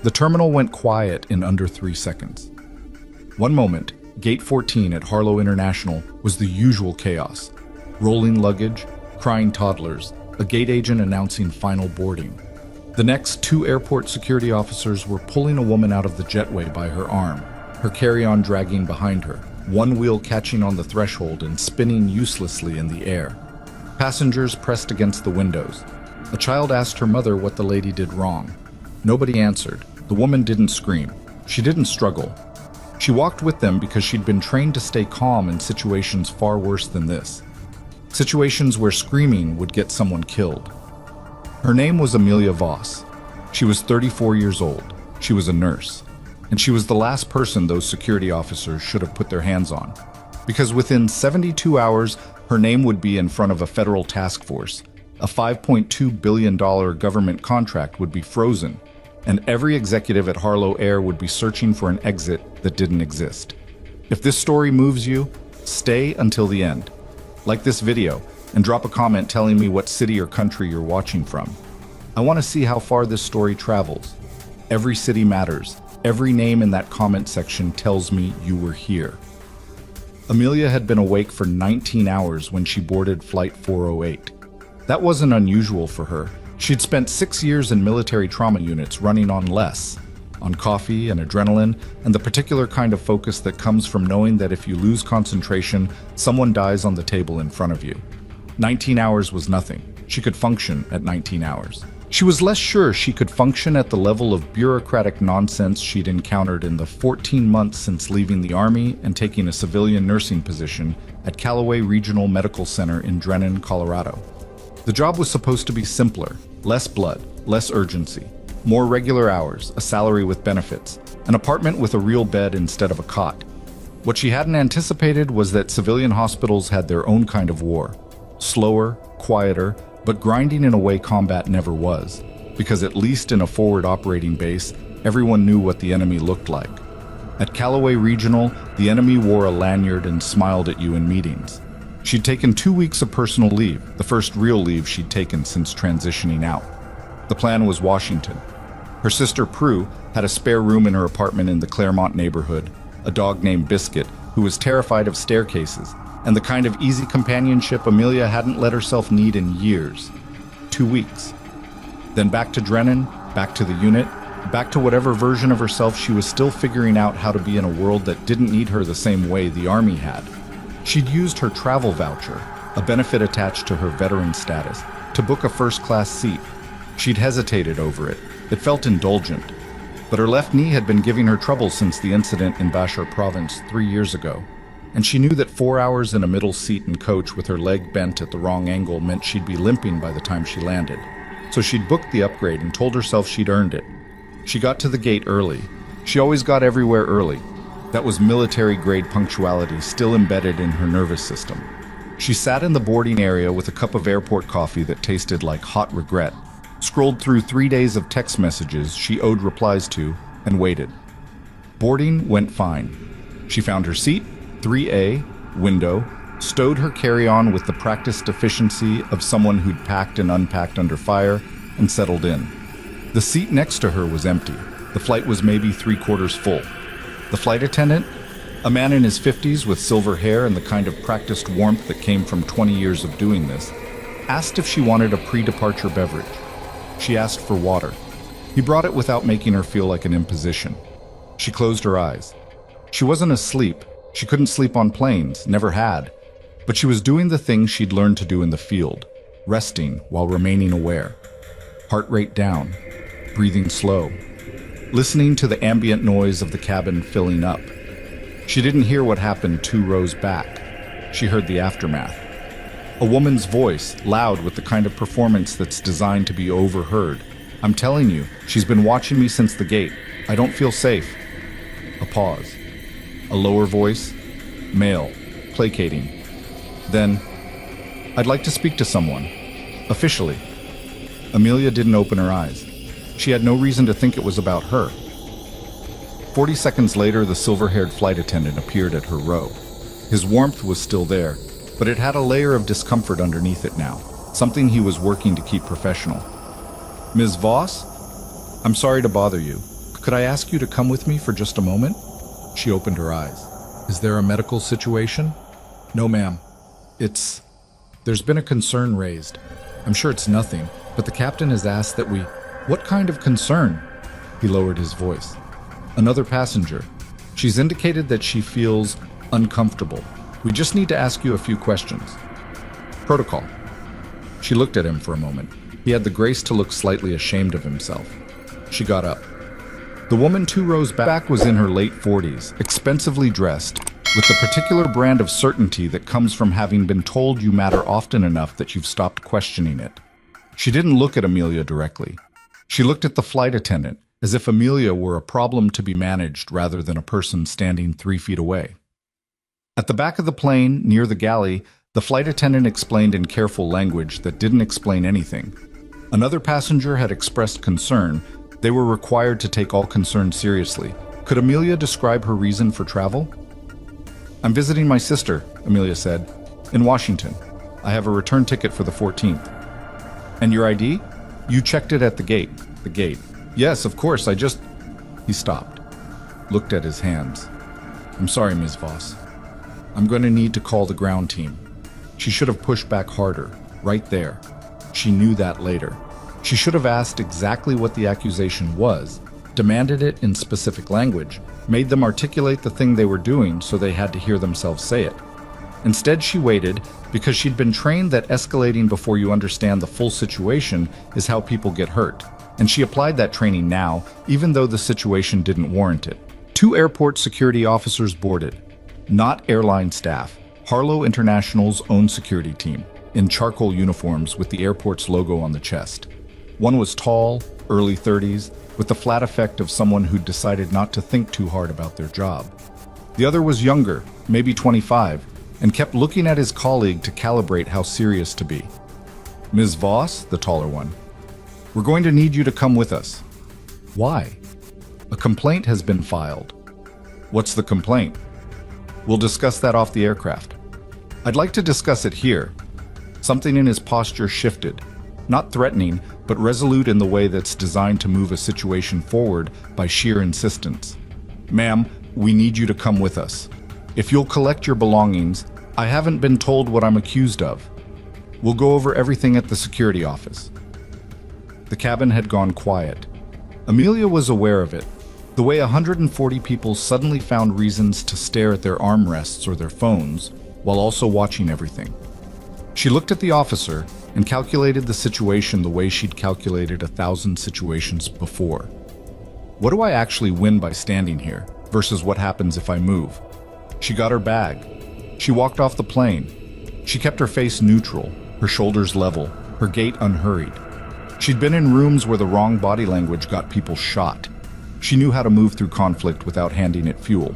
The terminal went quiet in under 3 seconds. One moment, Gate 14 at Harlow International was the usual chaos. Rolling luggage, crying toddlers, a gate agent announcing final boarding. The next, 2 airport security officers were pulling a woman out of the jetway by her arm, her carry-on dragging behind her, one wheel catching on the threshold and spinning uselessly in the air. Passengers pressed against the windows. A child asked her mother what the lady did wrong. Nobody answered. The woman didn't scream. She didn't struggle. She walked with them because she'd been trained to stay calm in situations far worse than this. Situations where screaming would get someone killed. Her name was Amelia Voss. She was 34 years old. She was a nurse. And she was the last person those security officers should have put their hands on. Because within 72 hours, her name would be in front of a federal task force. A $5.2 billion government contract would be frozen, and every executive at Harlow Air would be searching for an exit that didn't exist. If this story moves you, stay until the end. Like this video, and drop a comment telling me what city or country you're watching from. I want to see how far this story travels. Every city matters. Every name in that comment section tells me you were here. Amelia had been awake for 19 hours when she boarded Flight 408. That wasn't unusual for her. She'd spent 6 years in military trauma units running on less, on coffee and adrenaline, and the particular kind of focus that comes from knowing that if you lose concentration, someone dies on the table in front of you. 19 hours was nothing. She could function at 19 hours. She was less sure she could function at the level of bureaucratic nonsense she'd encountered in the 14 months since leaving the Army and taking a civilian nursing position at Callaway Regional Medical Center in Drennan, Colorado. The job was supposed to be simpler, less blood, less urgency, more regular hours, a salary with benefits, an apartment with a real bed instead of a cot. What she hadn't anticipated was that civilian hospitals had their own kind of war. Slower, quieter, but grinding in a way combat never was, because at least in a forward operating base, everyone knew what the enemy looked like. At Callaway Regional, the enemy wore a lanyard and smiled at you in meetings. She'd taken 2 weeks of personal leave, the first real leave she'd taken since transitioning out. The plan was Washington. Her sister Prue had a spare room in her apartment in the Claremont neighborhood, a dog named Biscuit, who was terrified of staircases, and the kind of easy companionship Amelia hadn't let herself need in years. 2 weeks. Then back to Drennan, back to the unit, back to whatever version of herself she was still figuring out how to be in a world that didn't need her the same way the Army had. She'd used her travel voucher, a benefit attached to her veteran status, to book a first-class seat. She'd hesitated over it. It felt indulgent. But her left knee had been giving her trouble since the incident in Bashar Province 3 years ago. And she knew that 4 hours in a middle seat in coach with her leg bent at the wrong angle meant she'd be limping by the time she landed. So she'd booked the upgrade and told herself she'd earned it. She got to the gate early. She always got everywhere early. That was military-grade punctuality still embedded in her nervous system. She sat in the boarding area with a cup of airport coffee that tasted like hot regret, scrolled through 3 days of text messages she owed replies to, and waited. Boarding went fine. She found her seat, 3A, window, stowed her carry-on with the practiced efficiency of someone who'd packed and unpacked under fire, and settled in. The seat next to her was empty. The flight was maybe 3/4 full. The flight attendant, a man in his 50s with silver hair and the kind of practiced warmth that came from 20 years of doing this, asked if she wanted a pre-departure beverage. She asked for water. He brought it without making her feel like an imposition. She closed her eyes. She wasn't asleep. She couldn't sleep on planes, never had. But she was doing the things she'd learned to do in the field, resting while remaining aware. Heart rate down, breathing slow, listening to the ambient noise of the cabin filling up. She didn't hear what happened 2 rows back. She heard the aftermath. A woman's voice, loud with the kind of performance that's designed to be overheard. "I'm telling you, she's been watching me since the gate. I don't feel safe." A pause. A lower voice, male, placating. Then, "I'd like to speak to someone. Officially." Amelia didn't open her eyes. She had no reason to think it was about her. 40 seconds later, the silver-haired flight attendant appeared at her row. His warmth was still there, but it had a layer of discomfort underneath it now, something he was working to keep professional. "Ms. Voss? I'm sorry to bother you. Could I ask you to come with me for just a moment? She opened her eyes. Is there a medical situation? No, ma'am. There's been a concern raised. I'm sure it's nothing, but the captain has asked that we... What kind of concern? He lowered his voice. Another passenger. She's indicated that she feels uncomfortable. We just need to ask you a few questions. Protocol. She looked at him for a moment. He had the grace to look slightly ashamed of himself. She got up. The woman 2 rows back was in her late 40s, expensively dressed, with the particular brand of certainty that comes from having been told you matter often enough that you've stopped questioning it. She didn't look at Amelia directly. She looked at the flight attendant, as if Amelia were a problem to be managed rather than a person standing 3 feet away. At the back of the plane, near the galley, the flight attendant explained in careful language that didn't explain anything. Another passenger had expressed concern. They were required to take all concern seriously. Could Amelia describe her reason for travel? I'm visiting my sister, Amelia said, in Washington. I have a return ticket for the 14th. And your ID? You checked it at the gate. The gate. Yes, of course, He stopped, looked at his hands. I'm sorry, Ms. Voss. I'm going to need to call the ground team. She should have pushed back harder, right there. She knew that later. She should have asked exactly what the accusation was, demanded it in specific language, made them articulate the thing they were doing so they had to hear themselves say it. Instead, she waited because she'd been trained that escalating before you understand the full situation is how people get hurt. And she applied that training now, even though the situation didn't warrant it. 2 airport security officers boarded. Not airline staff. Harlow International's own security team, in charcoal uniforms with the airport's logo on the chest. One was tall, early 30s, with the flat effect of someone who'd decided not to think too hard about their job. The other was younger, maybe 25, and kept looking at his colleague to calibrate how serious to be. Ms. Voss, the taller one, we're going to need you to come with us. Why? A complaint has been filed. What's the complaint? We'll discuss that off the aircraft. I'd like to discuss it here. Something in his posture shifted, not threatening, but resolute in the way that's designed to move a situation forward by sheer insistence. Ma'am, we need you to come with us. If you'll collect your belongings, I haven't been told what I'm accused of. We'll go over everything at the security office. The cabin had gone quiet. Amelia was aware of it. The way 140 people suddenly found reasons to stare at their armrests or their phones, while also watching everything. She looked at the officer and calculated the situation the way she'd calculated 1,000 situations before. What do I actually win by standing here, versus what happens if I move? She got her bag. She walked off the plane. She kept her face neutral, her shoulders level, her gait unhurried. She'd been in rooms where the wrong body language got people shot. She knew how to move through conflict without handing it fuel.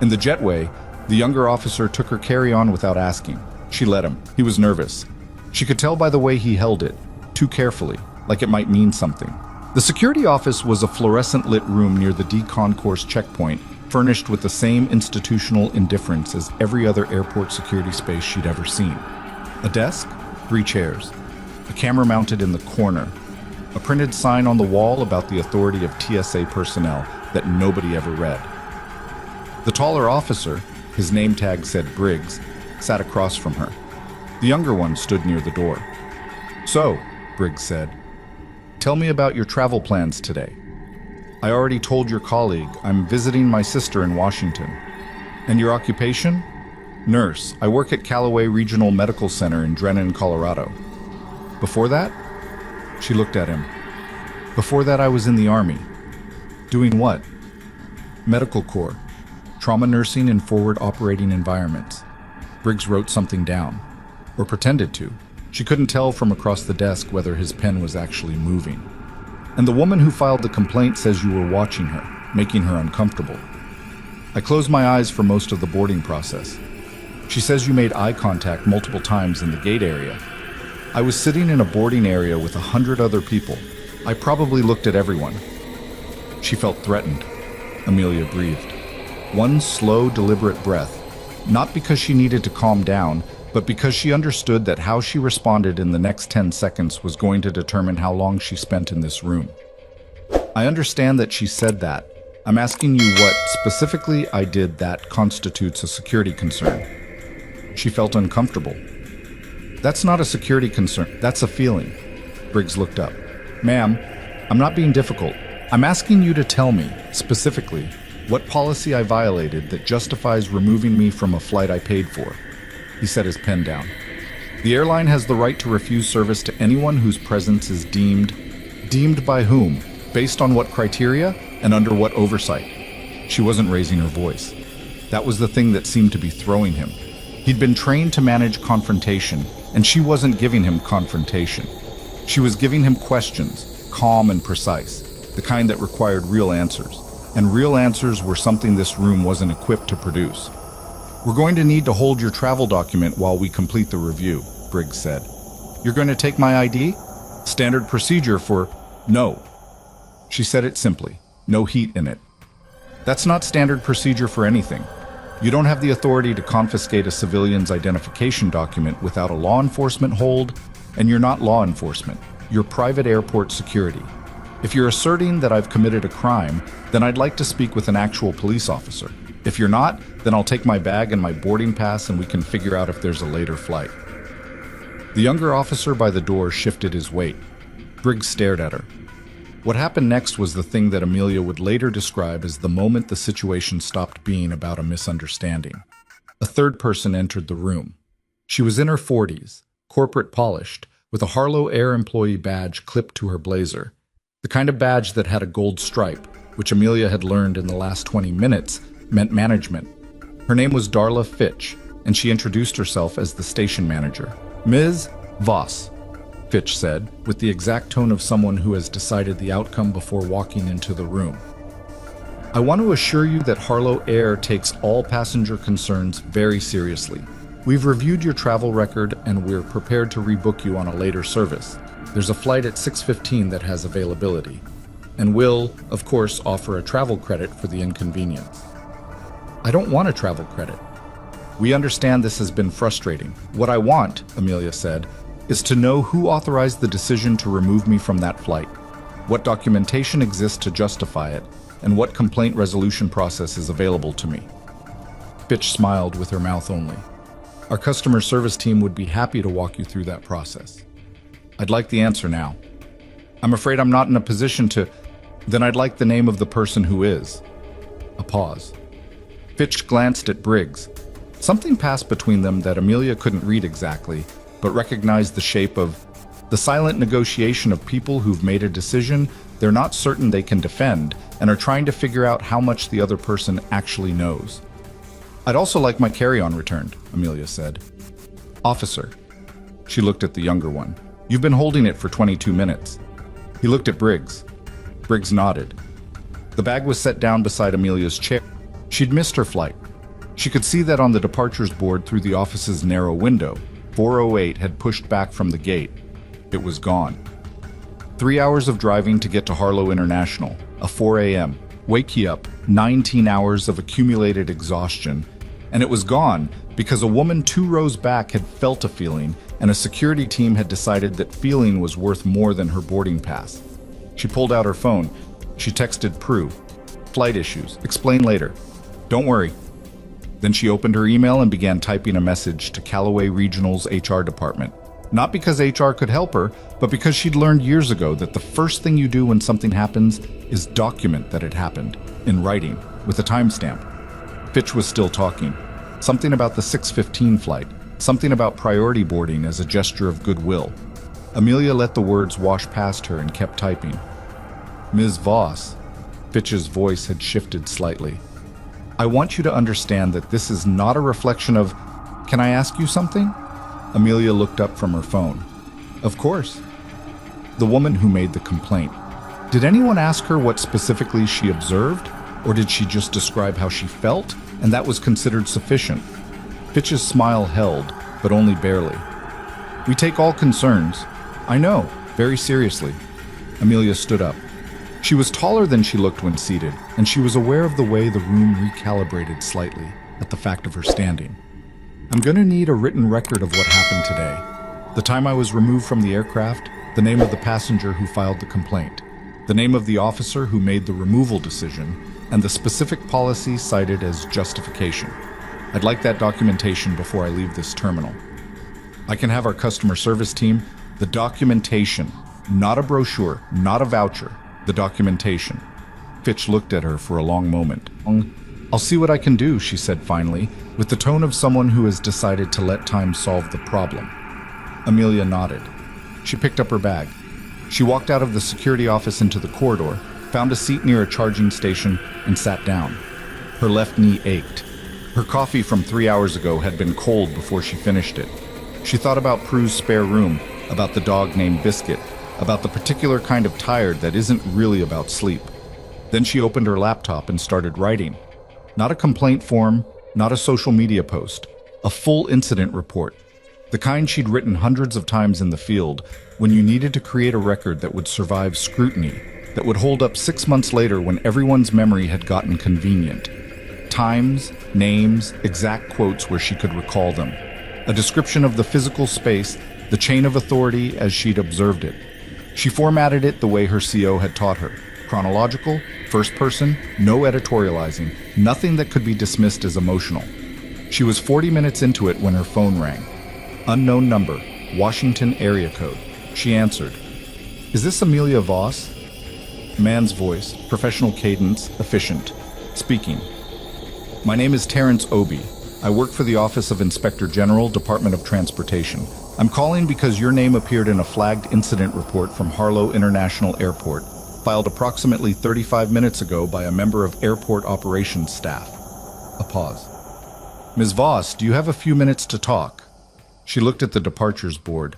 In the jetway, the younger officer took her carry-on without asking. She let him. He was nervous. She could tell by the way he held it, too carefully, like it might mean something. The security office was a fluorescent-lit room near the D-Concourse checkpoint, furnished with the same institutional indifference as every other airport security space she'd ever seen. A desk, 3 chairs, a camera mounted in the corner, a printed sign on the wall about the authority of TSA personnel that nobody ever read. The taller officer, his name tag said Briggs, sat across from her. The younger one stood near the door. So, Briggs said, tell me about your travel plans today. I already told your colleague I'm visiting my sister in Washington. And your occupation? Nurse. I work at Callaway Regional Medical Center in Drennan, Colorado. Before that? She looked at him. Before that, I was in the Army. Doing what? Medical Corps. Trauma nursing in forward operating environments. Briggs wrote something down. Or pretended to. She couldn't tell from across the desk whether his pen was actually moving. And the woman who filed the complaint says you were watching her, making her uncomfortable. I closed my eyes for most of the boarding process. She says you made eye contact multiple times in the gate area. I was sitting in a boarding area with 100 other people. I probably looked at everyone. She felt threatened. Amelia breathed. One slow, deliberate breath. Not because she needed to calm down, but because she understood that how she responded in the next 10 seconds was going to determine how long she spent in this room. I understand that she said that. I'm asking you what specifically I did that constitutes a security concern. She felt uncomfortable. That's not a security concern, that's a feeling. Briggs looked up. Ma'am, I'm not being difficult. I'm asking you to tell me, specifically, what policy I violated that justifies removing me from a flight I paid for. He set his pen down. The airline has the right to refuse service to anyone whose presence is deemed by whom? Based on what criteria and under what oversight? She wasn't raising her voice. That was the thing that seemed to be throwing him. He'd been trained to manage confrontation, and she wasn't giving him confrontation. She was giving him questions, calm and precise, the kind that required real answers. And real answers were something this room wasn't equipped to produce. We're going to need to hold your travel document while we complete the review, Briggs said. You're going to take my ID? Standard procedure for no. She said it simply, no heat in it. That's not standard procedure for anything. You don't have the authority to confiscate a civilian's identification document without a law enforcement hold, and you're not law enforcement. You're private airport security. If you're asserting that I've committed a crime, then I'd like to speak with an actual police officer. If you're not, then I'll take my bag and my boarding pass and we can figure out if there's a later flight. The younger officer by the door shifted his weight. Briggs stared at her. What happened next was the thing that Amelia would later describe as the moment the situation stopped being about a misunderstanding. A third person entered the room. She was in her 40s, corporate polished, with a Harlow Air employee badge clipped to her blazer. The kind of badge that had a gold stripe, which Amelia had learned in the last 20 minutes, meant management. Her name was Darla Fitch, and she introduced herself as the station manager. Ms. Voss, Fitch said, with the exact tone of someone who has decided the outcome before walking into the room. I want to assure you that Harlow Air takes all passenger concerns very seriously. We've reviewed your travel record and we're prepared to rebook you on a later service. There's a flight at 6:15 that has availability, and will, of course, offer a travel credit for the inconvenience. I don't want a travel credit. We understand this has been frustrating. What I want, Amelia said, is to know who authorized the decision to remove me from that flight, what documentation exists to justify it, and what complaint resolution process is available to me. Fitch smiled with her mouth only. Our customer service team would be happy to walk you through that process. I'd like the answer now. I'm afraid I'm not in a position to... Then I'd like the name of the person who is. A pause. Fitch glanced at Briggs. Something passed between them that Amelia couldn't read exactly, but recognized the shape of the silent negotiation of people who've made a decision they're not certain they can defend and are trying to figure out how much the other person actually knows. I'd also like my carry-on returned, Amelia said. Officer. She looked at the younger one. You've been holding it for 22 minutes. He looked at Briggs. Briggs nodded. The bag was set down beside Amelia's chair. She'd missed her flight. She could see that on the departures board through the office's narrow window. 408 had pushed back from the gate. It was gone. 3 hours of driving to get to Harlow International, a 4 a.m. Wake you up, 19 hours of accumulated exhaustion. And it was gone because a woman 2 rows back had felt a feeling, and a security team had decided that feeling was worth more than her boarding pass. She pulled out her phone. She texted Prue. Flight issues. Explain later. Don't worry. Then she opened her email and began typing a message to Callaway Regional's HR department. Not because HR could help her, but because she'd learned years ago that the first thing you do when something happens is document that it happened, in writing, with a timestamp. Fitch was still talking. Something about the 6:15 flight, something about priority boarding as a gesture of goodwill. Amelia let the words wash past her and kept typing. Ms. Voss, Fitch's voice had shifted slightly. I want you to understand that this is not a reflection of, can I ask you something? Amelia looked up from her phone. Of course. The woman who made the complaint. Did anyone ask her what specifically she observed? Or did she just describe how she felt, and that was considered sufficient? Fitch's smile held, but only barely. We take all concerns, I know, very seriously. Amelia stood up. She was taller than she looked when seated, and she was aware of the way the room recalibrated slightly at the fact of her standing. I'm going to need a written record of what happened today. The time I was removed from the aircraft, the name of the passenger who filed the complaint. the name of the officer who made the removal decision, and the specific policy cited as justification. I'd like that documentation before I leave this terminal. I can have our customer service team. The documentation, not a brochure, not a voucher, the documentation. Fitch looked at her for a long moment. I'll see what I can do, she said finally, with the tone of someone who has decided to let time solve the problem. Amelia nodded. She picked up her bag. She walked out of the security office into the corridor, found a seat near a charging station, and sat down. Her left knee ached. Her coffee from 3 hours ago had been cold before she finished it. She thought about Prue's spare room, about the dog named Biscuit, about the particular kind of tired that isn't really about sleep. Then she opened her laptop and started writing. Not a complaint form, not a social media post, a full incident report. The kind she'd written hundreds of times in the field when you needed to create a record that would survive scrutiny, that would hold up 6 months later when everyone's memory had gotten convenient. Times, names, exact quotes where she could recall them. A description of the physical space, the chain of authority as she'd observed it. She formatted it the way her CO had taught her. Chronological, first person, no editorializing, nothing that could be dismissed as emotional. She was 40 minutes into it when her phone rang. Unknown number, Washington area code. She answered. Is this Amelia Voss? Man's voice, professional cadence, efficient. Speaking. My name is Terrence Obie. I work for the Office of Inspector General, Department of Transportation. I'm calling because your name appeared in a flagged incident report from Harlow International Airport, filed approximately 35 minutes ago by a member of airport operations staff. A pause. Ms. Voss, do you have a few minutes to talk? She looked at the departures board.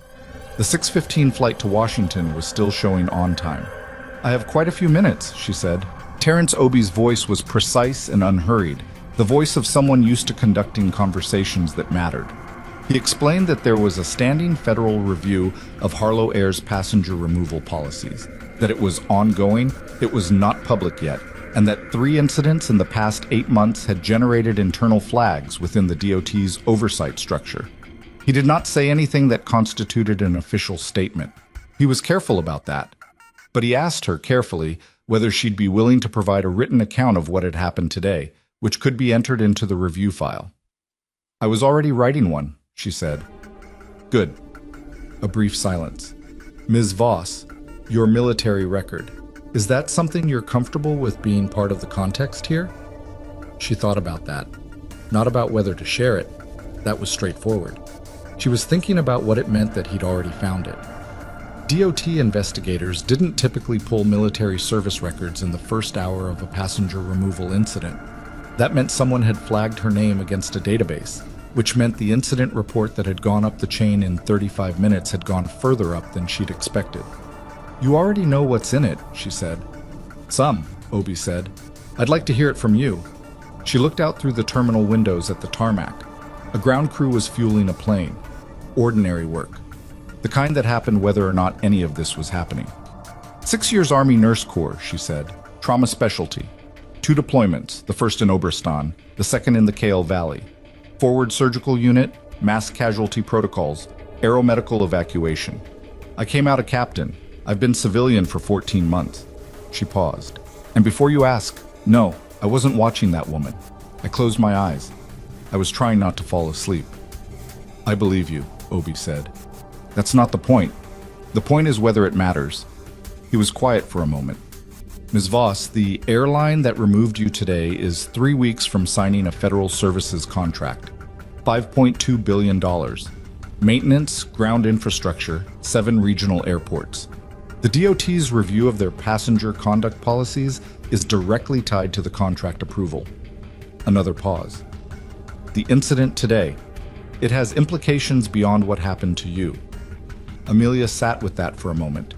The 6:15 flight to Washington was still showing on time. I have quite a few minutes, she said. Terrence Obie's voice was precise and unhurried, the voice of someone used to conducting conversations that mattered. He explained that there was a standing federal review of Harlow Air's passenger removal policies, that it was ongoing, it was not public yet, and that 3 incidents in the past 8 months had generated internal flags within the DOT's oversight structure. He did not say anything that constituted an official statement. He was careful about that. But he asked her carefully whether she'd be willing to provide a written account of what had happened today, which could be entered into the review file. I was already writing one, she said. Good. A brief silence. Ms. Voss, your military record. Is that something you're comfortable with being part of the context here? She thought about that. Not about whether to share it. That was straightforward. She was thinking about what it meant that he'd already found it. DOT investigators didn't typically pull military service records in the first hour of a passenger removal incident. That meant someone had flagged her name against a database, which meant the incident report that had gone up the chain in 35 minutes had gone further up than she'd expected. You already know what's in it, she said. Some, Obie said. I'd like to hear it from you. She looked out through the terminal windows at the tarmac. A ground crew was fueling a plane. Ordinary work. The kind that happened whether or not any of this was happening. 6 years Army Nurse Corps, she said. Trauma specialty. 2 deployments, the first in Oberstan, the second in the Kale Valley. Forward surgical unit, mass casualty protocols, aeromedical evacuation. I came out a captain. I've been civilian for 14 months. She paused. And before you ask, no, I wasn't watching that woman. I closed my eyes. I was trying not to fall asleep. I believe you, Obie said. That's not the point. The point is whether it matters. He was quiet for a moment. Ms. Voss, the airline that removed you today is 3 weeks from signing a federal services contract. $5.2 billion. Maintenance, ground infrastructure, 7 regional airports. The DOT's review of their passenger conduct policies is directly tied to the contract approval. Another pause. The incident today. It has implications beyond what happened to you. Amelia sat with that for a moment.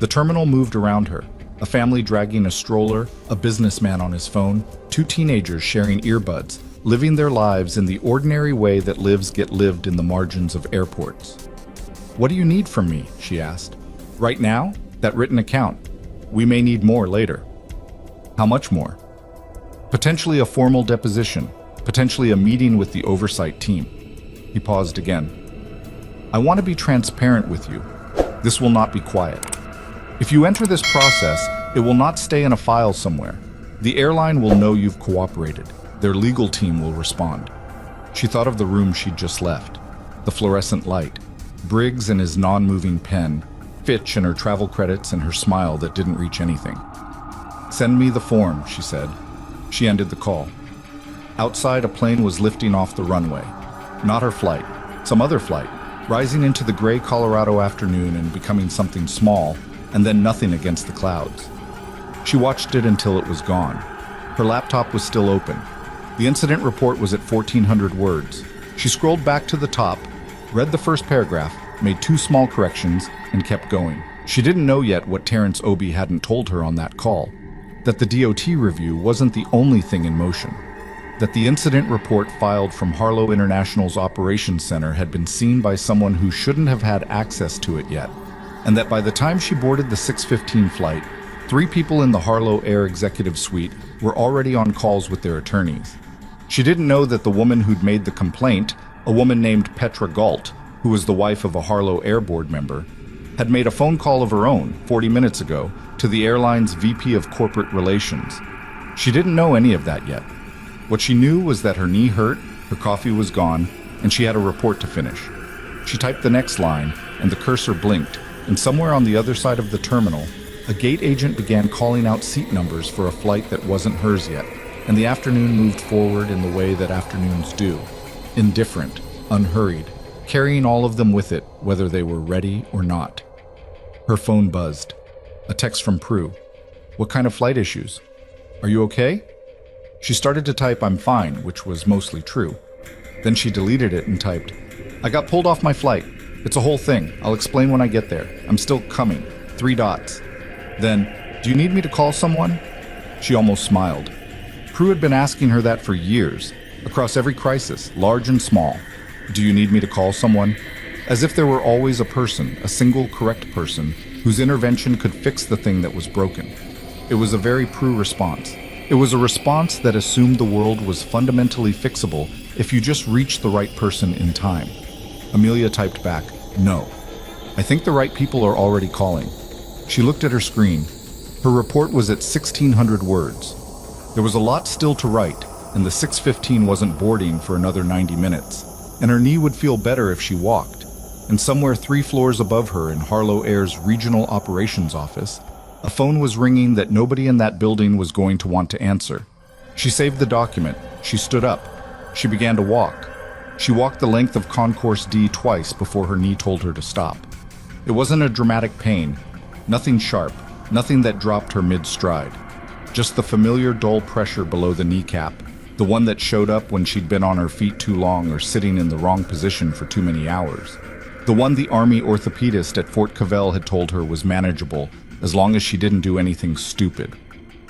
The terminal moved around her. A family dragging a stroller, a businessman on his phone, 2 teenagers sharing earbuds, living their lives in the ordinary way that lives get lived in the margins of airports. What do you need from me? She asked. Right now? That written account. We may need more later. How much more? Potentially a formal deposition, potentially a meeting with the oversight team. He paused again. I want to be transparent with you. This will not be quiet. If you enter this process, It will not stay in a file somewhere. The airline will know you've cooperated. Their legal team will respond. She thought of the room she'd just left. The fluorescent light, Briggs and his non-moving pen, Fitch and her travel credits and her smile that didn't reach anything. "Send me the form," she said. She ended the call. Outside, a plane was lifting off the runway. Not her flight, some other flight, rising into the gray Colorado afternoon and becoming something small, and then nothing against the clouds. She watched it until it was gone. Her laptop was still open. The incident report was at 1,400 words. She scrolled back to the top, read the first paragraph, made 2 small corrections, and kept going. She didn't know yet what Terrence Obie hadn't told her on that call. That the DOT review wasn't the only thing in motion. That the incident report filed from Harlow International's operations center had been seen by someone who shouldn't have had access to it yet. And that by the time she boarded the 6:15 flight, 3 people in the Harlow Air executive suite were already on calls with their attorneys. She didn't know that the woman who'd made the complaint, a woman named Petra Galt, who was the wife of a Harlow Air Board member, had made a phone call of her own 40 minutes ago to the airline's VP of Corporate Relations. She didn't know any of that yet. What she knew was that her knee hurt, her coffee was gone, and she had a report to finish. She typed the next line, and the cursor blinked, and somewhere on the other side of the terminal, a gate agent began calling out seat numbers for a flight that wasn't hers yet, and the afternoon moved forward in the way that afternoons do. Indifferent, unhurried, carrying all of them with it, whether they were ready or not. Her phone buzzed. A text from Prue. "What kind of flight issues? Are you okay?" She started to type "I'm fine," which was mostly true. Then she deleted it and typed, "I got pulled off my flight. It's a whole thing. I'll explain when I get there. I'm still coming. 3 dots. Then, do you need me to call someone?" She almost smiled. Prue had been asking her that for years, across every crisis, large and small. "Do you need me to call someone?" As if there were always a person, a single correct person, whose intervention could fix the thing that was broken. It was a very Prue response. It was a response that assumed the world was fundamentally fixable if you just reached the right person in time. Amelia typed back, "No. I think the right people are already calling." She looked at her screen. Her report was at 1,600 words. There was a lot still to write, and the 6:15 wasn't boarding for another 90 minutes, and her knee would feel better if she walked. And somewhere 3 floors above her in Harlow Air's regional operations office, a phone was ringing that nobody in that building was going to want to answer. She saved the document. She stood up. She began to walk. She walked the length of Concourse D twice before her knee told her to stop. It wasn't a dramatic pain, nothing sharp, nothing that dropped her mid-stride. Just the familiar dull pressure below the kneecap, the one that showed up when she'd been on her feet too long or sitting in the wrong position for too many hours. The one the Army orthopedist at Fort Cavell had told her was manageable, as long as she didn't do anything stupid.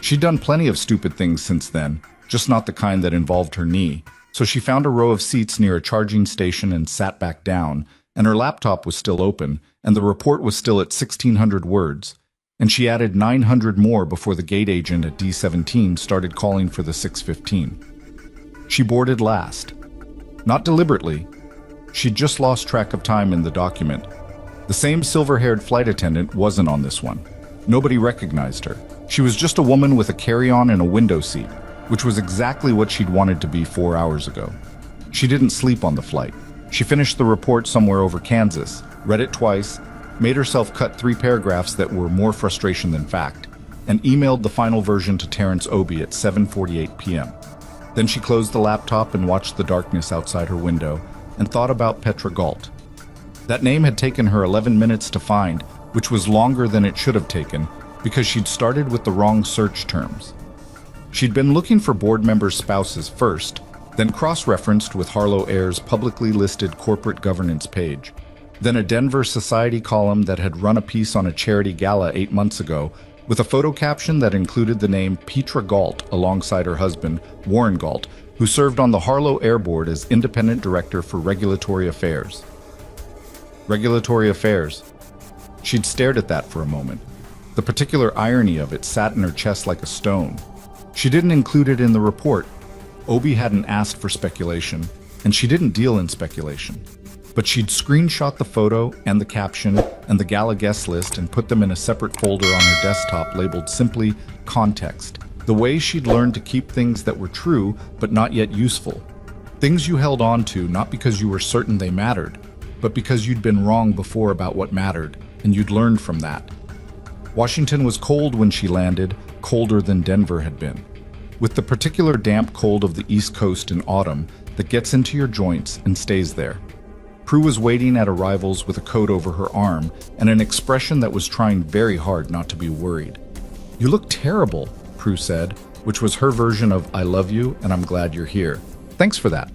She'd done plenty of stupid things since then, just not the kind that involved her knee, so she found a row of seats near a charging station and sat back down, and her laptop was still open, and the report was still at 1,600 words, and she added 900 more before the gate agent at D17 started calling for the 6:15. She boarded last. Not deliberately. She'd just lost track of time in the document. The same silver-haired flight attendant wasn't on this one. Nobody recognized her. She was just a woman with a carry-on and a window seat, which was exactly what she'd wanted to be 4 hours ago. She didn't sleep on the flight. She finished the report somewhere over Kansas, read it twice, made herself cut 3 paragraphs that were more frustration than fact, and emailed the final version to Terrence Obie at 7:48 p.m. Then she closed the laptop and watched the darkness outside her window and thought about Petra Galt. That name had taken her 11 minutes to find, which was longer than it should have taken because she'd started with the wrong search terms. She'd been looking for board members' spouses first, then cross-referenced with Harlow Air's publicly listed corporate governance page, then a Denver Society column that had run a piece on a charity gala 8 months ago with a photo caption that included the name Petra Galt alongside her husband, Warren Galt, who served on the Harlow Air Board as Independent Director for Regulatory Affairs. Regulatory Affairs. She'd stared at that for a moment. The particular irony of it sat in her chest like a stone. She didn't include it in the report. Obie hadn't asked for speculation, and she didn't deal in speculation. but she'd screenshot the photo and the caption and the gala guest list and put them in a separate folder on her desktop labeled simply context. The way she'd learned to keep things that were true but not yet useful. Things you held on to not because you were certain they mattered, but because you'd been wrong before about what mattered, and you'd learned from that. Washington was cold when she landed, colder than Denver had been. With the particular damp cold of the East Coast in autumn that gets into your joints and stays there. Prue was waiting at arrivals with a coat over her arm and an expression that was trying very hard not to be worried. "You look terrible," Prue said, which was her version of "I love you and I'm glad you're here. Thanks for that."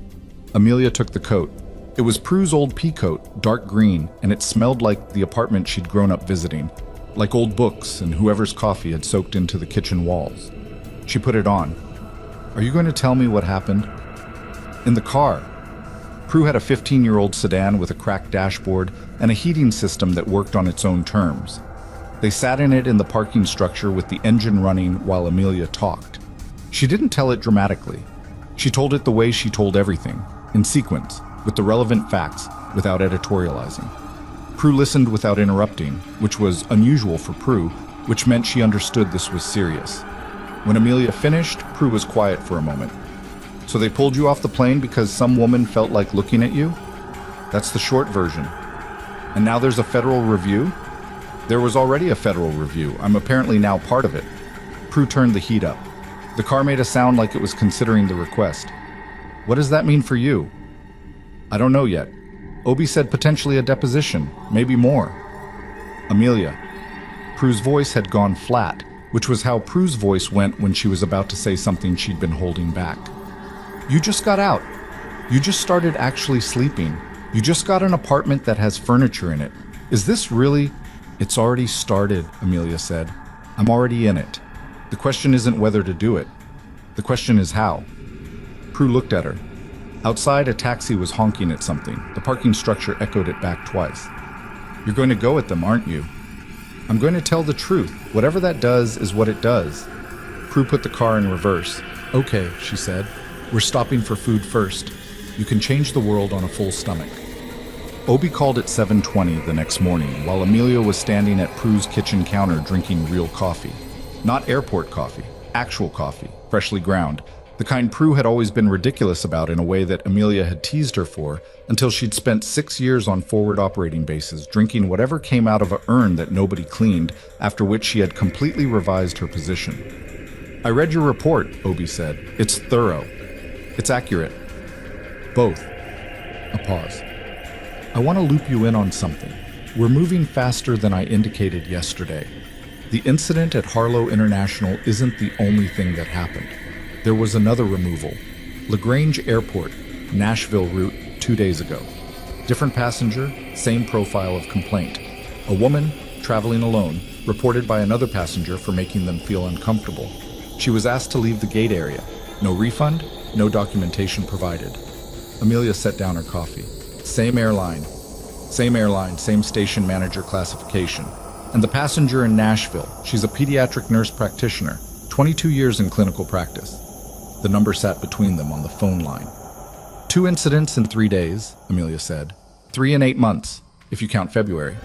Amelia took the coat. It was Prue's old pea coat, dark green, and it smelled like the apartment she'd grown up visiting, like old books and whoever's coffee had soaked into the kitchen walls. She put it on. "Are you going to tell me what happened?" In the car. Prue had a 15-year-old sedan with a cracked dashboard and a heating system that worked on its own terms. They sat in it in the parking structure with the engine running while Amelia talked. She didn't tell it dramatically. She told it the way she told everything, in sequence, with the relevant facts, without editorializing. Prue listened without interrupting, which was unusual for Prue, which meant she understood this was serious. When Amelia finished, Prue was quiet for a moment. "So they pulled you off the plane because some woman felt like looking at you?" "That's the short version." "And now there's a federal review?" "There was already a federal review. I'm apparently now part of it." Prue turned the heat up. The car made a sound like it was considering the request. "What does that mean for you?" "I don't know yet. Obi said potentially a deposition, maybe more." "Amelia." Prue's voice had gone flat, which was how Prue's voice went when she was about to say something she'd been holding back. "You just got out. You just started actually sleeping. You just got an apartment that has furniture in it. Is this really—" "It's already started," Amelia said. "I'm already in it. The question isn't whether to do it. The question is how." Prue looked at her. Outside, a taxi was honking at something. The parking structure echoed it back twice. "You're going to go at them, aren't you?" "I'm going to tell the truth. Whatever that does is what it does." Prue put the car in reverse. "Okay," she said. "We're stopping for food first. You can change the world on a full stomach." Obi called at 7:20 the next morning, while Amelia was standing at Prue's kitchen counter drinking real coffee. Not airport coffee, actual coffee, freshly ground. The kind Prue had always been ridiculous about in a way that Amelia had teased her for, until she'd spent 6 years on forward operating bases, drinking whatever came out of a urn that nobody cleaned, after which she had completely revised her position. "I read your report," Obi said. "It's thorough. It's accurate. Both." A pause. "I want to loop you in on something. We're moving faster than I indicated yesterday. The incident at Harlow International isn't the only thing that happened. There was another removal. LaGrange Airport, Nashville route, 2 days ago. Different passenger, same profile of complaint. A woman, traveling alone, reported by another passenger for making them feel uncomfortable. She was asked to leave the gate area. No refund, no documentation provided." Amelia set down her coffee. Same airline, same station manager classification. And the passenger in Nashville, she's a pediatric nurse practitioner, 22 years in clinical practice. The number sat between them on the phone line. 2 incidents in 3 days, Amelia said. 3 in 8 months, if you count February.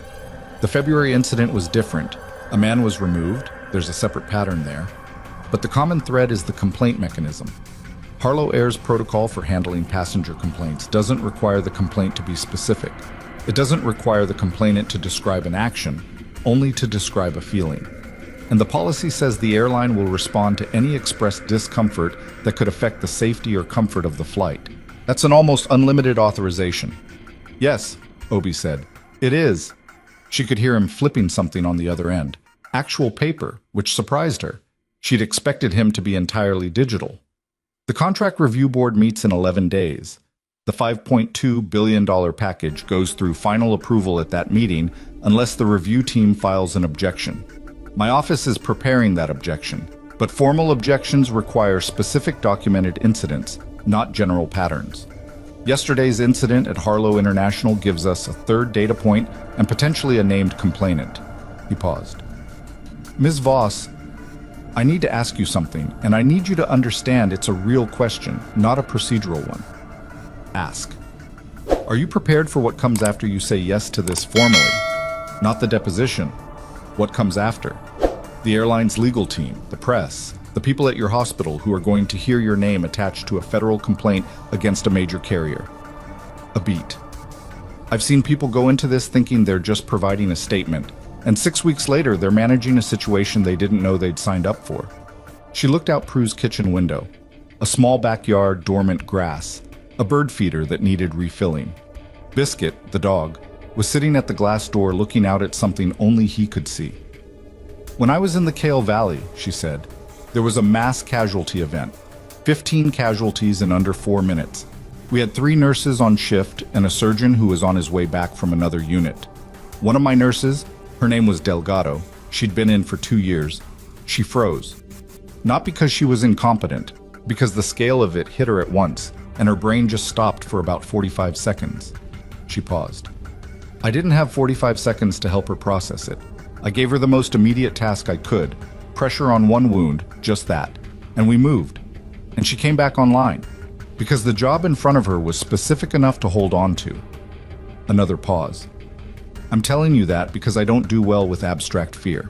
The February incident was different. A man was removed, there's a separate pattern there. But the common thread is the complaint mechanism. Harlow Air's protocol for handling passenger complaints doesn't require the complaint to be specific. It doesn't require the complainant to describe an action, only to describe a feeling. And the policy says the airline will respond to any expressed discomfort that could affect the safety or comfort of the flight. That's an almost unlimited authorization. "Yes," Obi said. "It is." She could hear him flipping something on the other end. Actual paper, which surprised her. She'd expected him to be entirely digital. The contract review board meets in 11 days. The $5.2 billion package goes through final approval at that meeting unless the review team files an objection. My office is preparing that objection, but formal objections require specific documented incidents, not general patterns. Yesterday's incident at Harlow International gives us a third data point and potentially a named complainant. He paused. "Ms. Voss, I need to ask you something, and I need you to understand it's a real question, not a procedural one." "Ask." Are you prepared for what comes after you say yes to this formally? Not the deposition. What comes after? The airline's legal team, the press, the people at your hospital who are going to hear your name attached to a federal complaint against a major carrier. A beat. I've seen people go into this thinking they're just providing a statement, and 6 weeks later they're managing a situation they didn't know they'd signed up for. She looked out Prue's kitchen window. A small backyard, dormant grass. A bird feeder that needed refilling. Biscuit, the dog, was sitting at the glass door looking out at something only he could see. When I was in the Kale Valley, she said, there was a mass casualty event. 15 casualties in under 4 minutes. We had 3 nurses on shift and a surgeon who was on his way back from another unit. One of my nurses, her name was Delgado, she'd been in for 2 years. She froze. Not because she was incompetent, because the scale of it hit her at once, and her brain just stopped for about 45 seconds. She paused. I didn't have 45 seconds to help her process it. I gave her the most immediate task I could, pressure on one wound, just that, and we moved. And she came back online, because the job in front of her was specific enough to hold on to. Another pause. I'm telling you that because I don't do well with abstract fear.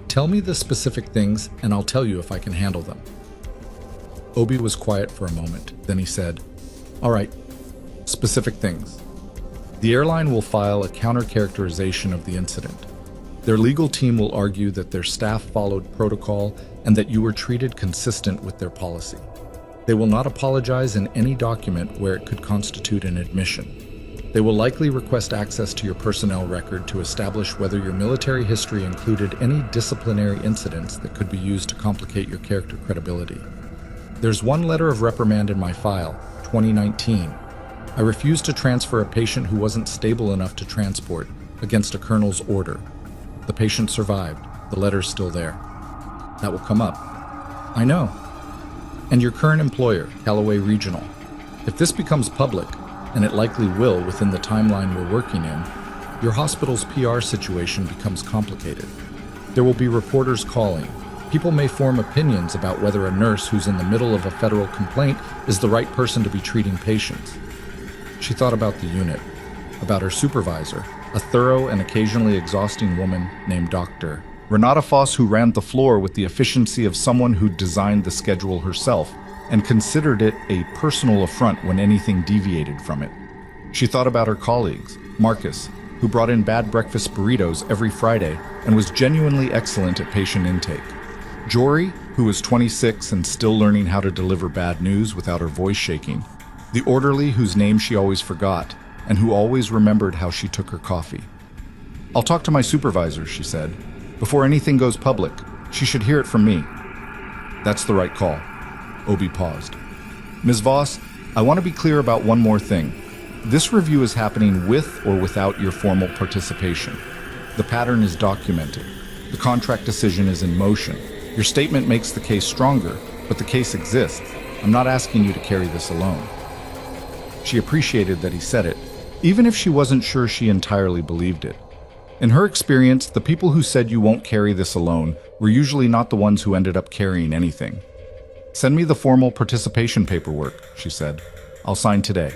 Tell me the specific things, and I'll tell you if I can handle them. Obi was quiet for a moment, then he said, all right, specific things. The airline will file a counter-characterization of the incident. Their legal team will argue that their staff followed protocol and that you were treated consistent with their policy. They will not apologize in any document where it could constitute an admission. They will likely request access to your personnel record to establish whether your military history included any disciplinary incidents that could be used to complicate your character credibility. There's one letter of reprimand in my file, 2019. I refused to transfer a patient who wasn't stable enough to transport against a colonel's order. The patient survived. The letter's still there. That will come up. I know. And your current employer, Callaway Regional. If this becomes public, and it likely will within the timeline we're working in, your hospital's PR situation becomes complicated. There will be reporters calling. People may form opinions about whether a nurse who's in the middle of a federal complaint is the right person to be treating patients. She thought about the unit, about her supervisor, a thorough and occasionally exhausting woman named Dr. Renata Foss, who ran the floor with the efficiency of someone who designed the schedule herself and considered it a personal affront when anything deviated from it. She thought about her colleagues, Marcus, who brought in bad breakfast burritos every Friday and was genuinely excellent at patient intake. Jory, who was 26 and still learning how to deliver bad news without her voice shaking. The orderly whose name she always forgot and who always remembered how she took her coffee. I'll talk to my supervisor, she said. Before anything goes public, she should hear it from me. That's the right call. Obi paused. Ms. Voss, I want to be clear about one more thing. This review is happening with or without your formal participation. The pattern is documented. The contract decision is in motion. Your statement makes the case stronger, but the case exists. I'm not asking you to carry this alone. She appreciated that he said it, even if she wasn't sure she entirely believed it. In her experience, the people who said you won't carry this alone were usually not the ones who ended up carrying anything. Send me the formal participation paperwork, she said. I'll sign today.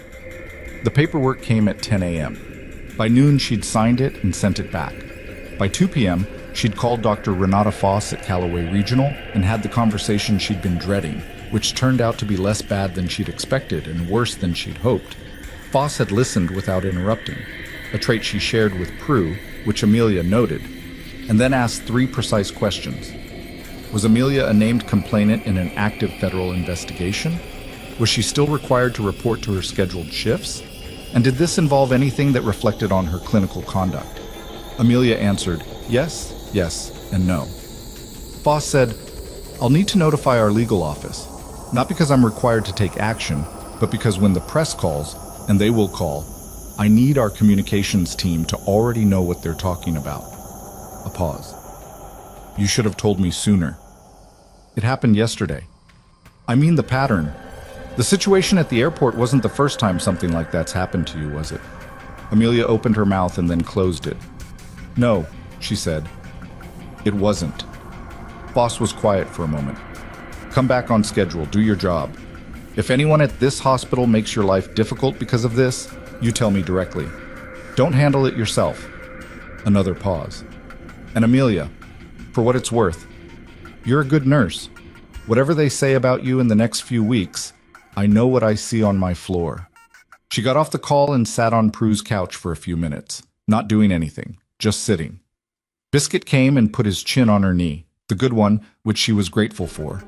The paperwork came at 10 a.m. By noon, she'd signed it and sent it back. By 2 p.m., she'd called Dr. Renata Foss at Callaway Regional and had the conversation she'd been dreading, which turned out to be less bad than she'd expected and worse than she'd hoped. Foss had listened without interrupting, a trait she shared with Prue, which Amelia noted, and then asked 3 precise questions. Was Amelia a named complainant in an active federal investigation? Was she still required to report to her scheduled shifts? And did this involve anything that reflected on her clinical conduct? Amelia answered, yes, yes, and no. Foss said, I'll need to notify our legal office, not because I'm required to take action, but because when the press calls, and they will call, I need our communications team to already know what they're talking about. A pause. You should have told me sooner. It happened yesterday. I mean the pattern. The situation at the airport wasn't the first time something like that's happened to you, was it? Amelia opened her mouth and then closed it. No, she said. It wasn't. Foss was quiet for a moment. Come back on schedule, do your job. If anyone at this hospital makes your life difficult because of this, You tell me directly. Don't handle it yourself. Another pause. And Amelia, for what it's worth, you're a good nurse. Whatever they say about you in the next few weeks, I know what I see on my floor. She got off the call and sat on Prue's couch for a few minutes, not doing anything, just sitting. Biscuit came and put his chin on her knee, the good one, which she was grateful for,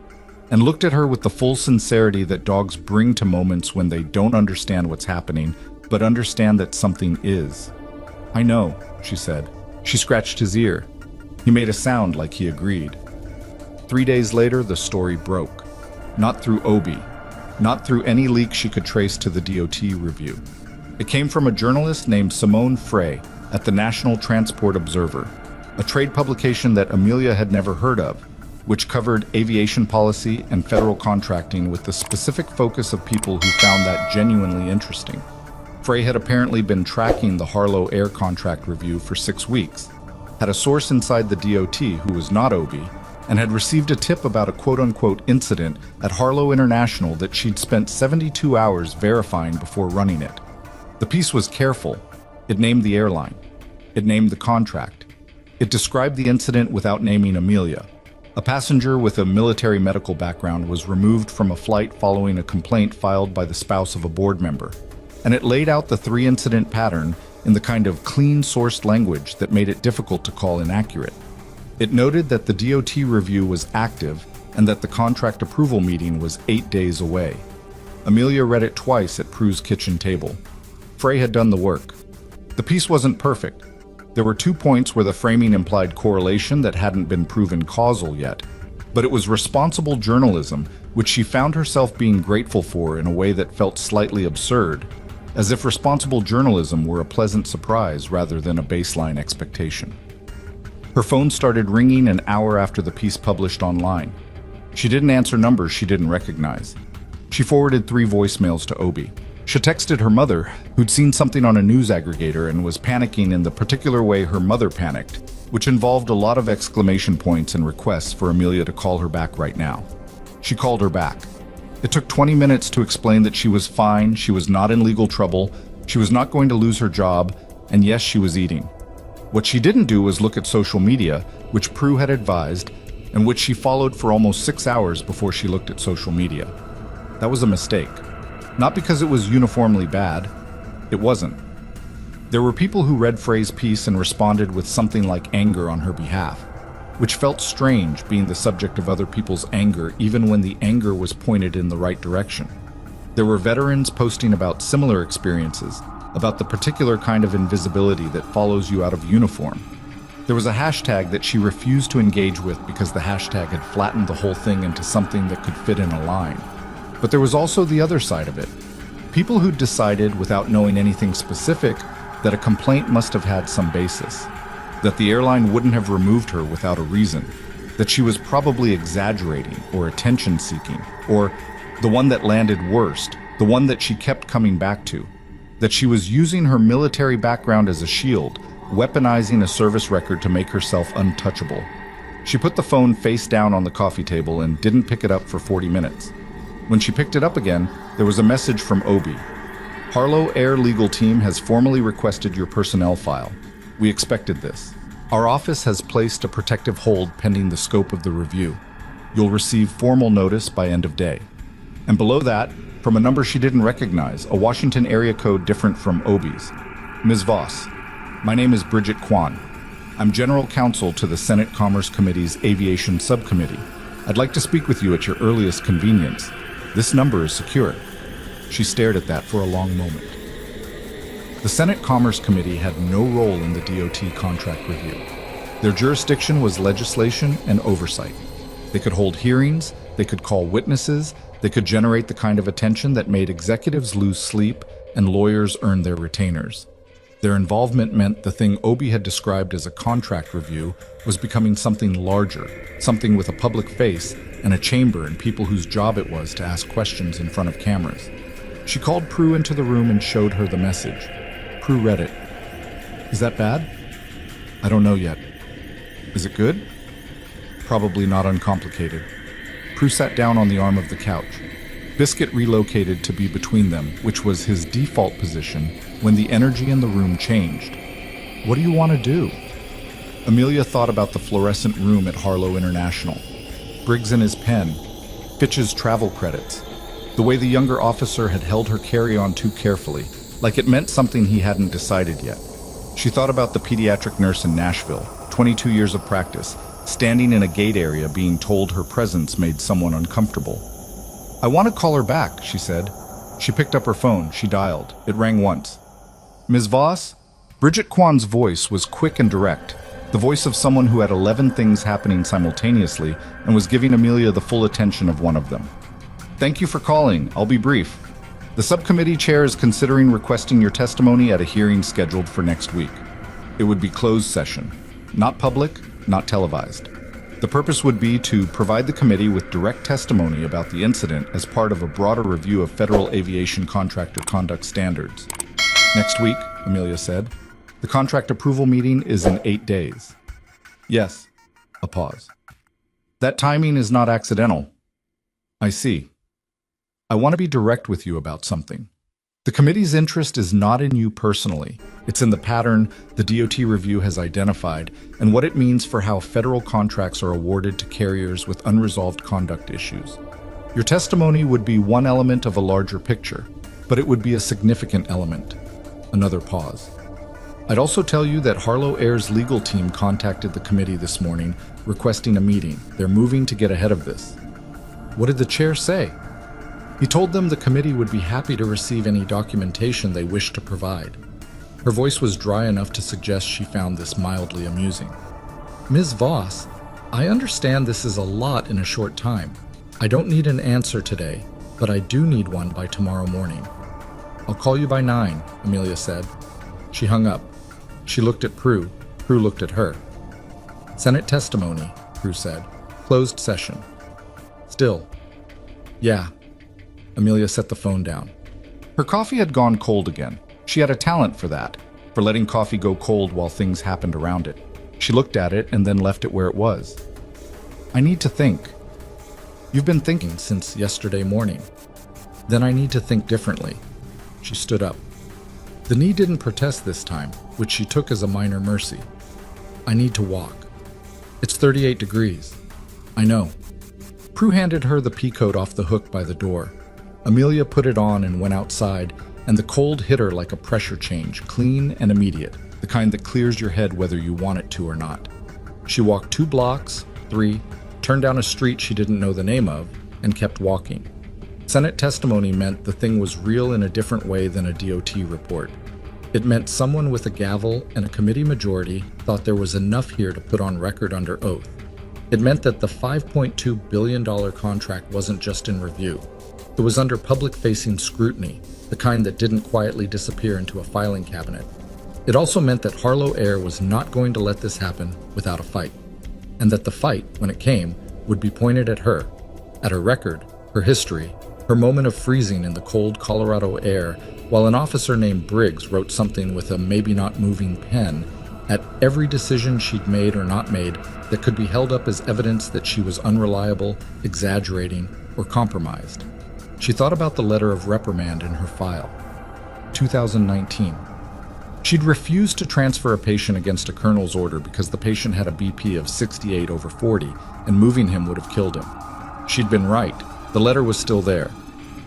and looked at her with the full sincerity that dogs bring to moments when they don't understand what's happening, but understand that something is. I know, she said. She scratched his ear. He made a sound like he agreed. 3 days later, the story broke. Not through Obi, not through any leak she could trace to the DOT review. It came from a journalist named Simone Frey at the National Transport Observer, a trade publication that Amelia had never heard of, which covered aviation policy and federal contracting with the specific focus of people who found that genuinely interesting. Frey had apparently been tracking the Harlow air contract review for 6 weeks, had a source inside the DOT who was not Obi, and had received a tip about a quote-unquote incident at Harlow International that she'd spent 72 hours verifying before running it. The piece was careful. It named the airline. It named the contract. It described the incident without naming Amelia. A passenger with a military medical background was removed from a flight following a complaint filed by the spouse of a board member. And it laid out the 3-incident pattern in the kind of clean-sourced language that made it difficult to call inaccurate. It noted that the DOT review was active and that the contract approval meeting was 8 days away. Amelia read it twice at Prue's kitchen table. Frey had done the work. The piece wasn't perfect. There were 2 points where the framing implied correlation that hadn't been proven causal yet, but it was responsible journalism, which she found herself being grateful for in a way that felt slightly absurd, as if responsible journalism were a pleasant surprise rather than a baseline expectation. Her phone started ringing an hour after the piece published online. She didn't answer numbers she didn't recognize. She forwarded 3 voicemails to Obi. She texted her mother, who'd seen something on a news aggregator and was panicking in the particular way her mother panicked, which involved a lot of exclamation points and requests for Amelia to call her back right now. She called her back. It took 20 minutes to explain that she was fine, she was not in legal trouble, she was not going to lose her job, and yes, she was eating. What she didn't do was look at social media, which Prue had advised, and which she followed for almost 6 hours before she looked at social media. That was a mistake. Not because it was uniformly bad. It wasn't. There were people who read Frey's piece and responded with something like anger on her behalf, which felt strange being the subject of other people's anger even when the anger was pointed in the right direction. There were veterans posting about similar experiences, about the particular kind of invisibility that follows you out of uniform. There was a hashtag that she refused to engage with because the hashtag had flattened the whole thing into something that could fit in a line. But there was also the other side of it. People who'd decided, without knowing anything specific, that a complaint must have had some basis, that the airline wouldn't have removed her without a reason, that she was probably exaggerating or attention-seeking, or the one that landed worst, the one that she kept coming back to, that she was using her military background as a shield, weaponizing a service record to make herself untouchable. She put the phone face down on the coffee table and didn't pick it up for 40 minutes. When she picked it up again, there was a message from Obi. Harlow Air legal team has formally requested your personnel file. We expected this. Our office has placed a protective hold pending the scope of the review. You'll receive formal notice by end of day. And below that, from a number she didn't recognize, a Washington area code different from Obi's. Ms. Voss, my name is Bridget Kwan. I'm General Counsel to the Senate Commerce Committee's Aviation Subcommittee. I'd like to speak with you at your earliest convenience. This number is secure. She stared at that for a long moment. The Senate Commerce Committee had no role in the DOT contract review. Their jurisdiction was legislation and oversight. They could hold hearings, they could call witnesses, they could generate the kind of attention that made executives lose sleep and lawyers earn their retainers. Their involvement meant the thing Obi had described as a contract review was becoming something larger, something with a public face and a chamber and people whose job it was to ask questions in front of cameras. She called Prue into the room and showed her the message. Prue read it. Is that bad? I don't know yet. Is it good? Probably not uncomplicated. Prue sat down on the arm of the couch. Biscuit relocated to be between them, which was his default position when the energy in the room changed. What do you want to do? Amelia thought about the fluorescent room at Harlow International. Briggs and his pen, Fitch's travel credits, the way the younger officer had held her carry-on too carefully, like it meant something he hadn't decided yet. She thought about the pediatric nurse in Nashville, 22 years of practice, standing in a gate area being told her presence made someone uncomfortable. "I want to call her back," she said. She picked up her phone. She dialed. It rang once. "Ms. Voss?" Bridget Kwan's voice was quick and direct, the voice of someone who had 11 things happening simultaneously and was giving Amelia the full attention of one of them. "Thank you for calling. I'll be brief. The subcommittee chair is considering requesting your testimony at a hearing scheduled for next week. It would be closed session, not public, not televised. The purpose would be to provide the committee with direct testimony about the incident as part of a broader review of federal aviation contractor conduct standards." "Next week," Amelia said. "The contract approval meeting is in 8 days. "Yes." A pause. "That timing is not accidental." "I see. I want to be direct with you about something. The committee's interest is not in you personally. It's in the pattern the DOT review has identified and what it means for how federal contracts are awarded to carriers with unresolved conduct issues. Your testimony would be one element of a larger picture, but it would be a significant element." Another pause. "I'd also tell you that Harlow Air's legal team contacted the committee this morning requesting a meeting. They're moving to get ahead of this." "What did the chair say?" "He told them the committee would be happy to receive any documentation they wish to provide." Her voice was dry enough to suggest she found this mildly amusing. "Ms. Voss, I understand this is a lot in a short time. I don't need an answer today, but I do need one by tomorrow morning." "I'll call you by 9, Amelia said. She hung up. She looked at Prue. Prue looked at her. "Senate testimony," Prue said. "Closed session." "Still." "Yeah." Amelia set the phone down. Her coffee had gone cold again. She had a talent for that, for letting coffee go cold while things happened around it. She looked at it and then left it where it was. "I need to think." "You've been thinking since yesterday morning." "Then I need to think differently." She stood up. The knee didn't protest this time, which she took as a minor mercy. "I need to walk. It's 38 degrees. I know." Prue handed her the pea coat off the hook by the door. Amelia put it on and went outside, and the cold hit her like a pressure change, clean and immediate, the kind that clears your head whether you want it to or not. She walked 2 blocks, 3, turned down a street she didn't know the name of, and kept walking. Senate testimony meant the thing was real in a different way than a DOT report. It meant someone with a gavel and a committee majority thought there was enough here to put on record under oath. It meant that the $5.2 billion contract wasn't just in review. It was under public-facing scrutiny, the kind that didn't quietly disappear into a filing cabinet. It also meant that Harlow Air was not going to let this happen without a fight, and that the fight, when it came, would be pointed at her, at her record, her history, her moment of freezing in the cold Colorado air, while an officer named Briggs wrote something with a maybe-not-moving pen at every decision she'd made or not made that could be held up as evidence that she was unreliable, exaggerating, or compromised. She thought about the letter of reprimand in her file. 2019. She'd refused to transfer a patient against a colonel's order because the patient had a BP of 68/40, and moving him would have killed him. She'd been right. The letter was still there.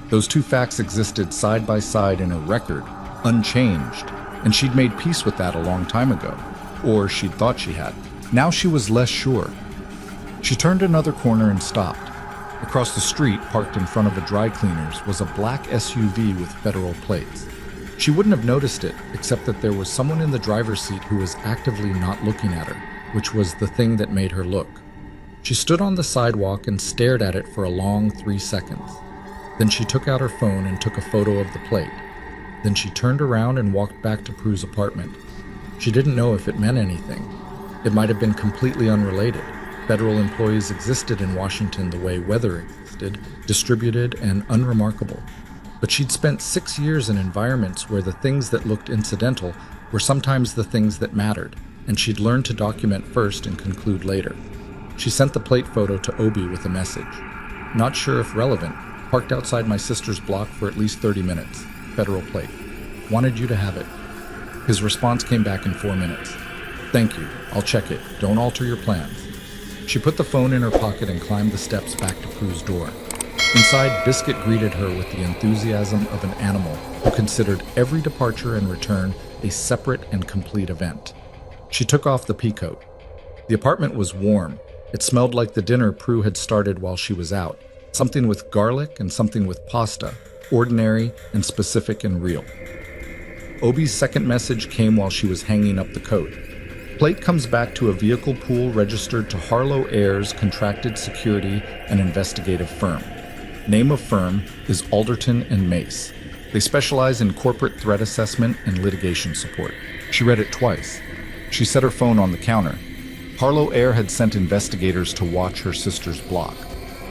Those 2 facts existed side by side in a record, unchanged, and she'd made peace with that a long time ago. Or she'd thought she had. Now she was less sure. She turned another corner and stopped. Across the street, parked in front of a dry cleaner's, was a black SUV with federal plates. She wouldn't have noticed it, except that there was someone in the driver's seat who was actively not looking at her, which was the thing that made her look. She stood on the sidewalk and stared at it for a long 3 seconds. Then she took out her phone and took a photo of the plate. Then she turned around and walked back to Prue's apartment. She didn't know if it meant anything. It might have been completely unrelated. Federal employees existed in Washington the way weather existed, distributed and unremarkable. But she'd spent 6 years in environments where the things that looked incidental were sometimes the things that mattered, and she'd learned to document first and conclude later. She sent the plate photo to Obi with a message. Not sure if relevant, Parked outside my sister's block for at least 30 minutes. Federal plate. Wanted you to have it. His response came back in 4 minutes. Thank you. I'll check it. Don't alter your plans. She put the phone in her pocket and climbed the steps back to Prue's door. Inside, Biscuit greeted her with the enthusiasm of an animal who considered every departure and return a separate and complete event. She took off the peacoat. The apartment was warm. It smelled like the dinner Prue had started while she was out. Something with garlic and something with pasta, ordinary and specific and real. Obi's second message came while she was hanging up the coat. Plate comes back to a vehicle pool registered to Harlow Air's contracted security and investigative firm. Name of firm is Alderton and Mace. They specialize in corporate threat assessment and litigation support. She read it twice. She set her phone on the counter. Harlow Air had sent investigators to watch her sister's block.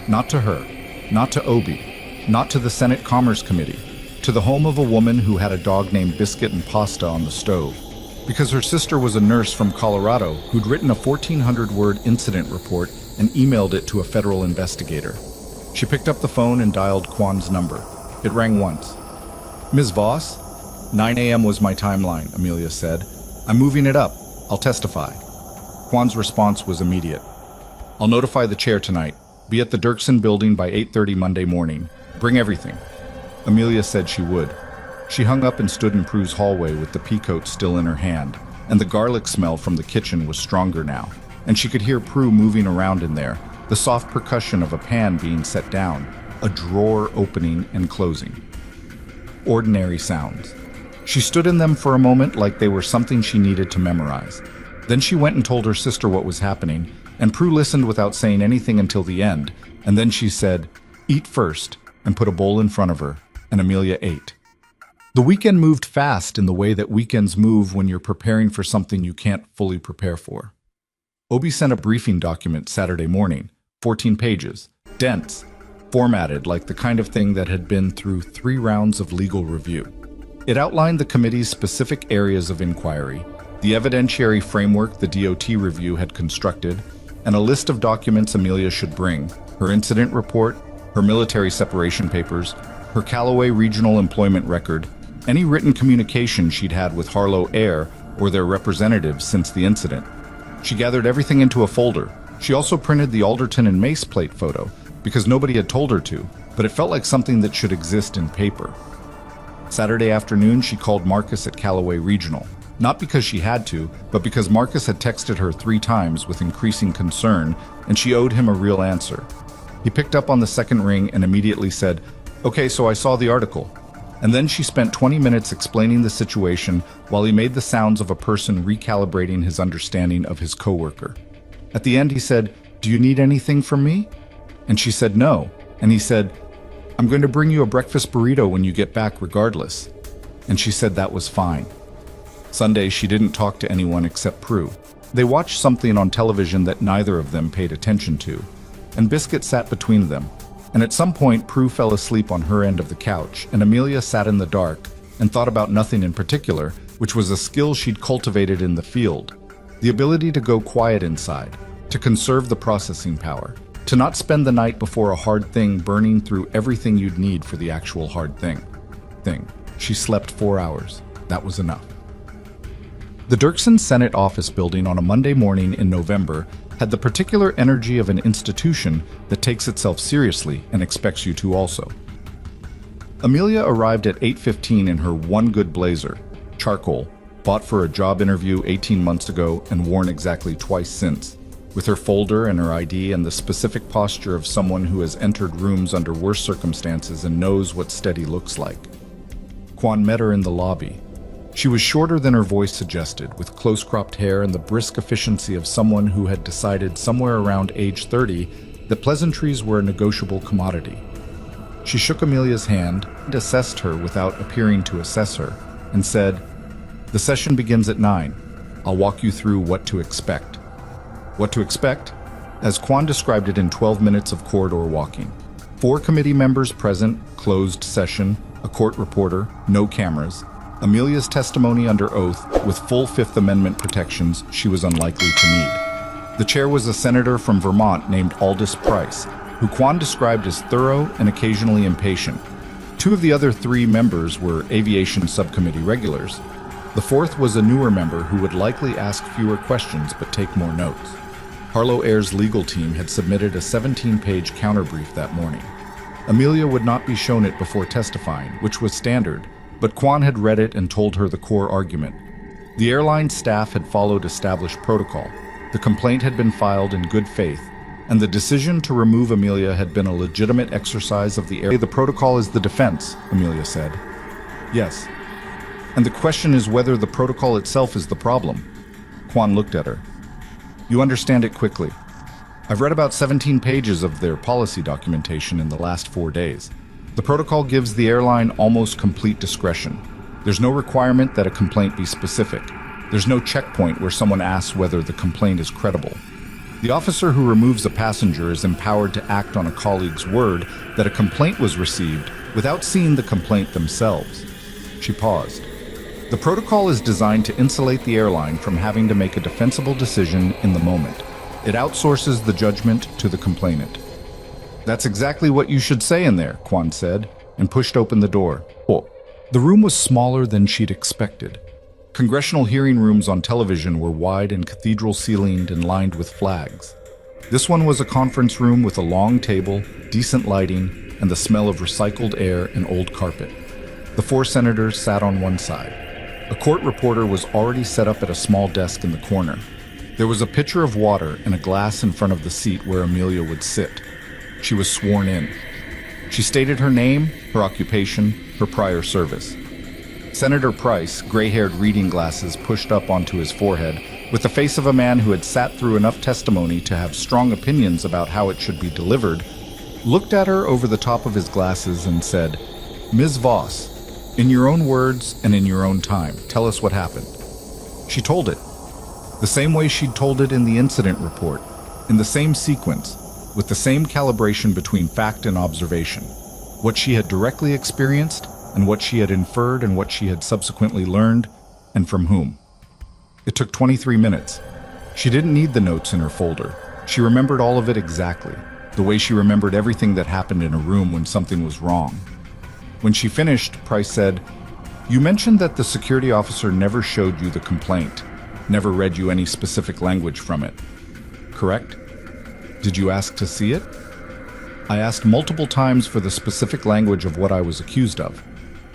Not to her, not to Obi, not to the Senate Commerce Committee, to the home of a woman who had a dog named Biscuit and Pasta on the stove. Because her sister was a nurse from Colorado who'd written a 1,400-word incident report and emailed it to a federal investigator. She picked up the phone and dialed Kwan's number. It rang once. Ms. Voss? 9 a.m. was my timeline, Amelia said. I'm moving it up. I'll testify. Kwan's response was immediate. I'll notify the chair tonight. Be at the Dirksen building by 8:30 Monday morning. Bring everything. Amelia said she would. She hung up and stood in Prue's hallway with the peacoat still in her hand, and the garlic smell from the kitchen was stronger now, and she could hear Prue moving around in there, the soft percussion of a pan being set down, a drawer opening and closing. Ordinary sounds. She stood in them for a moment like they were something she needed to memorize. Then she went and told her sister what was happening, and Prue listened without saying anything until the end, and then she said, "Eat first," and put a bowl in front of her, and Amelia ate. The weekend moved fast in the way that weekends move when you're preparing for something you can't fully prepare for. Obi sent a briefing document Saturday morning, 14 pages, dense, formatted like the kind of thing that had been through 3 rounds of legal review. It outlined the committee's specific areas of inquiry, the evidentiary framework the DOT review had constructed, and a list of documents Amelia should bring: her incident report, her military separation papers, her Callaway Regional Employment Record, any written communication she'd had with Harlow Air or their representatives since the incident. She gathered everything into a folder. She also printed the Alderton and Mace plate photo, because nobody had told her to, but it felt like something that should exist in paper. Saturday afternoon, she called Marcus at Callaway Regional, not because she had to, but because Marcus had texted her 3 times with increasing concern, and she owed him a real answer. He picked up on the second ring and immediately said, "Okay, so I saw the article." And then she spent 20 minutes explaining the situation while he made the sounds of a person recalibrating his understanding of his coworker. At the end, he said, "Do you need anything from me?" And she said no. And he said, "I'm going to bring you a breakfast burrito when you get back regardless." And she said that was fine. Sunday, she didn't talk to anyone except Prue. They watched something on television that neither of them paid attention to, and Biscuit sat between them. And at some point, Prue fell asleep on her end of the couch, and Amelia sat in the dark and thought about nothing in particular, which was a skill she'd cultivated in the field. The ability to go quiet inside, to conserve the processing power, to not spend the night before a hard thing burning through everything you'd need for the actual hard thing. She slept 4 hours. That was enough. The Dirksen Senate office building on a Monday morning in November had the particular energy of an institution that takes itself seriously and expects you to also. Amelia arrived at 8:15 in her one good blazer, charcoal, bought for a job interview 18 months ago and worn exactly twice since, with her folder and her ID and the specific posture of someone who has entered rooms under worse circumstances and knows what steady looks like. Kwan met her in the lobby. She was shorter than her voice suggested, with close-cropped hair and the brisk efficiency of someone who had decided somewhere around age 30 that pleasantries were a negotiable commodity. She shook Amelia's hand, and assessed her without appearing to assess her, and said, "The session begins at 9. I'll walk you through what to expect." What to expect? As Kwan described it in 12 minutes of corridor walking. 4 committee members present, closed session, a court reporter, no cameras, Amelia's testimony under oath with full Fifth Amendment protections she was unlikely to need. The chair was a senator from Vermont named Aldous Price, who Quan described as thorough and occasionally impatient. Two of the other three members were aviation subcommittee regulars. The fourth was a newer member who would likely ask fewer questions but take more notes. Harlow Air's legal team had submitted a 17-page counterbrief that morning. Amelia would not be shown it before testifying, which was standard, but Quan had read it and told her the core argument. The airline staff had followed established protocol. The complaint had been filed in good faith, and the decision to remove Amelia had been a legitimate exercise of the air. The protocol is the defense, Amelia said. Yes. And the question is whether the protocol itself is the problem. Quan looked at her. You understand it quickly. I've read about 17 pages of their policy documentation in the last 4 days. The protocol gives the airline almost complete discretion. There's no requirement that a complaint be specific. There's no checkpoint where someone asks whether the complaint is credible. The officer who removes a passenger is empowered to act on a colleague's word that a complaint was received without seeing the complaint themselves. She paused. The protocol is designed to insulate the airline from having to make a defensible decision in the moment. It outsources the judgment to the complainant. That's exactly what you should say in there, Quan said, and pushed open the door. Oh. The room was smaller than she'd expected. Congressional hearing rooms on television were wide and cathedral-ceilinged and lined with flags. This one was a conference room with a long table, decent lighting, and the smell of recycled air and old carpet. The 4 senators sat on one side. A court reporter was already set up at a small desk in the corner. There was a pitcher of water and a glass in front of the seat where Amelia would sit. She was sworn in. She stated her name, her occupation, her prior service. Senator Price, gray-haired reading glasses pushed up onto his forehead, with the face of a man who had sat through enough testimony to have strong opinions about how it should be delivered, looked at her over the top of his glasses and said, Ms. Voss, in your own words and in your own time, tell us what happened. She told it, the same way she'd told it in the incident report, in the same sequence, with the same calibration between fact and observation, what she had directly experienced and what she had inferred and what she had subsequently learned, and from whom. It took 23 minutes. She didn't need the notes in her folder. She remembered all of it exactly, the way she remembered everything that happened in a room when something was wrong. When she finished, Price said, You mentioned that the security officer never showed you the complaint, never read you any specific language from it. Correct? Did you ask to see it? I asked multiple times for the specific language of what I was accused of.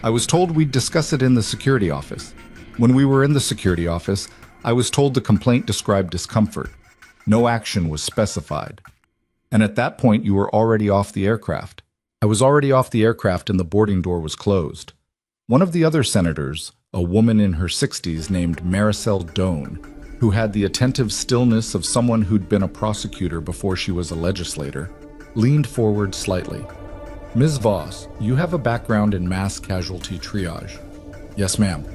I was told we'd discuss it in the security office. When we were in the security office, I was told the complaint described discomfort. No action was specified. And at that point, you were already off the aircraft. I was already off the aircraft and the boarding door was closed. One of the other senators, a woman in her 60s named Maricel Doan, who had the attentive stillness of someone who'd been a prosecutor before she was a legislator, leaned forward slightly. Ms. Voss, you have a background in mass casualty triage. Yes, ma'am.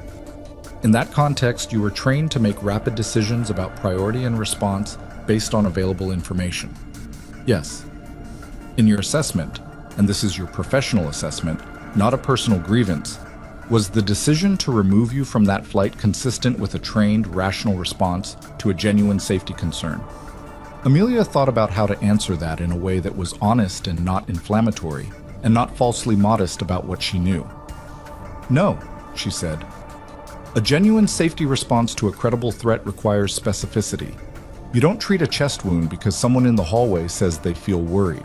In that context, you were trained to make rapid decisions about priority and response based on available information. Yes. In your assessment, and this is your professional assessment, not a personal grievance, was the decision to remove you from that flight consistent with a trained, rational response to a genuine safety concern? Amelia thought about how to answer that in a way that was honest and not inflammatory, and not falsely modest about what she knew. No, she said. A genuine safety response to a credible threat requires specificity. You don't treat a chest wound because someone in the hallway says they feel worried.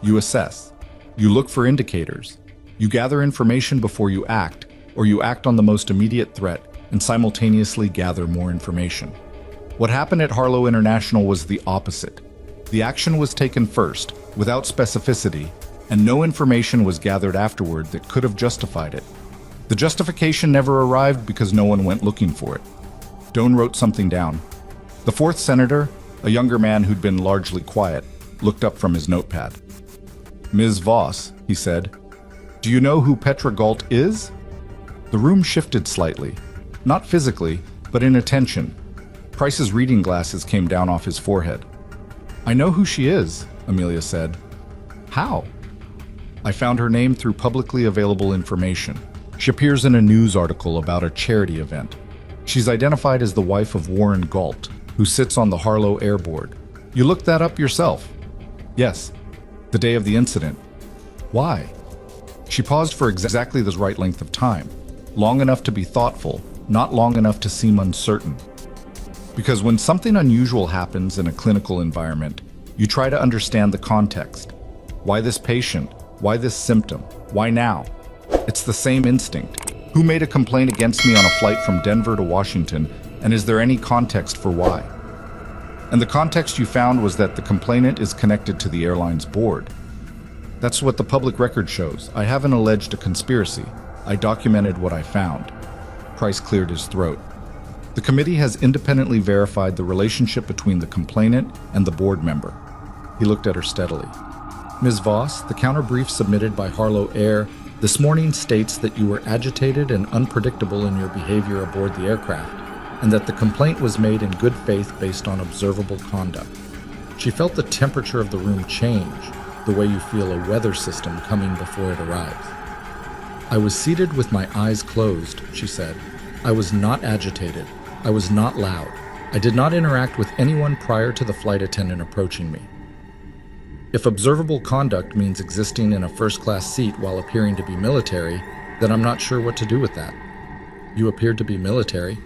You assess. You look for indicators. You gather information before you act, or you act on the most immediate threat and simultaneously gather more information. What happened at Harlow International was the opposite. The action was taken first, without specificity, and no information was gathered afterward that could have justified it. The justification never arrived because no one went looking for it. Doan wrote something down. The 4th senator, a younger man who'd been largely quiet, looked up from his notepad. Ms. Voss, he said, do you know who Petra Galt is? The room shifted slightly, not physically, but in attention. Price's reading glasses came down off his forehead. I know who she is, Amelia said. How? I found her name through publicly available information. She appears in a news article about a charity event. She's identified as the wife of Warren Galt, who sits on the Harlow Air Board. You looked that up yourself? Yes. The day of the incident. Why? She paused for exactly the right length of time, long enough to be thoughtful, not long enough to seem uncertain. Because when something unusual happens in a clinical environment, you try to understand the context. Why this patient? Why this symptom? Why now? It's the same instinct. Who made a complaint against me on a flight from Denver to Washington, and is there any context for why? And the context you found was that the complainant is connected to the airline's board. That's what the public record shows. I haven't alleged a conspiracy. I documented what I found. Price cleared his throat. The committee has independently verified the relationship between the complainant and the board member. He looked at her steadily. Ms. Voss, the counterbrief submitted by Harlow Air this morning states that you were agitated and unpredictable in your behavior aboard the aircraft, and that the complaint was made in good faith based on observable conduct. She felt the temperature of the room change, the way you feel a weather system coming before it arrives. I was seated with my eyes closed, she said. I was not agitated. I was not loud. I did not interact with anyone prior to the flight attendant approaching me. If observable conduct means existing in a first-class seat while appearing to be military, then I'm not sure what to do with that. You appeared to be military.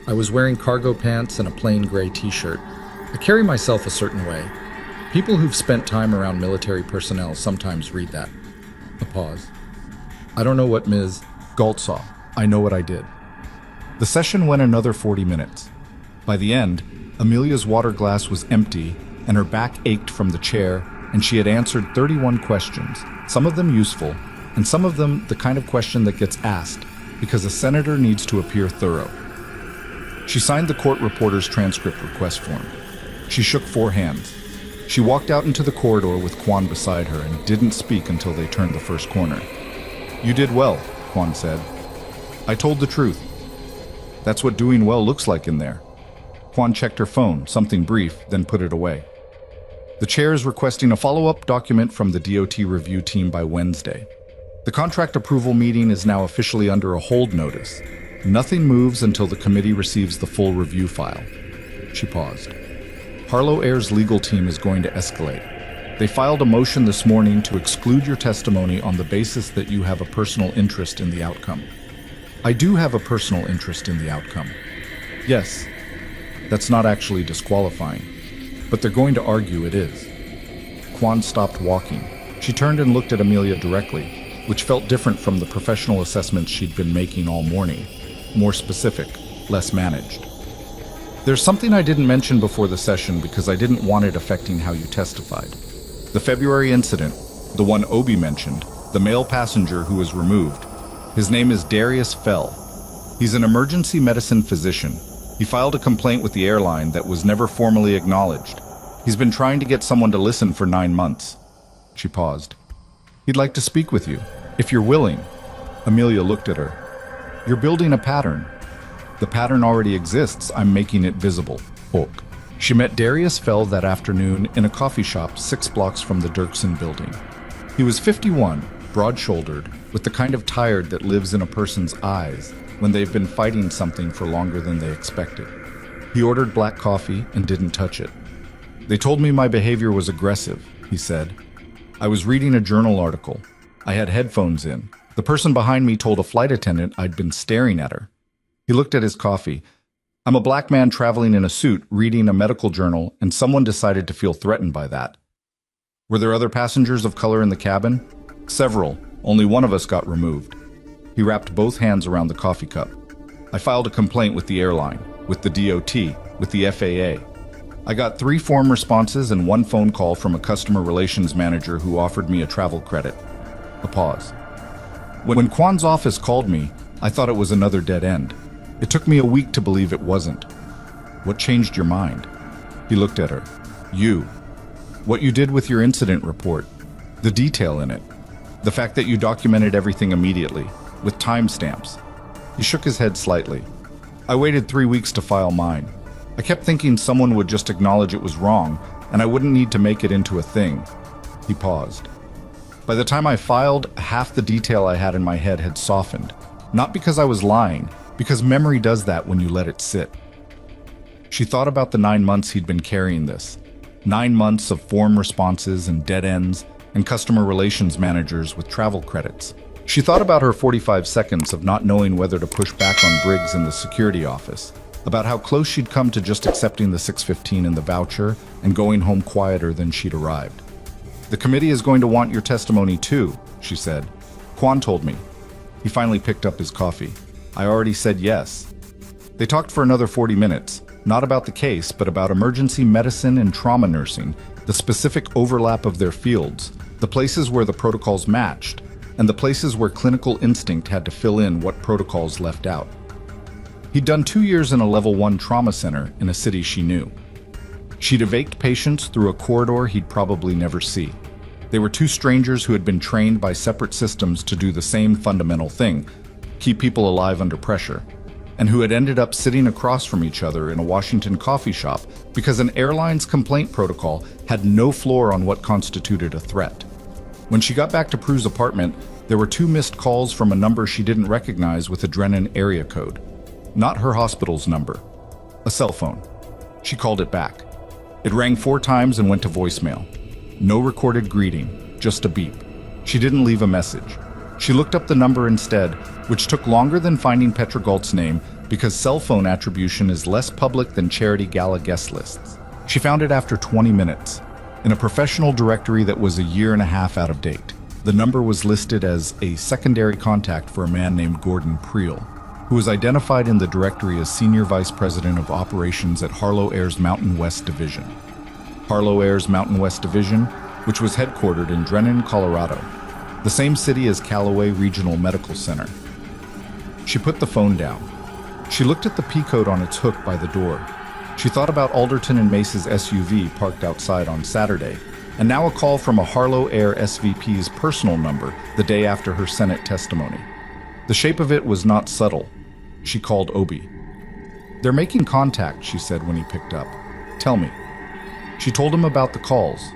I was wearing cargo pants and a plain gray t-shirt. I carry myself a certain way. People who've spent time around military personnel sometimes read that. A pause. I don't know what Ms. Galt saw. I know what I did. The session went another 40 minutes. By the end, Amelia's water glass was empty and her back ached from the chair, and she had answered 31 questions, some of them useful, and some of them the kind of question that gets asked because a senator needs to appear thorough. She signed the court reporter's transcript request form. She shook 4 hands. She walked out into the corridor with Quan beside her and didn't speak until they turned the first corner. You did well, Quan said. I told the truth. That's what doing well looks like in there. Quan checked her phone, something brief, then put it away. The chair is requesting a follow-up document from the DOT review team by Wednesday. The contract approval meeting is now officially under a hold notice. Nothing moves until the committee receives the full review file. She paused. Harlow Air's legal team is going to escalate. They filed a motion this morning to exclude your testimony on the basis that you have a personal interest in the outcome. I do have a personal interest in the outcome. Yes, that's not actually disqualifying, but they're going to argue it is. Quan stopped walking. She turned and looked at Amelia directly, which felt different from the professional assessments she'd been making all morning. More specific, less managed. There's something I didn't mention before the session because I didn't want it affecting how you testified. The February incident, the one Obi mentioned, the male passenger who was removed, his name is Darius Fell. He's an emergency medicine physician. He filed a complaint with the airline that was never formally acknowledged. He's been trying to get someone to listen for 9 months. She paused. He'd like to speak with you, if you're willing. Amelia looked at her. You're building a pattern. The pattern already exists. I'm making it visible. Hulk. She met Darius Fell that afternoon in a coffee shop 6 blocks from the Dirksen building. He was 51, broad-shouldered, with the kind of tired that lives in a person's eyes when they've been fighting something for longer than they expected. He ordered black coffee and didn't touch it. They told me my behavior was aggressive, he said. I was reading a journal article. I had headphones in. The person behind me told a flight attendant I'd been staring at her. He looked at his coffee. I'm a black man traveling in a suit, reading a medical journal, and someone decided to feel threatened by that. Were there other passengers of color in the cabin? Several. Only one of us got removed. He wrapped both hands around the coffee cup. I filed a complaint with the airline, with the DOT, with the FAA. I got 3 form responses and 1 phone call from a customer relations manager who offered me a travel credit. A pause. When Quan's office called me, I thought it was another dead end. It took me a week to believe it wasn't. What changed your mind? He looked at her. You. What you did with your incident report. The detail in it. The fact that you documented everything immediately, with timestamps. He shook his head slightly. I waited 3 weeks to file mine. I kept thinking someone would just acknowledge it was wrong, and I wouldn't need to make it into a thing. He paused. By the time I filed, half the detail I had in my head had softened. Not because I was lying, because memory does that when you let it sit. She thought about the 9 months he'd been carrying this, 9 months of form responses and dead ends, and customer relations managers with travel credits. She thought about her 45 seconds of not knowing whether to push back on Briggs in the security office, about how close she'd come to just accepting the $6.15 in the voucher and going home quieter than she'd arrived. "The committee is going to want your testimony too," she said. "Quan told me." He finally picked up his coffee. "I already said yes." They talked for another 40 minutes, not about the case, but about emergency medicine and trauma nursing, the specific overlap of their fields, the places where the protocols matched, and the places where clinical instinct had to fill in what protocols left out. He'd done 2 years in a level 1 trauma center in a city she knew. She'd evaked patients through a corridor he'd probably never see. They were 2 strangers who had been trained by separate systems to do the same fundamental thing, keep people alive under pressure, and who had ended up sitting across from each other in a Washington coffee shop because an airline's complaint protocol had no floor on what constituted a threat. When she got back to Prue's apartment, there were 2 missed calls from a number she didn't recognize with a Drennan area code. Not her hospital's number. A cell phone. She called it back. It rang 4 times and went to voicemail. No recorded greeting, just a beep. She didn't leave a message. She looked up the number instead, which took longer than finding Petra Galt's name because cell phone attribution is less public than charity gala guest lists. She found it after 20 minutes, in a professional directory that was a 1.5 years out of date. The number was listed as a secondary contact for a man named Gordon Priel, who was identified in the directory as Senior Vice President of Operations at Harlow Air's Mountain West Division. Harlow Air's Mountain West Division, which was headquartered in Drennan, Colorado, the same city as Callaway Regional Medical Center. She put the phone down. She looked at the P-code on its hook by the door. She thought about Alderton and Mace's SUV parked outside on Saturday, and now a call from a Harlow Air SVP's personal number the day after her Senate testimony. The shape of it was not subtle. She called Obi. "They're making contact," she said when he picked up. "Tell me." She told him about the calls.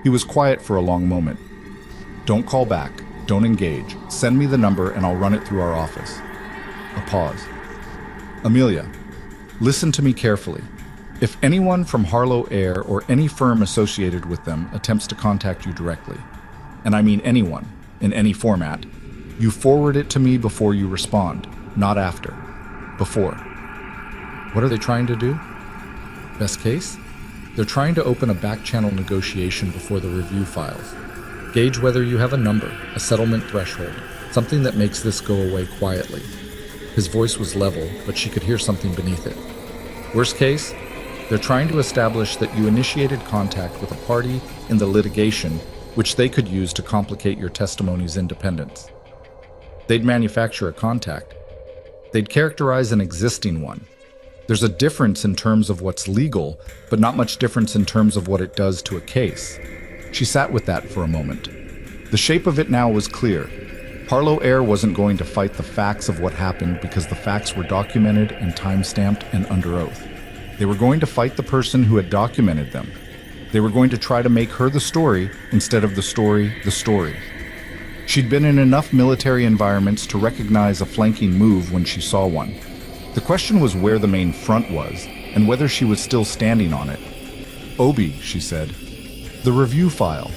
He was quiet for a long moment. "Don't call back. Don't engage. Send me the number and I'll run it through our office." A pause. "Amelia, listen to me carefully. If anyone from Harlow Air or any firm associated with them attempts to contact you directly, and I mean anyone, in any format, you forward it to me before you respond, not after. Before." What are they trying to do? Best case? They're trying to open a back-channel negotiation before the review files. Gauge whether you have a number, a settlement threshold, something that makes this go away quietly. His voice was level, but she could hear something beneath it. Worst case, they're trying to establish that you initiated contact with a party in the litigation which they could use to complicate your testimony's independence. They'd manufacture a contact. They'd characterize an existing one. There's a difference in terms of what's legal, but not much difference in terms of what it does to a case. She sat with that for a moment. The shape of it now was clear. Harlow Air wasn't going to fight the facts of what happened because the facts were documented and time-stamped and under oath. They were going to fight the person who had documented them. They were going to try to make her the story instead of the story the story. She'd been in enough military environments to recognize a flanking move when she saw one. The question was where the main front was, and whether she was still standing on it. "Obi," she said. "The review file.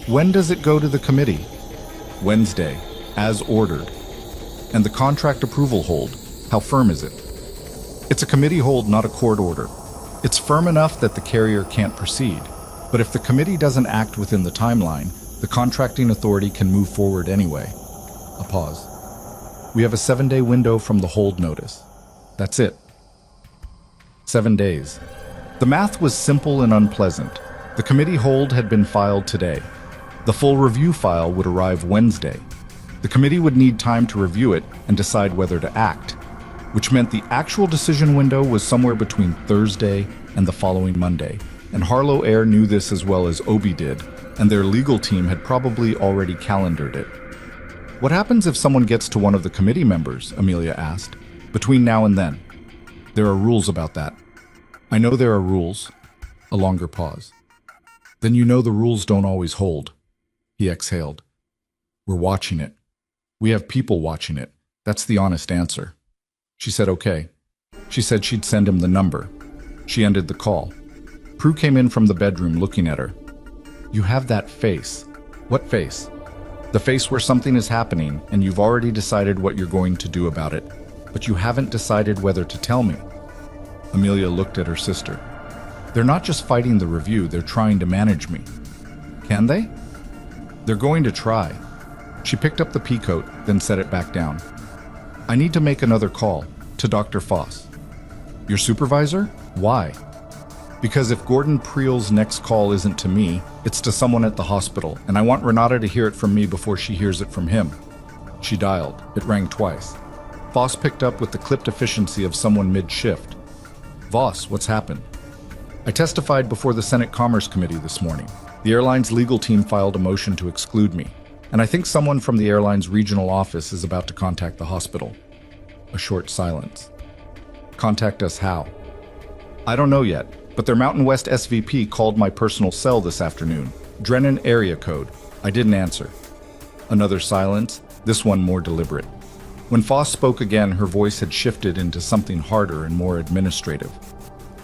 When does it go to the committee?" "Wednesday, as ordered." "And the contract approval hold, how firm is it?" "It's a committee hold, not a court order. It's firm enough that the carrier can't proceed. But if the committee doesn't act within the timeline, the contracting authority can move forward anyway." A pause. "We have a 7-day window from the hold notice. That's it." 7 days. The math was simple and unpleasant. The committee hold had been filed today. The full review file would arrive Wednesday. The committee would need time to review it and decide whether to act, which meant the actual decision window was somewhere between Thursday and the following Monday. And Harlow Air knew this as well as Obi did, and their legal team had probably already calendared it. "What happens if someone gets to one of the committee members?" Amelia asked. "Between now and then." "There are rules about that." "I know there are rules." A longer pause. "Then you know the rules don't always hold." He exhaled. "We're watching it. We have people watching it. That's the honest answer." She said okay. She said she'd send him the number. She ended the call. Prue came in from the bedroom looking at her. You have that face. What face? The face where something is happening and you've already decided what you're going to do about it, but you haven't decided whether to tell me. Amelia looked at her sister. They're not just fighting the review, they're trying to manage me. Can they? They're going to try. She picked up the pea coat, then set it back down. I need to make another call to Dr. Foss. Your supervisor? Why? Because if Gordon Priel's next call isn't to me, it's to someone at the hospital, and I want Renata to hear it from me before she hears it from him. She dialed. It rang twice. Foss picked up with the clipped efficiency of someone mid-shift. Voss, what's happened? I testified before the Senate Commerce Committee this morning. The airline's legal team filed a motion to exclude me, and I think someone from the airline's regional office is about to contact the hospital. A short silence. Contact us how? I don't know yet, but their Mountain West SVP called my personal cell this afternoon. Drennan area code. I didn't answer. Another silence, this one more deliberate. When Foss spoke again, her voice had shifted into something harder and more administrative.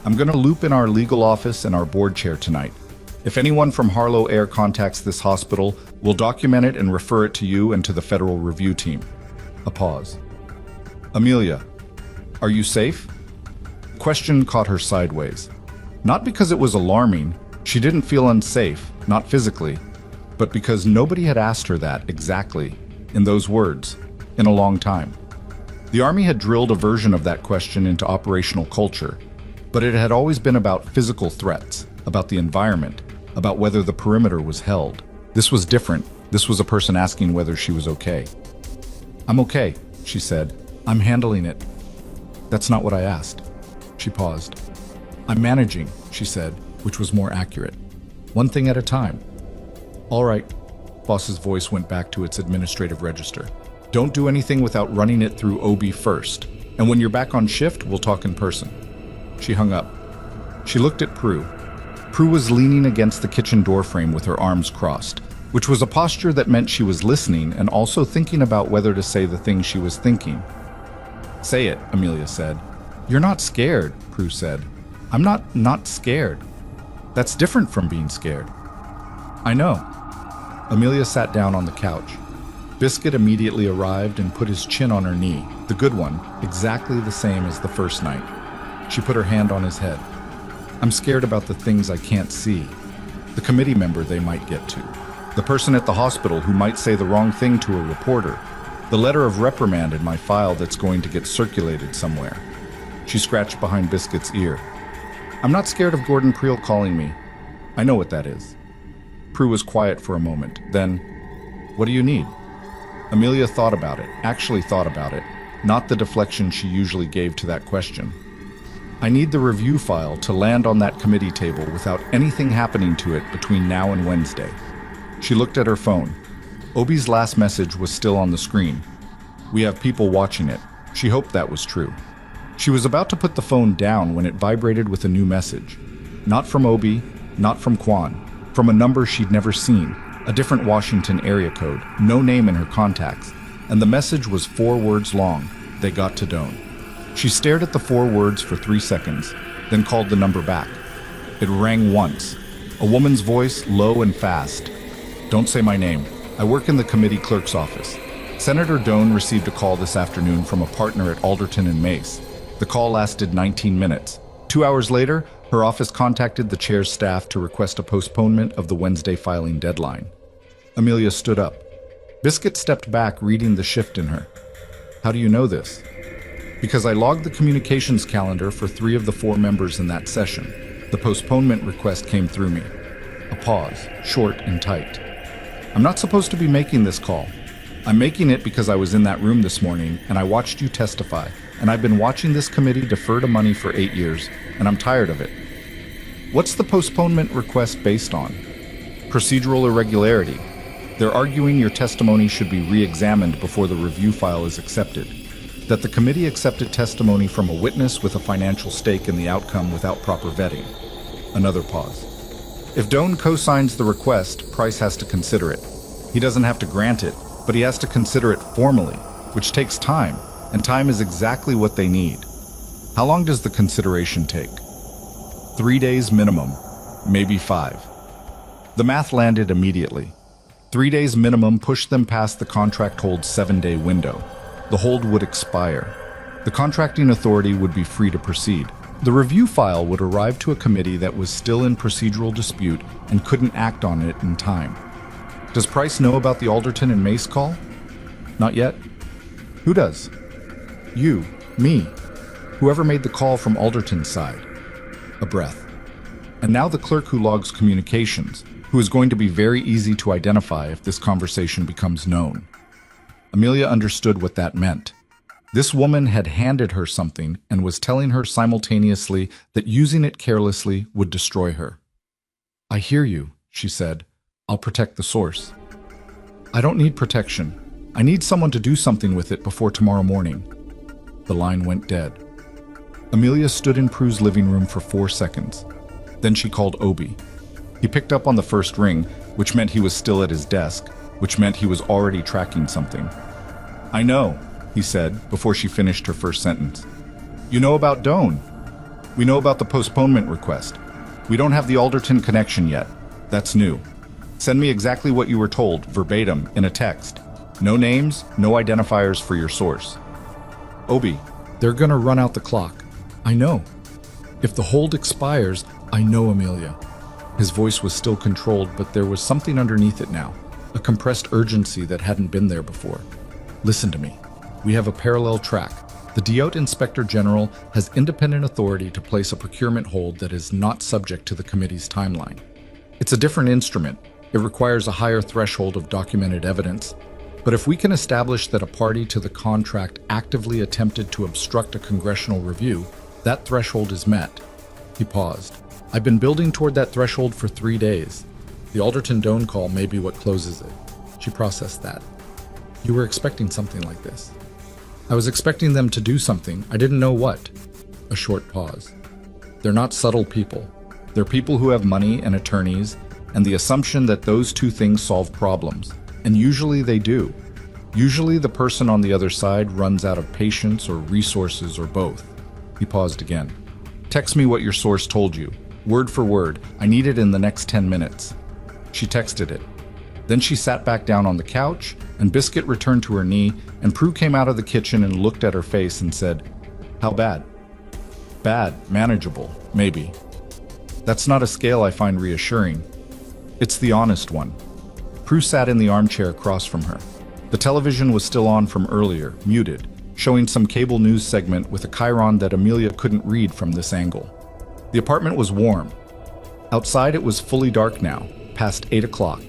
I'm going to loop in our legal office and our board chair tonight. If anyone from Harlow Air contacts this hospital, we'll document it and refer it to you and to the federal review team. A pause. Amelia, are you safe? The question caught her sideways. Not because it was alarming, she didn't feel unsafe, not physically, but because nobody had asked her that exactly, in those words, in a long time. The Army had drilled a version of that question into operational culture, but it had always been about physical threats, about the environment, about whether the perimeter was held. This was different. This was a person asking whether she was okay. I'm okay, she said. I'm handling it. That's not what I asked. She paused. I'm managing, she said, which was more accurate. One thing at a time. All right. Boss's voice went back to its administrative register. Don't do anything without running it through OB first. And when you're back on shift, we'll talk in person. She hung up. She looked at Prue. Prue was leaning against the kitchen doorframe with her arms crossed, which was a posture that meant she was listening and also thinking about whether to say the thing she was thinking. Say it, Amelia said. You're not scared, Prue said. I'm not scared. That's different from being scared. I know. Amelia sat down on the couch. Biscuit immediately arrived and put his chin on her knee, the good one, exactly the same as the first night. She put her hand on his head. I'm scared about the things I can't see. The committee member they might get to. The person at the hospital who might say the wrong thing to a reporter. The letter of reprimand in my file that's going to get circulated somewhere. She scratched behind Biscuit's ear. I'm not scared of Gordon Priel calling me. I know what that is. Prue was quiet for a moment. Then, what do you need? Amelia thought about it, actually thought about it, not the deflection she usually gave to that question. I need the review file to land on that committee table without anything happening to it between now and Wednesday. She looked at her phone. Obi's last message was still on the screen. We have people watching it. She hoped that was true. She was about to put the phone down when it vibrated with a new message. Not from Obi, not from Quan, from a number she'd never seen, a different Washington area code, no name in her contacts, and the message was 4 words long. They got to Doan. She stared at the 4 words for 3 seconds, then called the number back. It rang once. A woman's voice, low and fast. Don't say my name. I work in the committee clerk's office. Senator Doan received a call this afternoon from a partner at Alderton and Mace. The call lasted 19 minutes. 2 hours later, her office contacted the chair's staff to request a postponement of the Wednesday filing deadline. Amelia stood up. Biscuit stepped back, reading the shift in her. How do you know this? Because I logged the communications calendar for 3 of the 4 members in that session. The postponement request came through me. A pause, short and tight. I'm not supposed to be making this call. I'm making it because I was in that room this morning and I watched you testify, and I've been watching this committee defer to money for 8 years, and I'm tired of it. What's the postponement request based on? Procedural irregularity. They're arguing your testimony should be re-examined before the review file is accepted. That the committee accepted testimony from a witness with a financial stake in the outcome without proper vetting. Another pause. If Doan co-signs the request, Price has to consider it. He doesn't have to grant it, but he has to consider it formally, which takes time, and time is exactly what they need. How long does the consideration take? 3 days minimum. maybe 5. The math landed immediately. 3 days minimum pushed them past the contract hold's 7-day window. The hold would expire. The contracting authority would be free to proceed. The review file would arrive to a committee that was still in procedural dispute and couldn't act on it in time. Does Price know about the Alderton and Mace call? Not yet. Who does? You, me, whoever made the call from Alderton's side. A breath. And now the clerk who logs communications, who is going to be very easy to identify if this conversation becomes known. Amelia understood what that meant. This woman had handed her something and was telling her simultaneously that using it carelessly would destroy her. I hear you, she said. I'll protect the source. I don't need protection. I need someone to do something with it before tomorrow morning. The line went dead. Amelia stood in Prue's living room for 4 seconds. Then she called Obi. He picked up on the first ring, which meant he was still at his desk, which meant he was already tracking something. I know, he said, before she finished her first sentence. You know about Doan. We know about the postponement request. We don't have the Alderton connection yet. That's new. Send me exactly what you were told, verbatim, in a text. No names, no identifiers for your source. Obi, they're gonna run out the clock. I know. If the hold expires, I know, Amelia. His voice was still controlled, but there was something underneath it now, a compressed urgency that hadn't been there before. Listen to me. We have a parallel track. The Diot Inspector General has independent authority to place a procurement hold that is not subject to the committee's timeline. It's a different instrument. It requires a higher threshold of documented evidence. But if we can establish that a party to the contract actively attempted to obstruct a congressional review, that threshold is met. He paused. I've been building toward that threshold for 3 days. The Alderton Doan call may be what closes it. She processed that. You were expecting something like this. I was expecting them to do something. I didn't know what. A short pause. They're not subtle people. They're people who have money and attorneys, and the assumption that those two things solve problems. And usually they do. Usually the person on the other side runs out of patience or resources or both. He paused again. Text me what your source told you. Word for word. I need it in the next 10 minutes. She texted it. Then she sat back down on the couch, and Biscuit returned to her knee, and Prue came out of the kitchen and looked at her face and said, How bad? Bad, manageable, maybe. That's not a scale I find reassuring. It's the honest one. Prue sat in the armchair across from her. The television was still on from earlier, muted, showing some cable news segment with a chyron that Amelia couldn't read from this angle. The apartment was warm. Outside it was fully dark now, past 8 o'clock,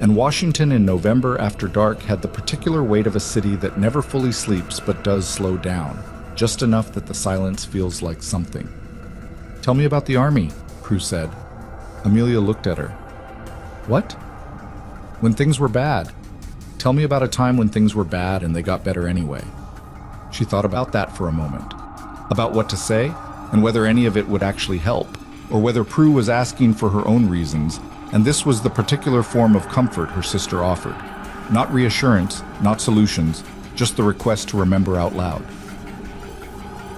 and Washington in November after dark had the particular weight of a city that never fully sleeps but does slow down, just enough that the silence feels like something. Tell me about the army, Prue said. Amelia looked at her. What? When things were bad. Tell me about a time when things were bad and they got better anyway. She thought about that for a moment, about what to say and whether any of it would actually help, or whether Prue was asking for her own reasons, and this was the particular form of comfort her sister offered. Not reassurance, not solutions, just the request to remember out loud.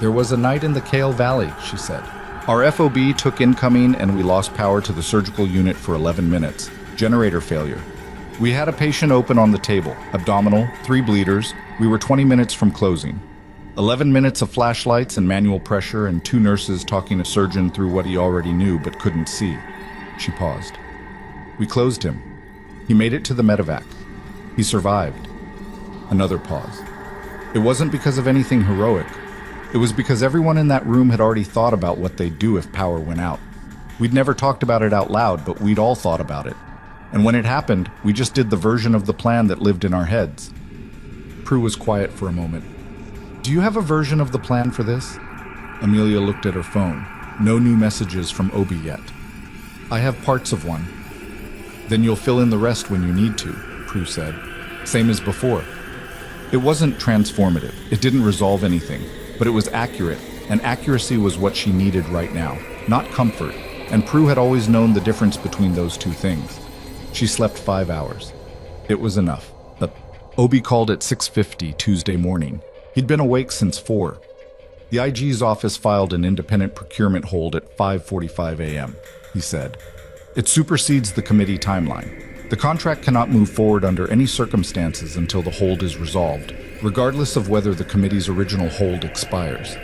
There was a night in the Kale Valley, she said. Our FOB took incoming and we lost power to the surgical unit for 11 minutes. Generator failure. We had a patient open on the table, abdominal, 3 bleeders. We were 20 minutes from closing. 11 minutes of flashlights and manual pressure and 2 nurses talking a surgeon through what he already knew but couldn't see. She paused. We closed him. He made it to the medevac. He survived. Another pause. It wasn't because of anything heroic. It was because everyone in that room had already thought about what they'd do if power went out. We'd never talked about it out loud, but we'd all thought about it. And when it happened, we just did the version of the plan that lived in our heads. Prue was quiet for a moment. Do you have a version of the plan for this? Amelia looked at her phone. No new messages from Obi yet. I have parts of one. Then you'll fill in the rest when you need to, Prue said. Same as before. It wasn't transformative. It didn't resolve anything. But it was accurate, and accuracy was what she needed right now, not comfort. And Prue had always known the difference between those two things. She slept 5 hours. It was enough. But Obi called at 6:50 Tuesday morning. He'd been awake since 4. The IG's office filed an independent procurement hold at 5:45 a.m. he said. It supersedes the committee timeline. The contract cannot move forward under any circumstances until the hold is resolved, regardless of whether the committee's original hold expires.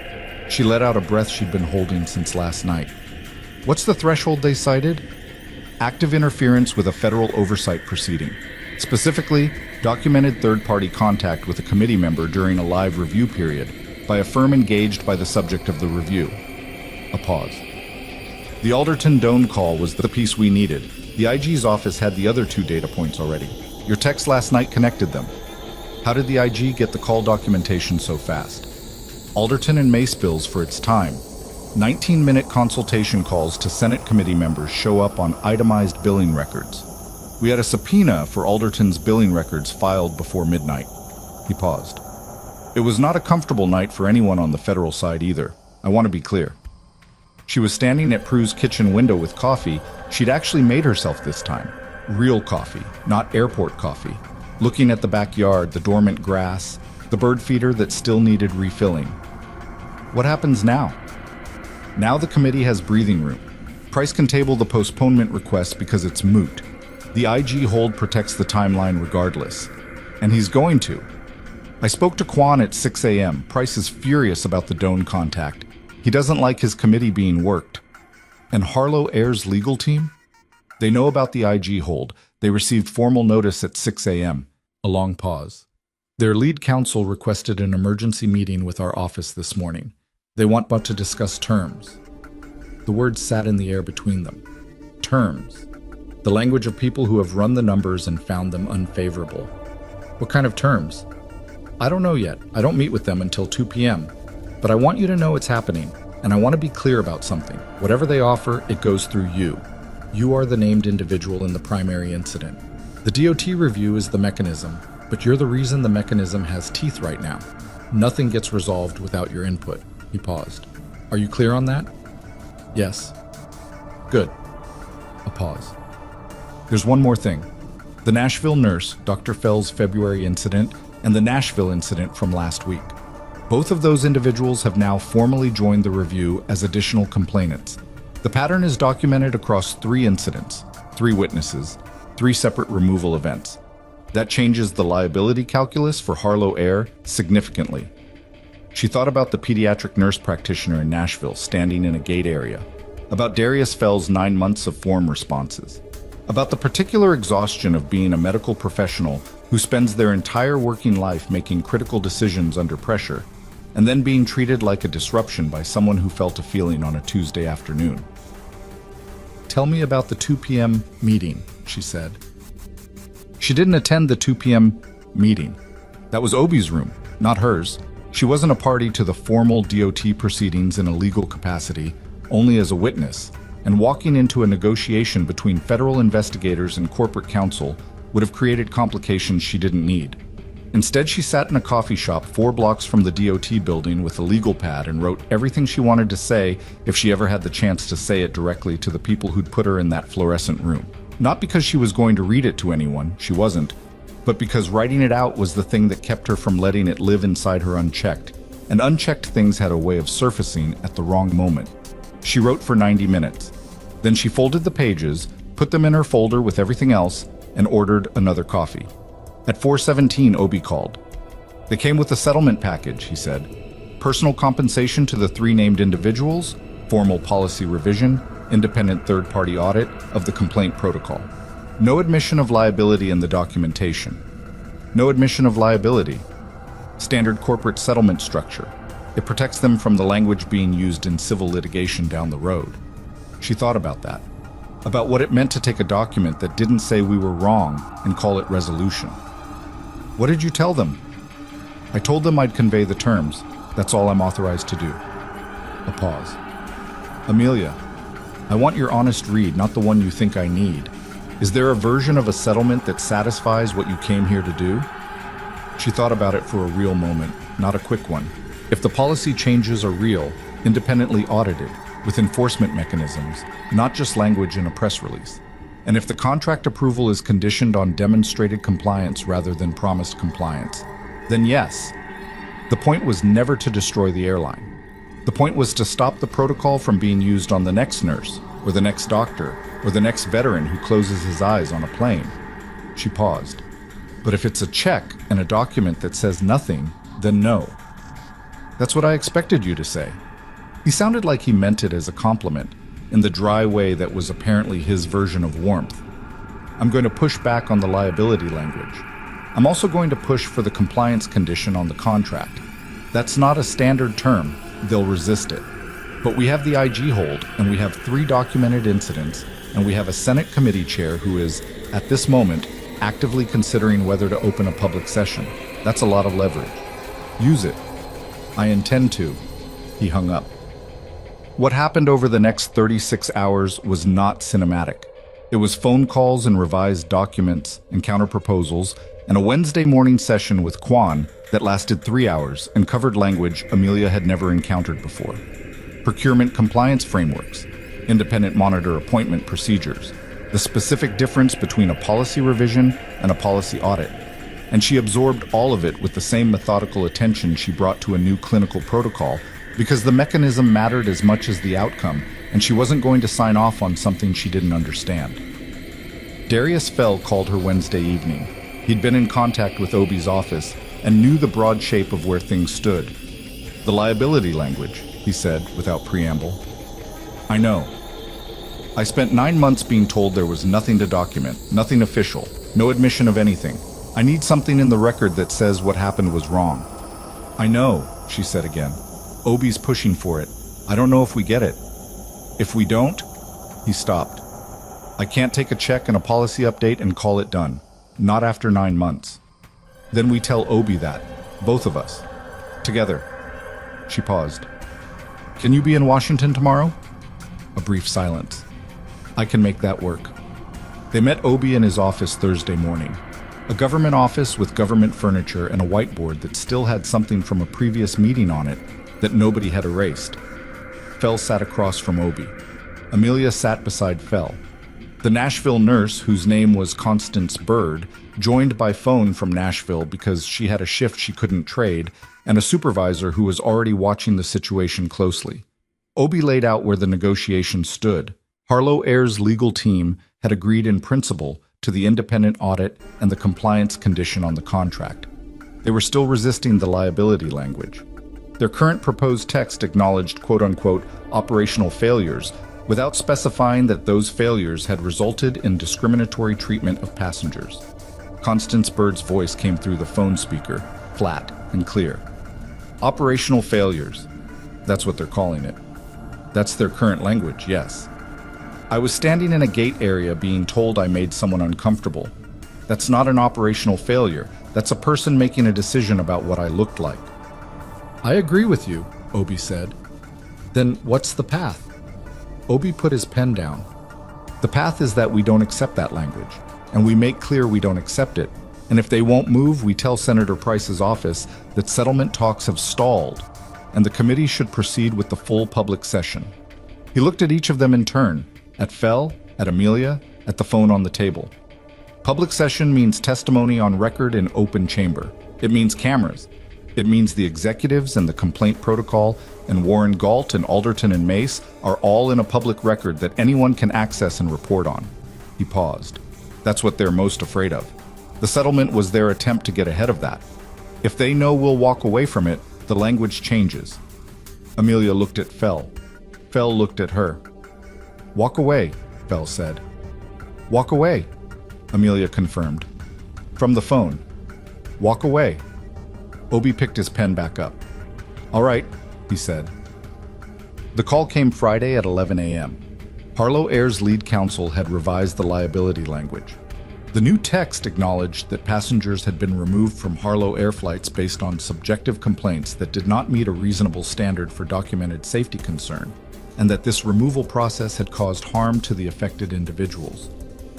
She let out a breath she'd been holding since last night. What's the threshold they cited? Active interference with a federal oversight proceeding. Specifically, documented third-party contact with a committee member during a live review period by a firm engaged by the subject of the review. A pause. The Alderton Doan call was the piece we needed. The IG's office had the other 2 data points already. Your text last night connected them. How did the IG get the call documentation so fast? Alderton and Mace bills for its time. 19-minute consultation calls to Senate committee members show up on itemized billing records. We had a subpoena for Alderton's billing records filed before midnight. He paused. It was not a comfortable night for anyone on the federal side either. I want to be clear. She was standing at Prue's kitchen window with coffee. She'd actually made herself this time. Real coffee, not airport coffee. Looking at the backyard, the dormant grass, the bird feeder that still needed refilling. What happens now? Now the committee has breathing room. Price can table the postponement request because it's moot. The IG hold protects the timeline regardless. And he's going to. I spoke to Quan at 6 a.m. Price is furious about the Doan contact. He doesn't like his committee being worked. And Harlow Air's legal team? They know about the IG hold. They received formal notice at 6 a.m. A long pause. Their lead counsel requested an emergency meeting with our office this morning. They want but to discuss terms. The words sat in the air between them. Terms. The language of people who have run the numbers and found them unfavorable. What kind of terms? I don't know yet. I don't meet with them until 2 p.m. But I want you to know it's happening, and I want to be clear about something. Whatever they offer, it goes through you. You are the named individual in the primary incident. The DOT review is the mechanism, but you're the reason the mechanism has teeth right now. Nothing gets resolved without your input. He paused. Are you clear on that? Yes. Good. A pause. There's one more thing. The Nashville nurse, Dr. Fell's February incident, and the Nashville incident from last week. Both of those individuals have now formally joined the review as additional complainants. The pattern is documented across 3 incidents, 3 witnesses, 3 separate removal events. That changes the liability calculus for Harlow Air significantly. She thought about the pediatric nurse practitioner in Nashville standing in a gate area, about Darius Fell's 9 months of form responses, about the particular exhaustion of being a medical professional who spends their entire working life making critical decisions under pressure, and then being treated like a disruption by someone who felt a feeling on a Tuesday afternoon. Tell me about the 2 p.m. meeting, she said. She didn't attend the 2 p.m. meeting. That was Obi's room, not hers. She wasn't a party to the formal DOT proceedings in a legal capacity, only as a witness, and walking into a negotiation between federal investigators and corporate counsel would have created complications she didn't need. Instead, she sat in a coffee shop 4 blocks from the DOT building with a legal pad and wrote everything she wanted to say if she ever had the chance to say it directly to the people who'd put her in that fluorescent room. Not because she was going to read it to anyone, she wasn't, but because writing it out was the thing that kept her from letting it live inside her unchecked. And unchecked things had a way of surfacing at the wrong moment. She wrote for 90 minutes. Then she folded the pages, put them in her folder with everything else, and ordered another coffee. At 4:17, Obi called. They came with a settlement package, he said. Personal compensation to the 3 named individuals, formal policy revision, independent third-party audit of the complaint protocol. No admission of liability in the documentation. No admission of liability. Standard corporate settlement structure. It protects them from the language being used in civil litigation down the road. She thought about that. About what it meant to take a document that didn't say we were wrong and call it resolution. What did you tell them? I told them I'd convey the terms. That's all I'm authorized to do. A pause. Amelia, I want your honest read, not the one you think I need. Is there a version of a settlement that satisfies what you came here to do? She thought about it for a real moment, not a quick one. If the policy changes are real, independently audited, with enforcement mechanisms, not just language in a press release. And if the contract approval is conditioned on demonstrated compliance rather than promised compliance, then yes. The point was never to destroy the airline. The point was to stop the protocol from being used on the next nurse, or the next doctor, or the next veteran who closes his eyes on a plane. She paused. But if it's a check and a document that says nothing, then no. That's what I expected you to say. He sounded like he meant it as a compliment, in the dry way that was apparently his version of warmth. I'm going to push back on the liability language. I'm also going to push for the compliance condition on the contract. That's not a standard term. They'll resist it. But we have the IG hold, and we have 3 documented incidents, and we have a Senate committee chair who is, at this moment, actively considering whether to open a public session. That's a lot of leverage. Use it. I intend to. He hung up. What happened over the next 36 hours was not cinematic. It was phone calls and revised documents and counterproposals, and a Wednesday morning session with Quan that lasted 3 hours and covered language Amelia had never encountered before. Procurement compliance frameworks, independent monitor appointment procedures, the specific difference between a policy revision and a policy audit. And she absorbed all of it with the same methodical attention she brought to a new clinical protocol, because the mechanism mattered as much as the outcome, and she wasn't going to sign off on something she didn't understand. Darius Fell called her Wednesday evening. He'd been in contact with Obi's office and knew the broad shape of where things stood. The liability language, he said without preamble. I know. I spent 9 months being told there was nothing to document, nothing official, no admission of anything. I need something in the record that says what happened was wrong. I know, she said again. Obi's pushing for it. I don't know if we get it. If we don't, he stopped. I can't take a check and a policy update and call it done. Not after 9 months. Then we tell Obi that, both of us. Together. She paused. Can you be in Washington tomorrow? A brief silence. I can make that work. They met Obi in his office Thursday morning. A government office with government furniture and a whiteboard that still had something from a previous meeting on it that nobody had erased. Fell sat across from Obi. Amelia sat beside Fell. The Nashville nurse, whose name was Constance Bird, joined by phone from Nashville because she had a shift she couldn't trade, and a supervisor who was already watching the situation closely. Obi laid out where the negotiations stood. Harlow Air's legal team had agreed in principle to the independent audit and the compliance condition on the contract. They were still resisting the liability language. Their current proposed text acknowledged quote-unquote operational failures without specifying that those failures had resulted in discriminatory treatment of passengers. Constance Bird's voice came through the phone speaker, flat and clear. Operational failures. That's what they're calling it. That's their current language, yes. I was standing in a gate area being told I made someone uncomfortable. That's not an operational failure. That's a person making a decision about what I looked like. I agree with you, Obi said. Then what's the path? Obi put his pen down. The path is that we don't accept that language, and we make clear we don't accept it. And if they won't move, we tell Senator Price's office that settlement talks have stalled, and the committee should proceed with the full public session. He looked at each of them in turn, at Fell, at Amelia, at the phone on the table. Public session means testimony on record in open chamber. It means cameras. It means the executives and the complaint protocol and Warren Galt and Alderton and Mace are all in a public record that anyone can access and report on. He paused. That's what they're most afraid of. The settlement was their attempt to get ahead of that. If they know we'll walk away from it, the language changes. Amelia looked at Fell. Fell looked at her. Walk away, Fell said. Walk away, Amelia confirmed. From the phone. Walk away. Obi picked his pen back up. All right, he said. The call came Friday at 11 a.m. Harlow Air's lead counsel had revised the liability language. The new text acknowledged that passengers had been removed from Harlow Air flights based on subjective complaints that did not meet a reasonable standard for documented safety concern, and that this removal process had caused harm to the affected individuals.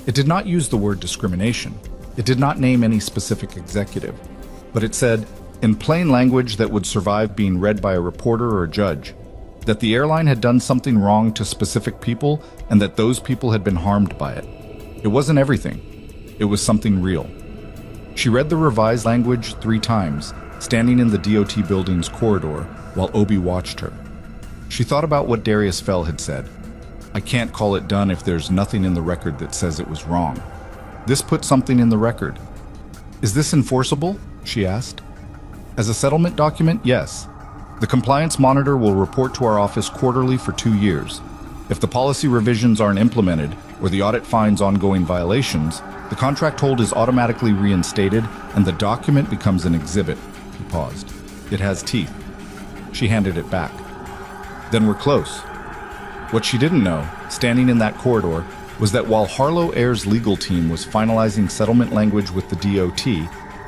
It did not use the word discrimination. It did not name any specific executive, but it said, in plain language that would survive being read by a reporter or a judge, that the airline had done something wrong to specific people and that those people had been harmed by it. It wasn't everything. It was something real. She read the revised language 3 times, standing in the DOT building's corridor while Obi watched her. She thought about what Darius Fell had said. I can't call it done if there's nothing in the record that says it was wrong. This put something in the record. Is this enforceable? She asked. As a settlement document, yes. The compliance monitor will report to our office quarterly for 2 years. If the policy revisions aren't implemented or the audit finds ongoing violations, the contract hold is automatically reinstated and the document becomes an exhibit. He paused. It has teeth. She handed it back. Then we're close. What she didn't know, standing in that corridor, was that while Harlow Air's legal team was finalizing settlement language with the DOT,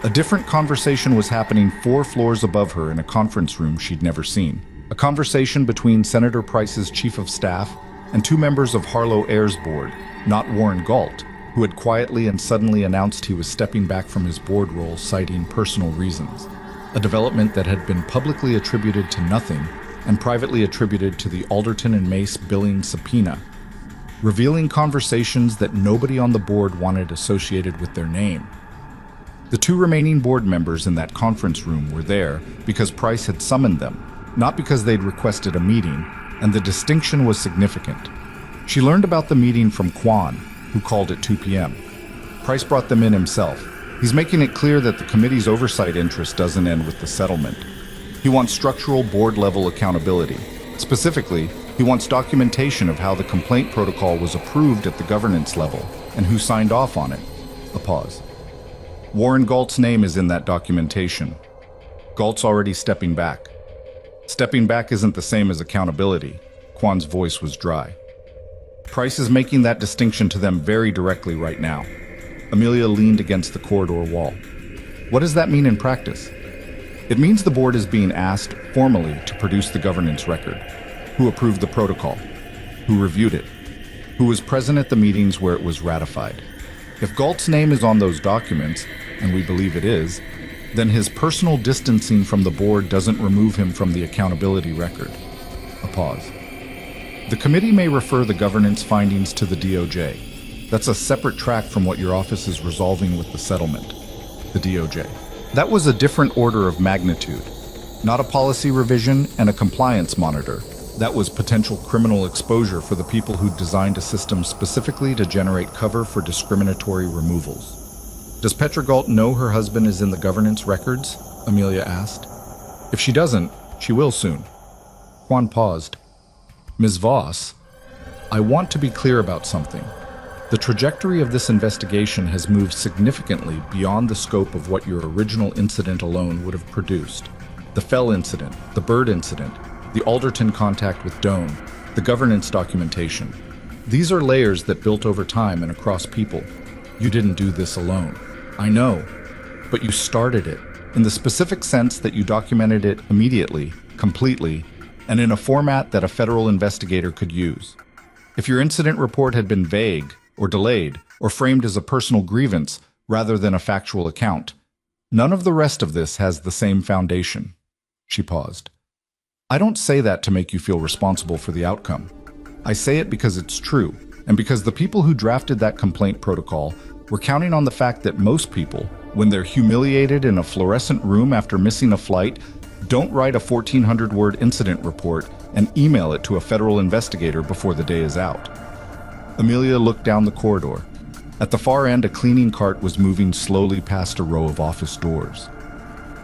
a different conversation was happening 4 floors above her in a conference room she'd never seen. A conversation between Senator Price's chief of staff and 2 members of Harlow Air's board, not Warren Galt, who had quietly and suddenly announced he was stepping back from his board role citing personal reasons. A development that had been publicly attributed to nothing and privately attributed to the Alderton and Mace billing subpoena, revealing conversations that nobody on the board wanted associated with their name. The 2 remaining board members in that conference room were there because Price had summoned them, not because they'd requested a meeting, and the distinction was significant. She learned about the meeting from Quan, who called at 2 p.m. Price brought them in himself. He's making it clear that the committee's oversight interest doesn't end with the settlement. He wants structural board-level accountability. Specifically, he wants documentation of how the complaint protocol was approved at the governance level and who signed off on it. A pause. Warren Galt's name is in that documentation. Galt's already stepping back. Stepping back isn't the same as accountability. Quan's voice was dry. Price is making that distinction to them very directly right now. Amelia leaned against the corridor wall. What does that mean in practice? It means the board is being asked, formally, to produce the governance record. Who approved the protocol? Who reviewed it? Who was present at the meetings where it was ratified? If Galt's name is on those documents, and we believe it is, then his personal distancing from the board doesn't remove him from the accountability record. A pause. The committee may refer the governance findings to the DOJ. That's a separate track from what your office is resolving with the settlement. The DOJ. That was a different order of magnitude. Not a policy revision and a compliance monitor. That was potential criminal exposure for the people who designed a system specifically to generate cover for discriminatory removals. Does Petra Galt know her husband is in the governance records? Amelia asked. If she doesn't, she will soon. Juan paused. Ms. Voss, I want to be clear about something. The trajectory of this investigation has moved significantly beyond the scope of what your original incident alone would have produced. The Fell incident, the Bird incident, the Alderton contact with Doan, the governance documentation. These are layers that built over time and across people. You didn't do this alone. I know, but you started it, in the specific sense that you documented it immediately, completely, and in a format that a federal investigator could use. If your incident report had been vague, or delayed, or framed as a personal grievance rather than a factual account, none of the rest of this has the same foundation. She paused. I don't say that to make you feel responsible for the outcome. I say it because it's true, and because the people who drafted that complaint protocol were counting on the fact that most people, when they're humiliated in a fluorescent room after missing a flight, don't write a 1,400-word incident report and email it to a federal investigator before the day is out. Amelia looked down the corridor. At the far end, a cleaning cart was moving slowly past a row of office doors.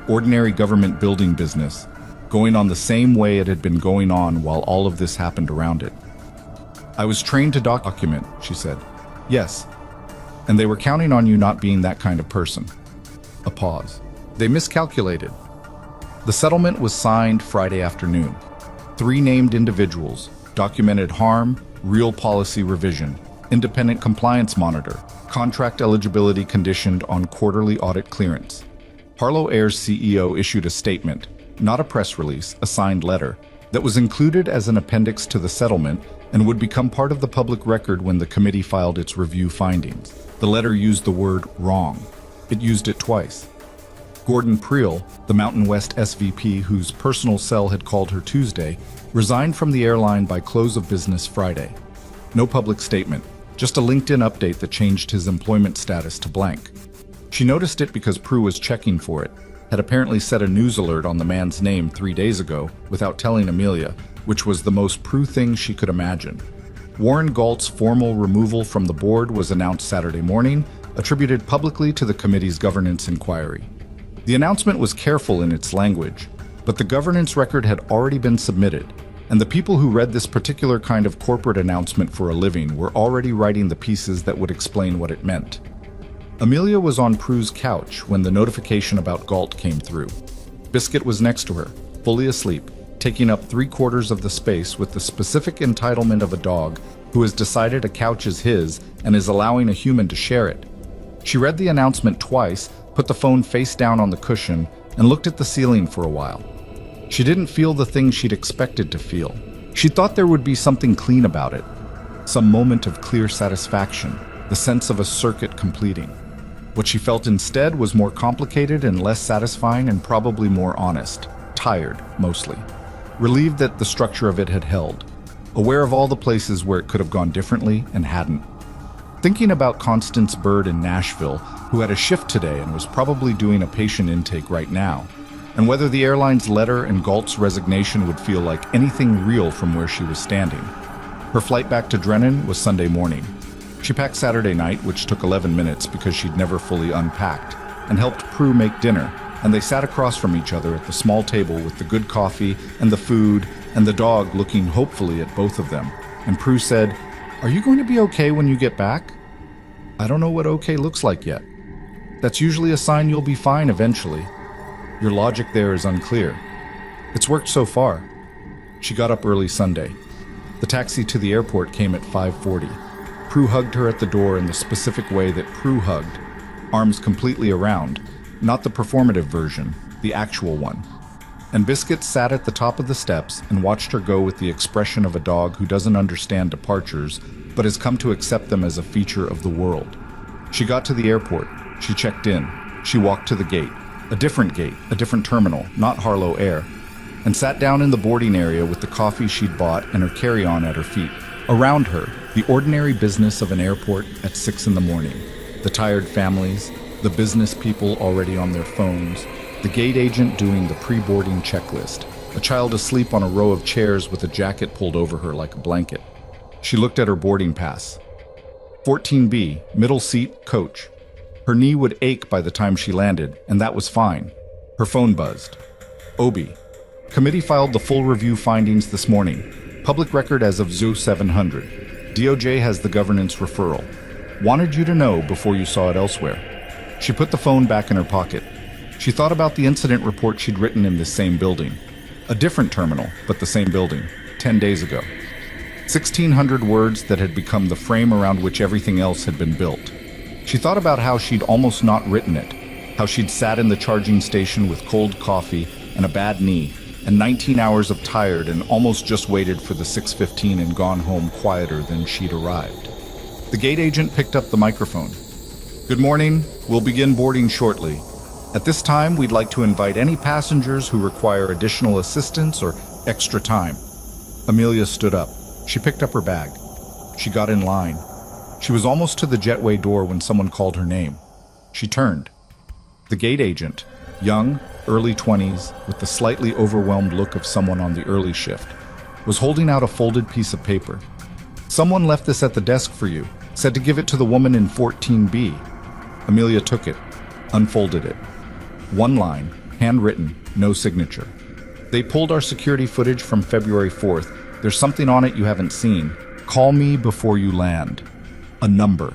Ordinary government building business, going on the same way it had been going on while all of this happened around it. I was trained to document, she said. Yes, and they were counting on you not being that kind of person. A pause. They miscalculated. The settlement was signed Friday afternoon. 3 named individuals, documented harm, real policy revision, independent compliance monitor, contract eligibility conditioned on quarterly audit clearance. Harlow Air's CEO issued a statement, not a press release, a signed letter, that was included as an appendix to the settlement and would become part of the public record when the committee filed its review findings. The letter used the word wrong. It used it twice. Gordon Priel, the Mountain West SVP whose personal cell had called her Tuesday, resigned from the airline by close of business Friday. No public statement, just a LinkedIn update that changed his employment status to blank. She noticed it because Prue was checking for it, had apparently set a news alert on the man's name 3 days ago without telling Amelia, which was the most Prue thing she could imagine. Warren Galt's formal removal from the board was announced Saturday morning, attributed publicly to the committee's governance inquiry. The announcement was careful in its language, but the governance record had already been submitted, and the people who read this particular kind of corporate announcement for a living were already writing the pieces that would explain what it meant. Amelia was on Prue's couch when the notification about Galt came through. Biscuit was next to her, fully asleep, taking up 3/4 of the space with the specific entitlement of a dog who has decided a couch is his and is allowing a human to share it. She read the announcement twice, put the phone face down on the cushion, and looked at the ceiling for a while. She didn't feel the thing she'd expected to feel. She thought there would be something clean about it, some moment of clear satisfaction, the sense of a circuit completing. What she felt instead was more complicated and less satisfying and probably more honest. Tired, mostly. Relieved that the structure of it had held. Aware of all the places where it could have gone differently and hadn't. Thinking about Constance Bird in Nashville, who had a shift today and was probably doing a patient intake right now, and whether the airline's letter and Galt's resignation would feel like anything real from where she was standing. Her flight back to Drennan was Sunday morning. She packed Saturday night, which took 11 minutes because she'd never fully unpacked, and helped Prue make dinner, and they sat across from each other at the small table with the good coffee and the food and the dog looking hopefully at both of them. And Prue said, "Are you going to be okay when you get back?" "I don't know what okay looks like yet." "That's usually a sign you'll be fine eventually." "Your logic there is unclear." "It's worked so far." She got up early Sunday. The taxi to the airport came at 5:40. Prue hugged her at the door in the specific way that Prue hugged, arms completely around, not the performative version, the actual one. And Biscuit sat at the top of the steps and watched her go with the expression of a dog who doesn't understand departures, but has come to accept them as a feature of the world. She got to the airport. She checked in. She walked to the gate, a different terminal, not Harlow Air, and sat down in the boarding area with the coffee she'd bought and her carry-on at her feet. Around her, the ordinary business of an airport at 6 in the morning. The tired families, the business people already on their phones, the gate agent doing the pre-boarding checklist, a child asleep on a row of chairs with a jacket pulled over her like a blanket. She looked at her boarding pass. 14B, middle seat, coach. Her knee would ache by the time she landed, and that was fine. Her phone buzzed. OB. Committee filed the full review findings this morning. Public record as of Zoo 700. DOJ has the governance referral. Wanted you to know before you saw it elsewhere. She put the phone back in her pocket. She thought about the incident report she'd written in this same building. A different terminal, but the same building, 10 days ago. 1,600 words that had become the frame around which everything else had been built. She thought about how she'd almost not written it, how she'd sat in the charging station with cold coffee and a bad knee, and 19 hours of tired and almost just waited for the 6:15 and gone home quieter than she'd arrived. The gate agent picked up the microphone. "Good morning. We'll begin boarding shortly. At this time, we'd like to invite any passengers who require additional assistance or extra time." Amelia stood up. She picked up her bag. She got in line. She was almost to the jetway door when someone called her name. She turned. The gate agent, young, early 20s, with the slightly overwhelmed look of someone on the early shift, was holding out a folded piece of paper. "Someone left this at the desk for you, said to give it to the woman in 14B. Amelia took it, unfolded it. One line, handwritten, no signature. "They pulled our security footage from February 4th. There's something on it you haven't seen. Call me before you land." A number.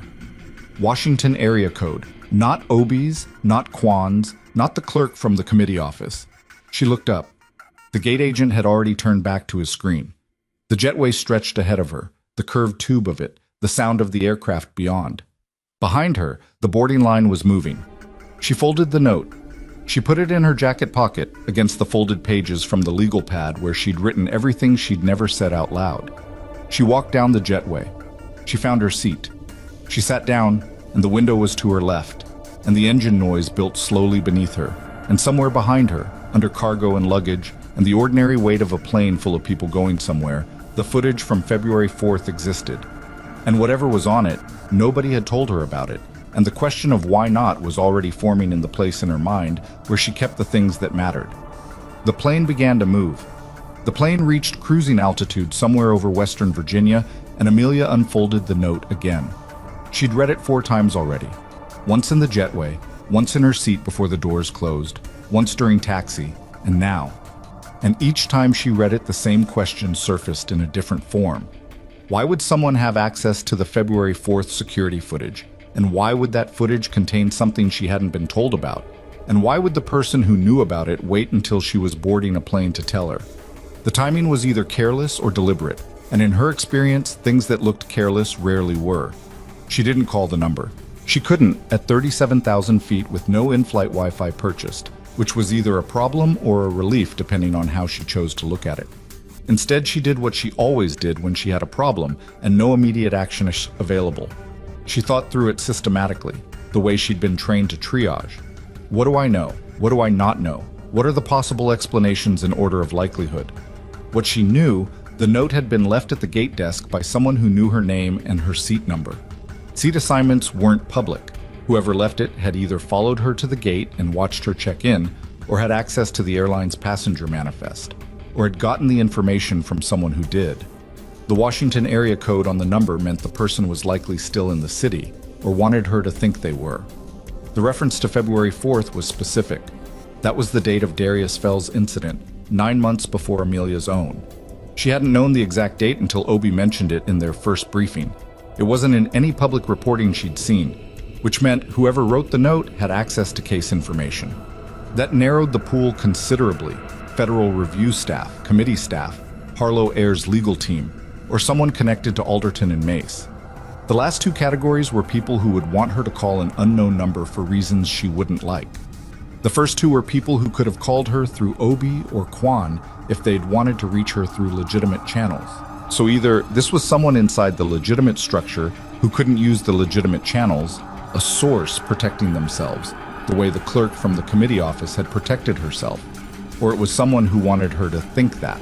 Washington area code. Not OB's, not Kwan's, not the clerk from the committee office. She looked up. The gate agent had already turned back to his screen. The jetway stretched ahead of her, the curved tube of it, the sound of the aircraft beyond. Behind her, the boarding line was moving. She folded the note. She put it in her jacket pocket, against the folded pages from the legal pad where she'd written everything she'd never said out loud. She walked down the jetway. She found her seat. She sat down, and the window was to her left, and the engine noise built slowly beneath her, and somewhere behind her, under cargo and luggage, and the ordinary weight of a plane full of people going somewhere, the footage from February 4th existed. And whatever was on it, nobody had told her about it, and the question of why not was already forming in the place in her mind where she kept the things that mattered. The plane began to move. The plane reached cruising altitude somewhere over Western Virginia, and Amelia unfolded the note again. She'd read it 4 times already. Once in the jetway, once in her seat before the doors closed, once during taxi, and now. And each time she read it, the same question surfaced in a different form. Why would someone have access to the February 4th security footage? And why would that footage contain something she hadn't been told about? And why would the person who knew about it wait until she was boarding a plane to tell her? The timing was either careless or deliberate, and in her experience, things that looked careless rarely were. She didn't call the number. She couldn't at 37,000 feet with no in-flight Wi-Fi purchased, which was either a problem or a relief depending on how she chose to look at it. Instead, she did what she always did when she had a problem and no immediate action available. She thought through it systematically, the way she'd been trained to triage. What do I know? What do I not know? What are the possible explanations in order of likelihood? What she knew, the note had been left at the gate desk by someone who knew her name and her seat number. Seat assignments weren't public. Whoever left it had either followed her to the gate and watched her check in, or had access to the airline's passenger manifest, or had gotten the information from someone who did. The Washington area code on the number meant the person was likely still in the city, or wanted her to think they were. The reference to February 4th was specific. That was the date of Darius Fell's incident, 9 months before Amelia's own. She hadn't known the exact date until Obi mentioned it in their first briefing. It wasn't in any public reporting she'd seen, which meant whoever wrote the note had access to case information. That narrowed the pool considerably. Federal review staff, committee staff, Harlow Air's legal team, or someone connected to Alderton and Mace. The last 2 categories were people who would want her to call an unknown number for reasons she wouldn't like. The first 2 were people who could have called her through Obi or Quan if they'd wanted to reach her through legitimate channels. So either this was someone inside the legitimate structure who couldn't use the legitimate channels, a source protecting themselves, the way the clerk from the committee office had protected herself, or it was someone who wanted her to think that.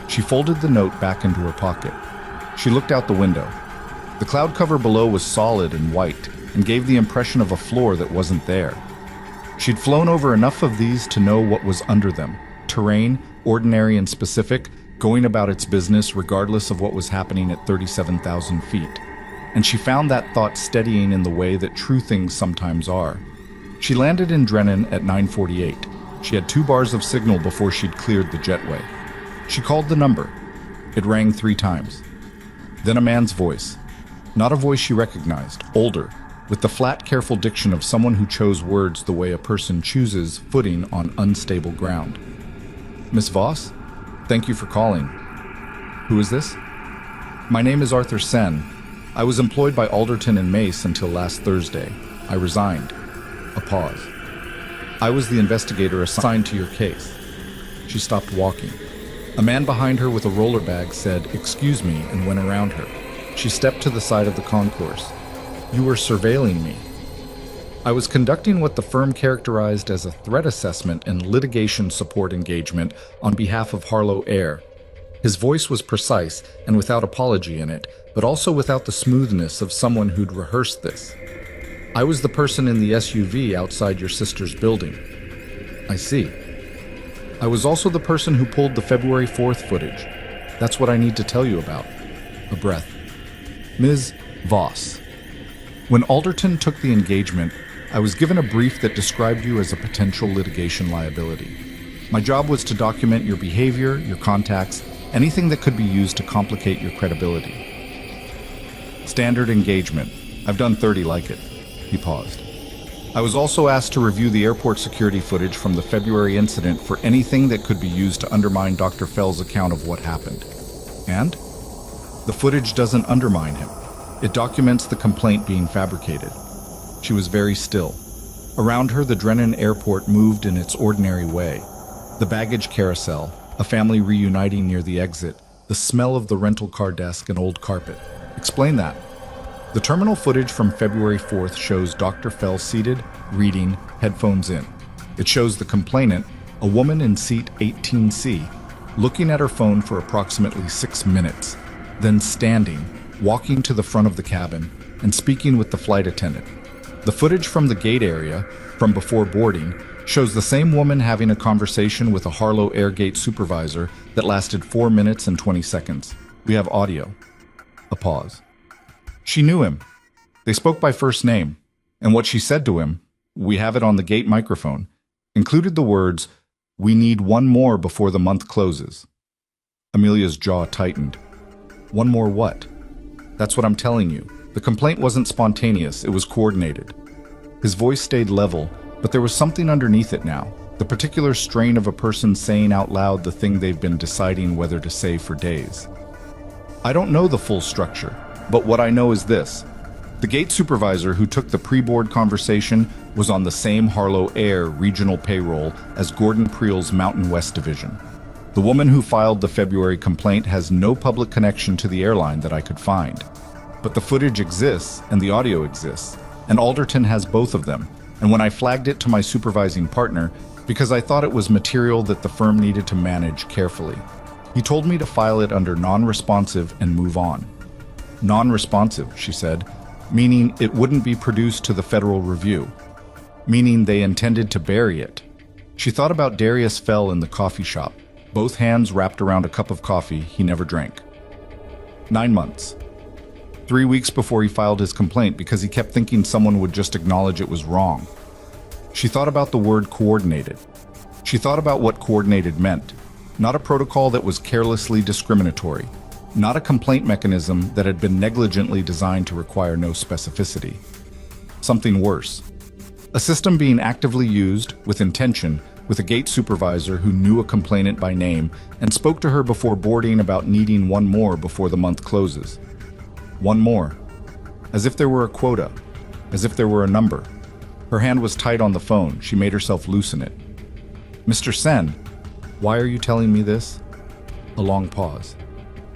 She folded the note back into her pocket. She looked out the window. The cloud cover below was solid and white and gave the impression of a floor that wasn't there. She'd flown over enough of these to know what was under them. Terrain, ordinary and specific, going about its business regardless of what was happening at 37,000 feet. And she found that thought steadying in the way that true things sometimes are. She landed in Drennan at 9:48. She had 2 bars of signal before she'd cleared the jetway. She called the number. It rang 3 times. Then a man's voice. Not a voice she recognized, older, with the flat, careful diction of someone who chose words the way a person chooses footing on unstable ground. Miss Voss? Thank you for calling. Who is this? My name is Arthur Sen. I was employed by Alderton and Mace until last Thursday. I resigned. A pause. I was the investigator assigned to your case. She stopped walking. A man behind her with a roller bag said, "Excuse me," and went around her. She stepped to the side of the concourse. You were surveilling me. I was conducting what the firm characterized as a threat assessment and litigation support engagement on behalf of Harlow Air. His voice was precise and without apology in it, but also without the smoothness of someone who'd rehearsed this. I was the person in the SUV outside your sister's building. I see. I was also the person who pulled the February 4th footage. That's what I need to tell you about. A breath. Ms. Voss. When Alderton took the engagement, I was given a brief that described you as a potential litigation liability. My job was to document your behavior, your contacts, anything that could be used to complicate your credibility. Standard engagement. I've done 30 like it. He paused. I was also asked to review the airport security footage from the February incident for anything that could be used to undermine Dr. Fell's account of what happened. And? The footage doesn't undermine him. It documents the complaint being fabricated. She was very still. Around her, the Drennan airport moved in its ordinary way. The baggage carousel, a family reuniting near the exit, the smell of the rental car desk and old carpet. Explain that. The terminal footage from February 4th shows Dr. Fell seated, reading, headphones in. It shows the complainant, a woman in seat 18C, looking at her phone for approximately 6 minutes, then standing, walking to the front of the cabin, and speaking with the flight attendant. The footage from the gate area, from before boarding, shows the same woman having a conversation with a Harlow Air Gate supervisor that lasted 4 minutes and 20 seconds. We have audio. A pause. She knew him. They spoke by first name, and what she said to him, we have it on the gate microphone, included the words, "We need one more before the month closes." Amelia's jaw tightened. One more what? That's what I'm telling you. The complaint wasn't spontaneous, it was coordinated. His voice stayed level, but there was something underneath it now, the particular strain of a person saying out loud the thing they've been deciding whether to say for days. I don't know the full structure, but what I know is this. The gate supervisor who took the pre-board conversation was on the same Harlow Air regional payroll as Gordon Priel's Mountain West division. The woman who filed the February complaint has no public connection to the airline that I could find. But the footage exists and the audio exists, and Alderton has both of them. And when I flagged it to my supervising partner, because I thought it was material that the firm needed to manage carefully, he told me to file it under non-responsive and move on. Non-responsive, she said, meaning it wouldn't be produced to the Federal Review, meaning they intended to bury it. She thought about Darius Fell in the coffee shop, both hands wrapped around a cup of coffee he never drank. 9 months. 3 weeks before he filed his complaint because he kept thinking someone would just acknowledge it was wrong. She thought about the word coordinated. She thought about what coordinated meant, not a protocol that was carelessly discriminatory, not a complaint mechanism that had been negligently designed to require no specificity. Something worse. A system being actively used, with intention, with a gate supervisor who knew a complainant by name and spoke to her before boarding about needing one more before the month closes. One more. As if there were a quota. As if there were a number. Her hand was tight on the phone. She made herself loosen it. Mr. Sen, why are you telling me this? A long pause.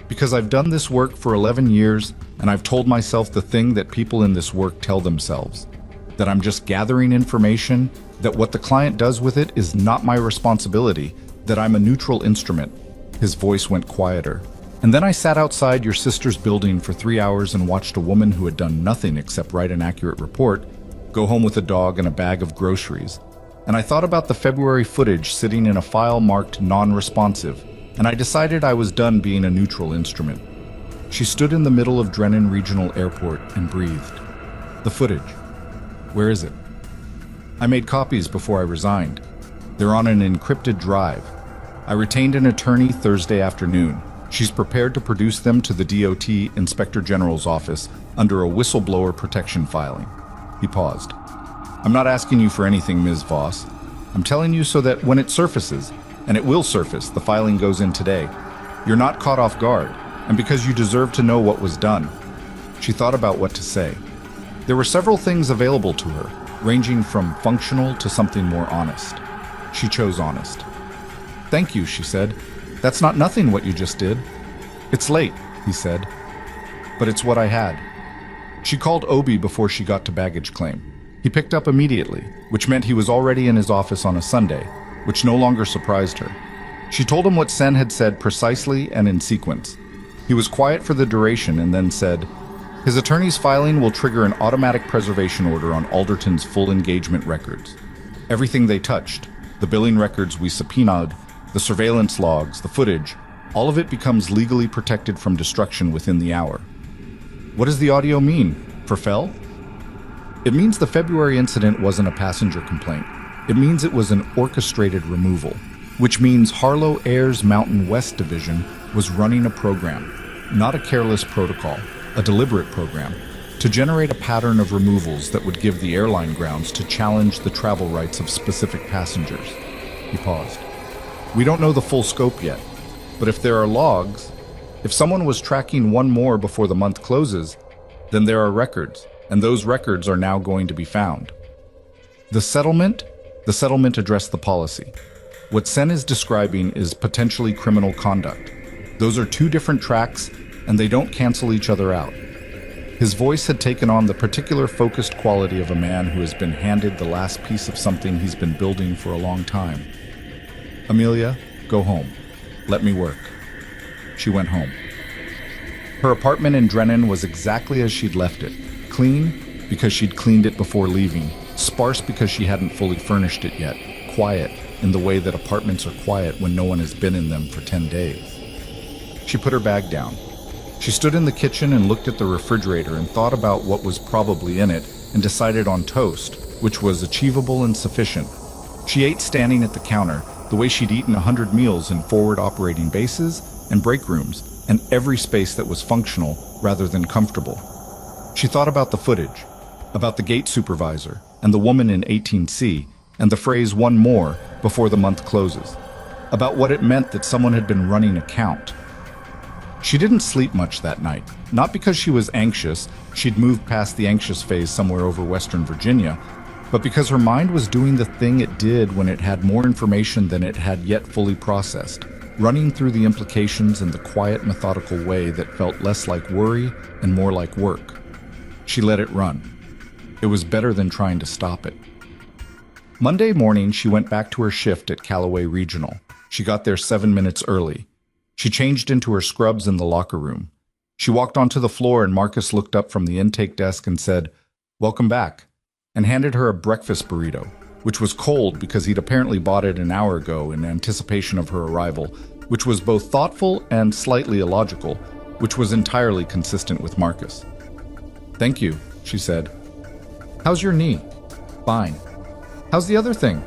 Because I've done this work for 11 years, and I've told myself the thing that people in this work tell themselves. That I'm just gathering information, that what the client does with it is not my responsibility, that I'm a neutral instrument. His voice went quieter. And then I sat outside your sister's building for 3 hours and watched a woman who had done nothing except write an accurate report, go home with a dog and a bag of groceries. And I thought about the February footage sitting in a file marked non-responsive, and I decided I was done being a neutral instrument. She stood in the middle of Drennan Regional Airport and breathed. The footage. Where is it? I made copies before I resigned. They're on an encrypted drive. I retained an attorney Thursday afternoon. She's prepared to produce them to the DOT Inspector General's office under a whistleblower protection filing. He paused. I'm not asking you for anything, Ms. Voss. I'm telling you so that when it surfaces, and it will surface, the filing goes in today, you're not caught off guard, and because you deserve to know what was done. She thought about what to say. There were several things available to her, ranging from functional to something more honest. She chose honest. Thank you, she said. That's not nothing what you just did. It's late, he said. But it's what I had. She called Obi before she got to baggage claim. He picked up immediately, which meant he was already in his office on a Sunday, which no longer surprised her. She told him what Sen had said precisely and in sequence. He was quiet for the duration and then said, his attorney's filing will trigger an automatic preservation order on Alderton's full engagement records. Everything they touched, the billing records we subpoenaed, the surveillance logs, the footage, all of it becomes legally protected from destruction within the hour. What does the audio mean? For Fell? It means the February incident wasn't a passenger complaint. It means it was an orchestrated removal, which means Harlow Air's Mountain West division was running a program, not a careless protocol, a deliberate program, to generate a pattern of removals that would give the airline grounds to challenge the travel rights of specific passengers. He paused. We don't know the full scope yet, but if there are logs, if someone was tracking one more before the month closes, then there are records, and those records are now going to be found. The settlement addressed the policy. What Sen is describing is potentially criminal conduct. Those are two different tracks, and they don't cancel each other out. His voice had taken on the particular focused quality of a man who has been handed the last piece of something he's been building for a long time. Amelia, go home. Let me work. She went home. Her apartment in Drennan was exactly as she'd left it. Clean, because she'd cleaned it before leaving. Sparse because she hadn't fully furnished it yet. Quiet, in the way that apartments are quiet when no one has been in them for 10 days. She put her bag down. She stood in the kitchen and looked at the refrigerator and thought about what was probably in it and decided on toast, which was achievable and sufficient. She ate standing at the counter, the way she'd eaten 100 meals in forward operating bases and break rooms, and every space that was functional rather than comfortable. She thought about the footage, about the gate supervisor and the woman in 18C, and the phrase "one more" before the month closes, about what it meant that someone had been running a count. She didn't sleep much that night, not because she was anxious, she'd moved past the anxious phase somewhere over Western Virginia, but because her mind was doing the thing it did when it had more information than it had yet fully processed, running through the implications in the quiet, methodical way that felt less like worry and more like work. She let it run. It was better than trying to stop it. Monday morning, she went back to her shift at Callaway Regional. She got there 7 minutes early. She changed into her scrubs in the locker room. She walked onto the floor and Marcus looked up from the intake desk and said, "Welcome back," and handed her a breakfast burrito, which was cold because he'd apparently bought it an hour ago in anticipation of her arrival, which was both thoughtful and slightly illogical, which was entirely consistent with Marcus. "Thank you," she said. "How's your knee?" "Fine." "How's the other thing?"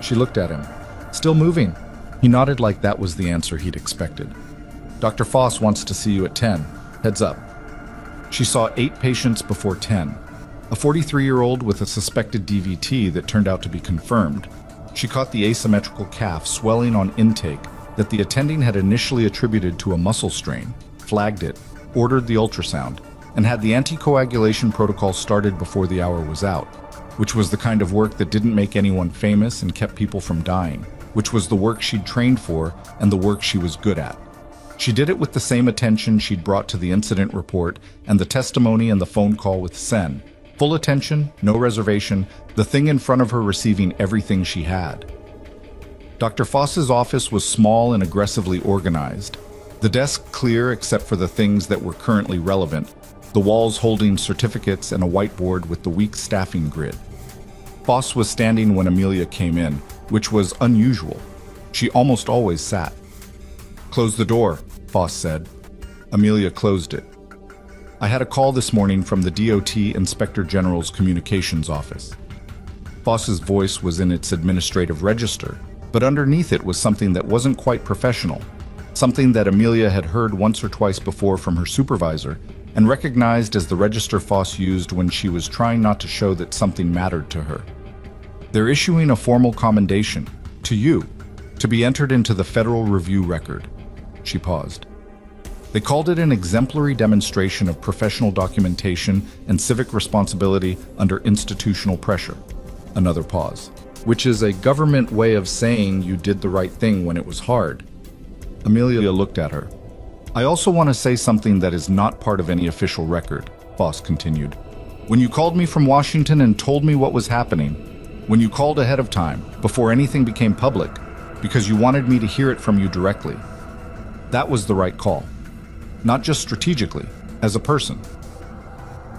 She looked at him. "Still moving." He nodded like that was the answer he'd expected. "Dr. Foss wants to see you at 10. Heads up." She saw 8 patients before 10. A 43-year-old with a suspected DVT that turned out to be confirmed. She caught the asymmetrical calf swelling on intake that the attending had initially attributed to a muscle strain, flagged it, ordered the ultrasound, and had the anticoagulation protocol started before the hour was out, which was the kind of work that didn't make anyone famous and kept people from dying, which was the work she'd trained for and the work she was good at. She did it with the same attention she'd brought to the incident report and the testimony and the phone call with Sen. Full attention, no reservation, the thing in front of her receiving everything she had. Dr. Foss's office was small and aggressively organized. The desk clear except for the things that were currently relevant, the walls holding certificates and a whiteboard with the week's staffing grid. Foss was standing when Amelia came in, which was unusual. She almost always sat. "Close the door," Foss said. Amelia closed it. "I had a call this morning from the DOT Inspector General's communications office." Foss's voice was in its administrative register, but underneath it was something that wasn't quite professional, something that Amelia had heard once or twice before from her supervisor and recognized as the register Foss used when she was trying not to show that something mattered to her. "They're issuing a formal commendation, to you, to be entered into the Federal Review record." She paused. "They called it an exemplary demonstration of professional documentation and civic responsibility under institutional pressure." Another pause. "Which is a government way of saying you did the right thing when it was hard." Amelia looked at her. "I also want to say something that is not part of any official record," Foss continued. "When you called me from Washington and told me what was happening, when you called ahead of time, before anything became public, because you wanted me to hear it from you directly, that was the right call. Not just strategically, as a person."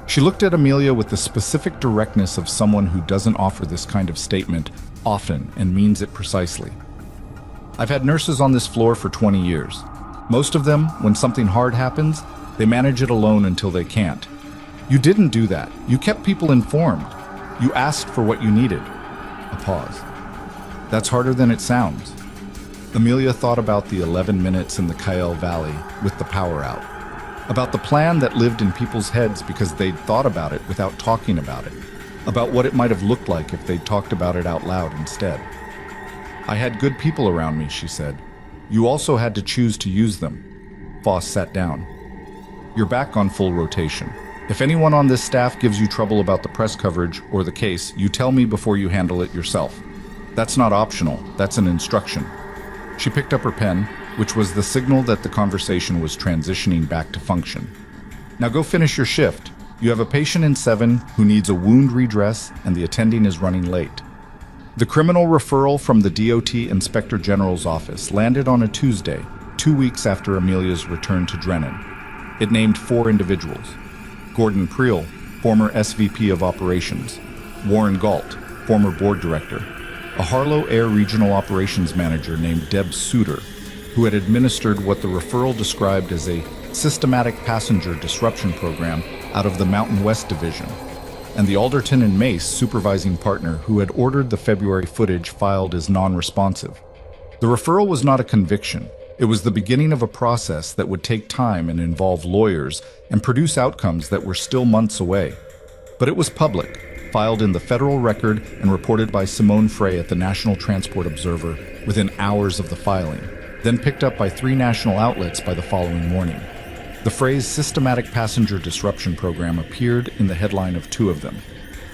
She looked at Amelia with the specific directness of someone who doesn't offer this kind of statement often and means it precisely. "I've had nurses on this floor for 20 years. Most of them, when something hard happens, they manage it alone until they can't. You didn't do that. You kept people informed. You asked for what you needed." A pause. "That's harder than it sounds." Amelia thought about the 11 minutes in the Kael Valley with the power out, about the plan that lived in people's heads because they'd thought about it without talking about it, about what it might have looked like if they'd talked about it out loud instead. "I had good people around me," she said. "You also had to choose to use them." Foss sat down. "You're back on full rotation. If anyone on this staff gives you trouble about the press coverage or the case, you tell me before you handle it yourself. That's not optional, that's an instruction." She picked up her pen, which was the signal that the conversation was transitioning back to function. "Now go finish your shift. You have a patient in 7 who needs a wound redress and the attending is running late." The criminal referral from the DOT Inspector General's office landed on a Tuesday, 2 weeks after Amelia's return to Drennan. It named 4 individuals. Gordon Priel, former SVP of Operations. Warren Galt, former board director. A Harlow Air Regional Operations Manager named Deb Suter, who had administered what the referral described as a Systematic Passenger Disruption Program out of the Mountain West Division, and the Alderton and Mace supervising partner who had ordered the February footage filed as non-responsive. The referral was not a conviction. It was the beginning of a process that would take time and involve lawyers and produce outcomes that were still months away. But it was public, filed in the Federal Record and reported by Simone Frey at the National Transport Observer within hours of the filing, then picked up by 3 national outlets by the following morning. The phrase Systematic Passenger Disruption Program appeared in the headline of 2 of them.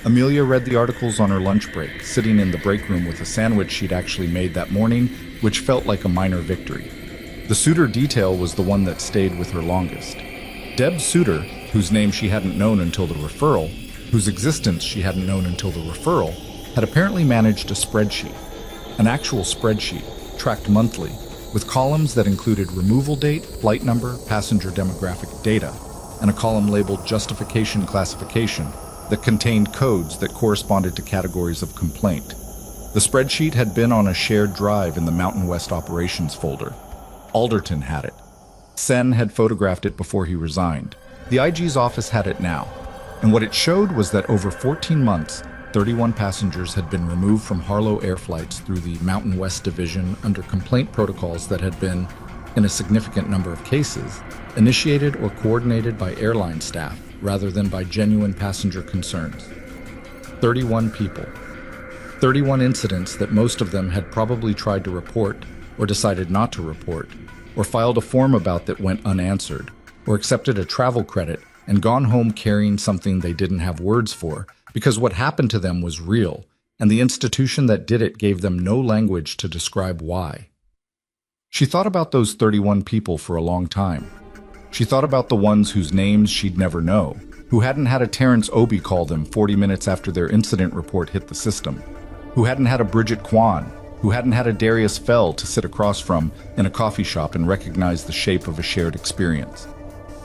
Amelia read the articles on her lunch break, sitting in the break room with a sandwich she'd actually made that morning, which felt like a minor victory. The Suter detail was the one that stayed with her longest. Deb Suter, whose name she hadn't known until the referral, whose existence she hadn't known until the referral, had apparently managed a spreadsheet. An actual spreadsheet, tracked monthly, with columns that included removal date, flight number, passenger demographic data, and a column labeled Justification Classification that contained codes that corresponded to categories of complaint. The spreadsheet had been on a shared drive in the Mountain West Operations folder. Alderton had it. Sen had photographed it before he resigned. The IG's office had it now, and what it showed was that over 14 months, 31 passengers had been removed from Harlow air flights through the Mountain West Division under complaint protocols that had been, in a significant number of cases, initiated or coordinated by airline staff rather than by genuine passenger concerns. 31 people. 31 incidents that most of them had probably tried to report or decided not to report, or filed a form about that went unanswered, or accepted a travel credit and gone home carrying something they didn't have words for, because what happened to them was real, and the institution that did it gave them no language to describe why. She thought about those 31 people for a long time. She thought about the ones whose names she'd never know, who hadn't had a Terrence Obie call them 40 minutes after their incident report hit the system, who hadn't had a Bridget Kwan, who hadn't had a Darius Fell to sit across from in a coffee shop and recognize the shape of a shared experience.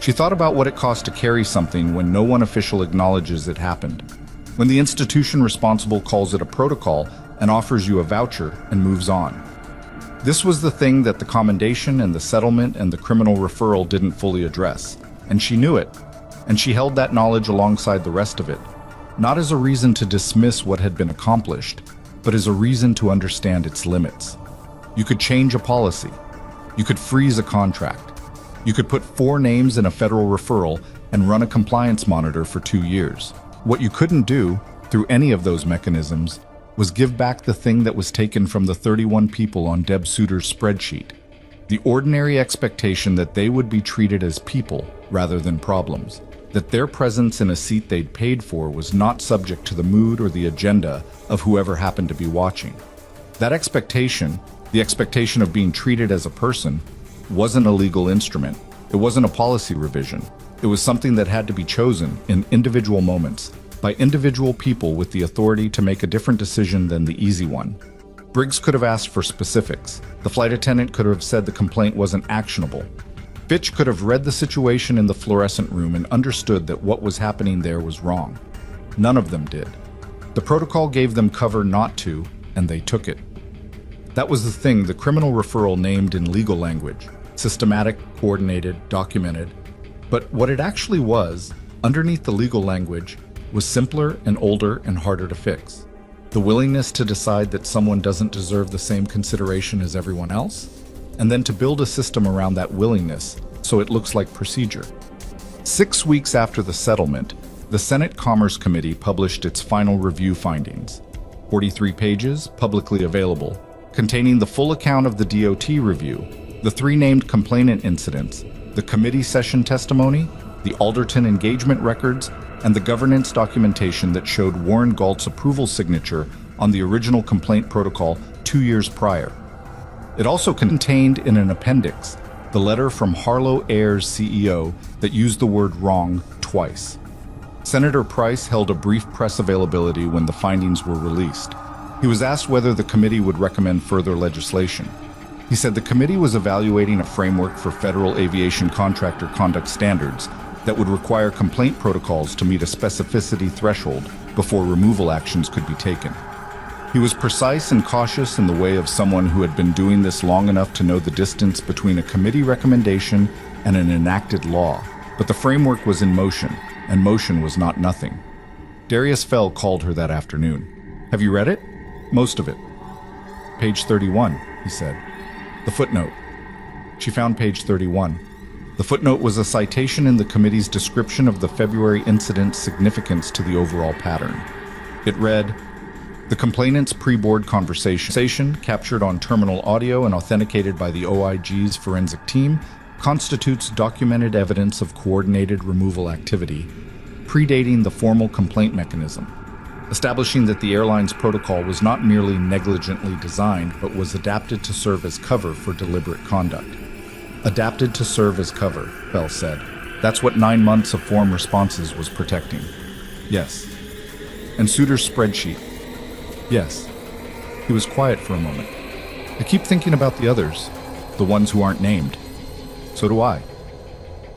She thought about what it cost to carry something when no one official acknowledges it happened, when the institution responsible calls it a protocol and offers you a voucher and moves on. This was the thing that the commendation and the settlement and the criminal referral didn't fully address, and she knew it, and she held that knowledge alongside the rest of it, not as a reason to dismiss what had been accomplished, but as a reason to understand its limits. You could change a policy. You could freeze a contract. You could put 4 names in a federal referral and run a compliance monitor for 2 years. What you couldn't do, through any of those mechanisms, was give back the thing that was taken from the 31 people on Deb Suter's spreadsheet. The ordinary expectation that they would be treated as people rather than problems. That their presence in a seat they'd paid for was not subject to the mood or the agenda of whoever happened to be watching. That expectation, the expectation of being treated as a person, wasn't a legal instrument. It wasn't a policy revision. It was something that had to be chosen in individual moments by individual people with the authority to make a different decision than the easy one. Briggs could have asked for specifics. The flight attendant could have said the complaint wasn't actionable. Fitch could have read the situation in the fluorescent room and understood that what was happening there was wrong. None of them did. The protocol gave them cover not to, and they took it. That was the thing the criminal referral named in legal language: systematic, coordinated, documented. But what it actually was, underneath the legal language, was simpler and older and harder to fix. The willingness to decide that someone doesn't deserve the same consideration as everyone else, and then to build a system around that willingness so it looks like procedure. 6 weeks after the settlement, the Senate Commerce Committee published its final review findings, 43 pages, publicly available, containing the full account of the DOT review, the 3 named complainant incidents, the committee session testimony, the Alderton engagement records, and the governance documentation that showed Warren Galt's approval signature on the original complaint protocol 2 years prior. It also contained in an appendix the letter from Harlow Air's CEO that used the word wrong twice. Senator Price held a brief press availability when the findings were released. He was asked whether the committee would recommend further legislation. He said the committee was evaluating a framework for federal aviation contractor conduct standards that would require complaint protocols to meet a specificity threshold before removal actions could be taken. He was precise and cautious in the way of someone who had been doing this long enough to know the distance between a committee recommendation and an enacted law. But the framework was in motion, and motion was not nothing. Darius Fell called her that afternoon. "Have you read it?" "Most of it." "Page 31, he said. "The footnote." She found page 31. The footnote was a citation in the committee's description of the February incident's significance to the overall pattern. It read, "The complainant's pre-board conversation, captured on terminal audio and authenticated by the OIG's forensic team, constitutes documented evidence of coordinated removal activity, predating the formal complaint mechanism, establishing that the airline's protocol was not merely negligently designed, but was adapted to serve as cover for deliberate conduct." Adapted to serve as cover, Bell said. That's what 9 months of form responses was protecting. "Yes." "And Suter's spreadsheet?" "Yes." He was quiet for a moment. "I keep thinking about the others, the ones who aren't named." "So do I."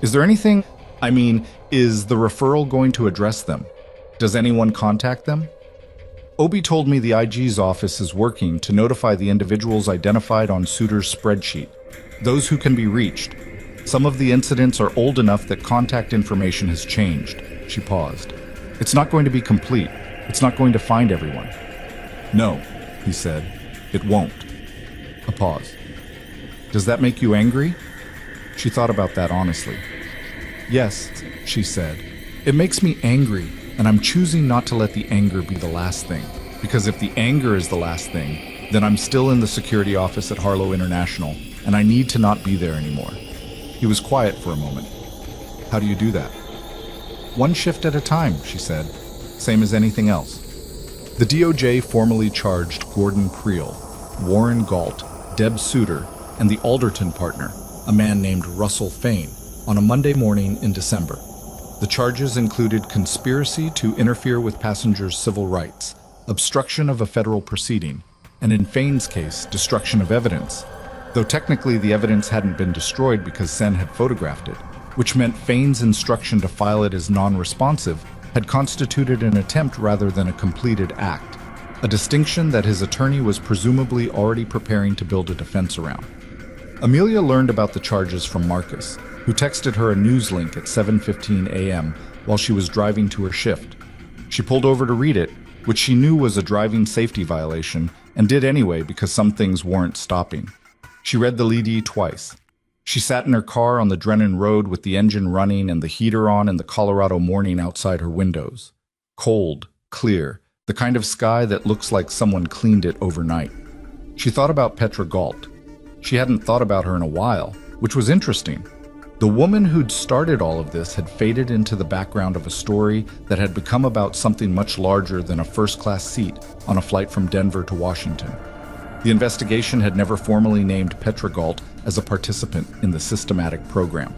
"Is there anything, is the referral going to address them? Does anyone contact them?" "Obi told me the IG's office is working to notify the individuals identified on Suter's spreadsheet, those who can be reached. Some of the incidents are old enough that contact information has changed." She paused. "It's not going to be complete. It's not going to find everyone." "No," he said. "It won't." A pause. "Does that make you angry?" She thought about that honestly. "Yes," she said. "It makes me angry, and I'm choosing not to let the anger be the last thing. Because if the anger is the last thing, then I'm still in the security office at Harlow International, and I need to not be there anymore." He was quiet for a moment. "How do you do that?" "One shift at a time," she said. "Same as anything else." The DOJ formally charged Gordon Creel, Warren Galt, Deb Suter, and the Alderton partner, a man named Russell Fain, on a Monday morning in December. The charges included conspiracy to interfere with passengers' civil rights, obstruction of a federal proceeding, and in Fain's case, destruction of evidence, though technically the evidence hadn't been destroyed because Sen had photographed it, which meant Fain's instruction to file it as non-responsive had constituted an attempt rather than a completed act, a distinction that his attorney was presumably already preparing to build a defense around. Amelia learned about the charges from Marcus, who texted her a news link at 7:15 a.m. while she was driving to her shift. She pulled over to read it, which she knew was a driving safety violation, and did anyway because some things warrant stopping. She read the lead twice. She sat in her car on the Drennan Road with the engine running and the heater on in the Colorado morning outside her windows. Cold, clear, the kind of sky that looks like someone cleaned it overnight. She thought about Petra Galt. She hadn't thought about her in a while, which was interesting. The woman who'd started all of this had faded into the background of a story that had become about something much larger than a first-class seat on a flight from Denver to Washington. The investigation had never formally named Petra Galt as a participant in the systematic program.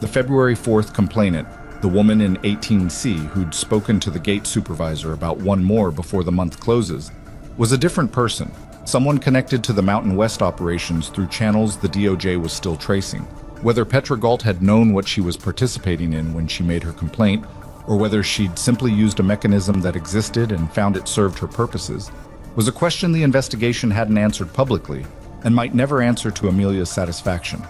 The February 4th complainant, the woman in 18C who'd spoken to the gate supervisor about one more before the month closes, was a different person, someone connected to the Mountain West operations through channels the DOJ was still tracing. Whether Petra Galt had known what she was participating in when she made her complaint, or whether she'd simply used a mechanism that existed and found it served her purposes, was a question the investigation hadn't answered publicly and might never answer to Amelia's satisfaction.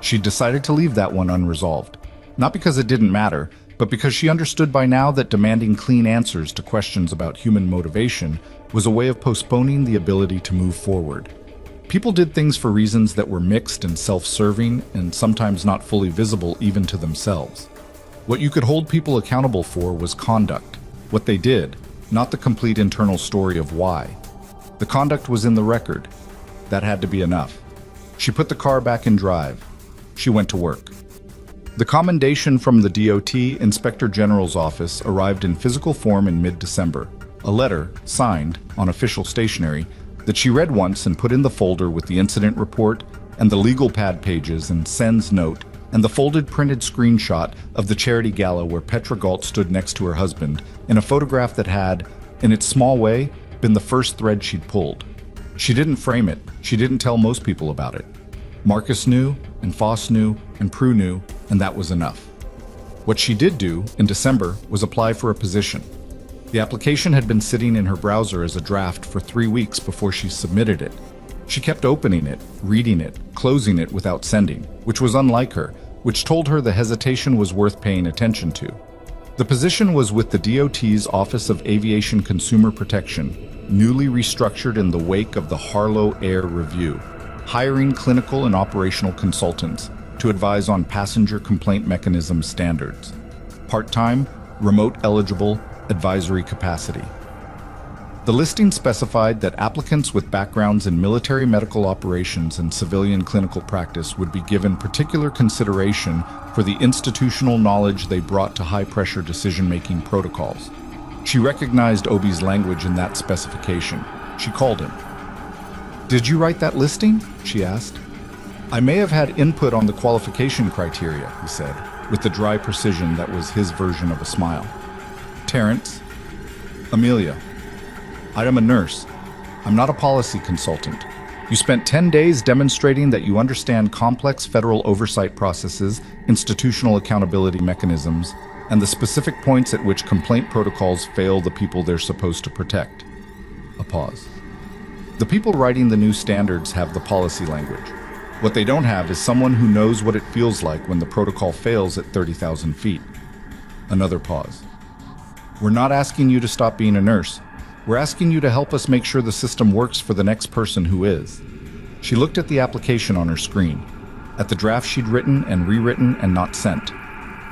She'd decided to leave that one unresolved, not because it didn't matter, but because she understood by now that demanding clean answers to questions about human motivation was a way of postponing the ability to move forward. People did things for reasons that were mixed and self-serving and sometimes not fully visible even to themselves. What you could hold people accountable for was conduct, what they did, not the complete internal story of why. The conduct was in the record. That had to be enough. She put the car back in drive. She went to work. The commendation from the DOT Inspector General's office arrived in physical form in mid-December, a letter, signed, on official stationery, that she read once and put in the folder with the incident report and the legal pad pages and Sen's note and the folded printed screenshot of the charity gala where Petra Galt stood next to her husband in a photograph that had, in its small way, been the first thread she'd pulled. She didn't frame it. She didn't tell most people about it. Marcus knew, and Foss knew, and Prue knew, and that was enough. What she did do, in December, was apply for a position. The application had been sitting in her browser as a draft for 3 weeks before she submitted it. She kept opening it, reading it, closing it without sending, which was unlike her, which told her the hesitation was worth paying attention to. The position was with the DOT's Office of Aviation Consumer Protection, newly restructured in the wake of the Harlow Air Review, hiring clinical and operational consultants to advise on passenger complaint mechanism standards. Part-time, remote eligible, advisory capacity. The listing specified that applicants with backgrounds in military medical operations and civilian clinical practice would be given particular consideration for the institutional knowledge they brought to high-pressure decision-making protocols. She recognized Obi's language in that specification. She called him. "Did you write that listing?" she asked. "I may have had input on the qualification criteria," he said, with the dry precision that was his version of a smile. "Terrence." "Amelia. I am a nurse. I'm not a policy consultant. You spent 10 days demonstrating that you understand complex federal oversight processes, institutional accountability mechanisms, and the specific points at which complaint protocols fail the people they're supposed to protect." A pause. "The people writing the new standards have the policy language. What they don't have is someone who knows what it feels like when the protocol fails at 30,000 feet. Another pause. "We're not asking you to stop being a nurse. We're asking you to help us make sure the system works for the next person who is." She looked at the application on her screen, at the draft she'd written and rewritten and not sent,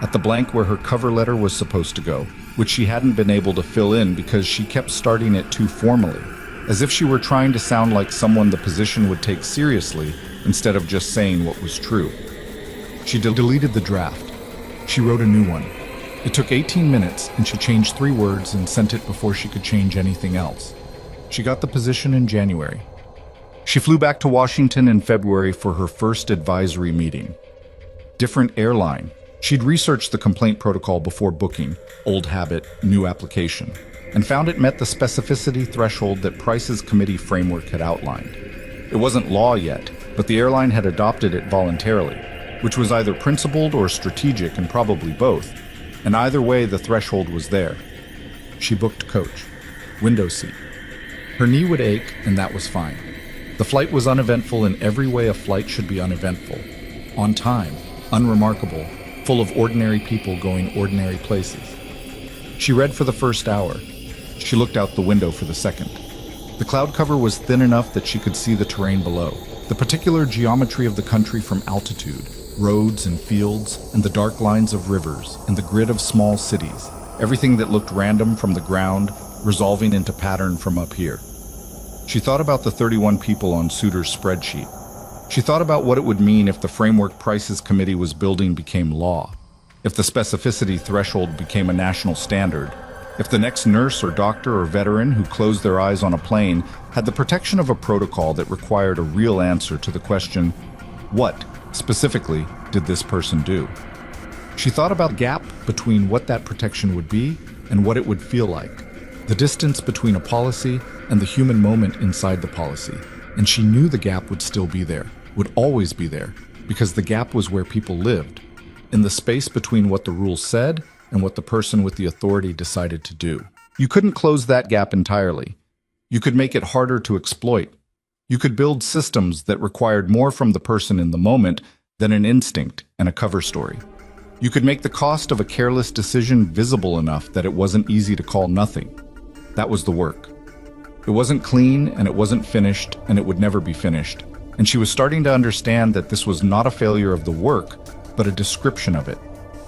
at the blank where her cover letter was supposed to go, which she hadn't been able to fill in because she kept starting it too formally, as if she were trying to sound like someone the position would take seriously instead of just saying what was true. She deleted the draft. She wrote a new one. It took 18 minutes, and she changed 3 words and sent it before she could change anything else. She got the position in January. She flew back to Washington in February for her first advisory meeting. Different airline. She'd researched the complaint protocol before booking, old habit, new application, and found it met the specificity threshold that Price's committee framework had outlined. It wasn't law yet, but the airline had adopted it voluntarily, which was either principled or strategic and probably both. And either way, the threshold was there. She booked coach, window seat. Her knee would ache, and that was fine. The flight was uneventful in every way a flight should be uneventful. On time, unremarkable, full of ordinary people going ordinary places. She read for the first hour. She looked out the window for the second. The cloud cover was thin enough that she could see the terrain below, the particular geometry of the country from altitude, roads and fields, and the dark lines of rivers, and the grid of small cities, everything that looked random from the ground, resolving into pattern from up here. She thought about the 31 people on Souter's spreadsheet. She thought about what it would mean if the framework Price's committee was building became law, if the specificity threshold became a national standard, if the next nurse or doctor or veteran who closed their eyes on a plane had the protection of a protocol that required a real answer to the question, what, specifically, did this person do? She thought about the gap between what that protection would be and what it would feel like, the distance between a policy and the human moment inside the policy, and she knew the gap would still be there, would always be there, because the gap was where people lived, in the space between what the rules said and what the person with the authority decided to do. You couldn't close that gap entirely. You could make it harder to exploit. You could build systems that required more from the person in the moment than an instinct and a cover story. You could make the cost of a careless decision visible enough that it wasn't easy to call nothing. That was the work. It wasn't clean, and it wasn't finished, and it would never be finished. And she was starting to understand that this was not a failure of the work, but a description of it.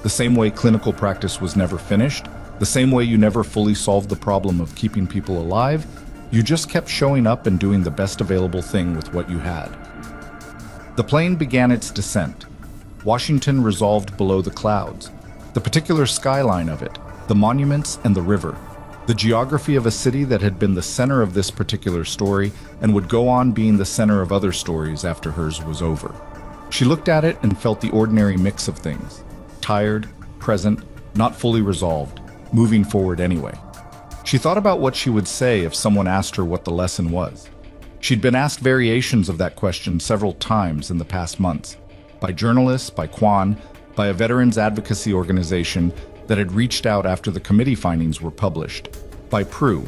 The same way clinical practice was never finished, the same way you never fully solved the problem of keeping people alive, you just kept showing up and doing the best available thing with what you had. The plane began its descent. Washington resolved below the clouds, the particular skyline of it, the monuments and the river, the geography of a city that had been the center of this particular story and would go on being the center of other stories after hers was over. She looked at it and felt the ordinary mix of things. Tired, present, not fully resolved, moving forward anyway. She thought about what she would say if someone asked her what the lesson was. She'd been asked variations of that question several times in the past months, by journalists, by Quan, by a veterans advocacy organization that had reached out after the committee findings were published, by Prue,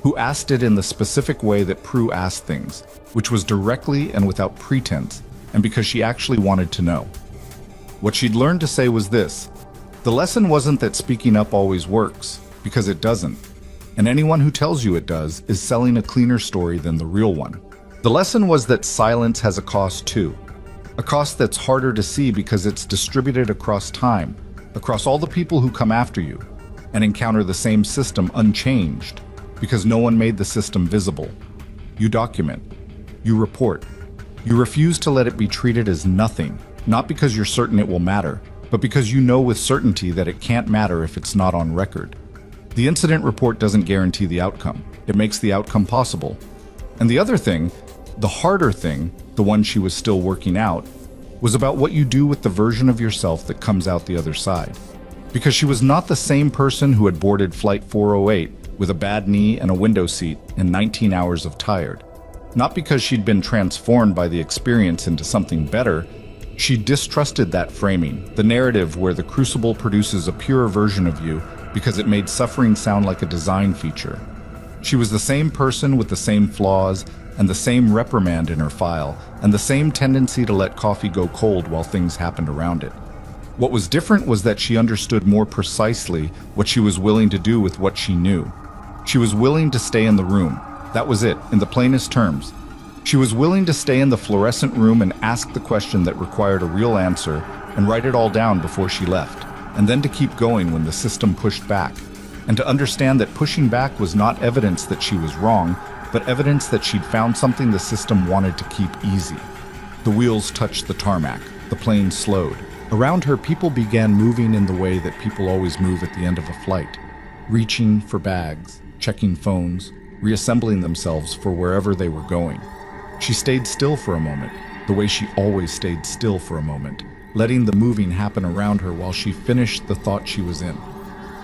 who asked it in the specific way that Prue asked things, which was directly and without pretense, and because she actually wanted to know. What she'd learned to say was this: the lesson wasn't that speaking up always works, because it doesn't. And anyone who tells you it does is selling a cleaner story than the real one. The lesson was that silence has a cost too. A cost that's harder to see because it's distributed across time, across all the people who come after you, and encounter the same system unchanged, because no one made the system visible. You document. You report. You refuse to let it be treated as nothing, not because you're certain it will matter, but because you know with certainty that it can't matter if it's not on record. The incident report doesn't guarantee the outcome. It makes the outcome possible. And the other thing, the harder thing, the one she was still working out, was about what you do with the version of yourself that comes out the other side. Because she was not the same person who had boarded Flight 408 with a bad knee and a window seat and 19 hours of tired. Not because she'd been transformed by the experience into something better. She distrusted that framing, the narrative where the crucible produces a purer version of you because it made suffering sound like a design feature. She was the same person with the same flaws and the same reprimand in her file and the same tendency to let coffee go cold while things happened around it. What was different was that she understood more precisely what she was willing to do with what she knew. She was willing to stay in the room. That was it, in the plainest terms. She was willing to stay in the fluorescent room and ask the question that required a real answer and write it all down before she left, and then to keep going when the system pushed back, and to understand that pushing back was not evidence that she was wrong, but evidence that she'd found something the system wanted to keep easy. The wheels touched the tarmac. The plane slowed. Around her, people began moving in the way that people always move at the end of a flight, reaching for bags, checking phones, reassembling themselves for wherever they were going. She stayed still for a moment, the way she always stayed still for a moment, letting the moving happen around her while she finished the thought she was in.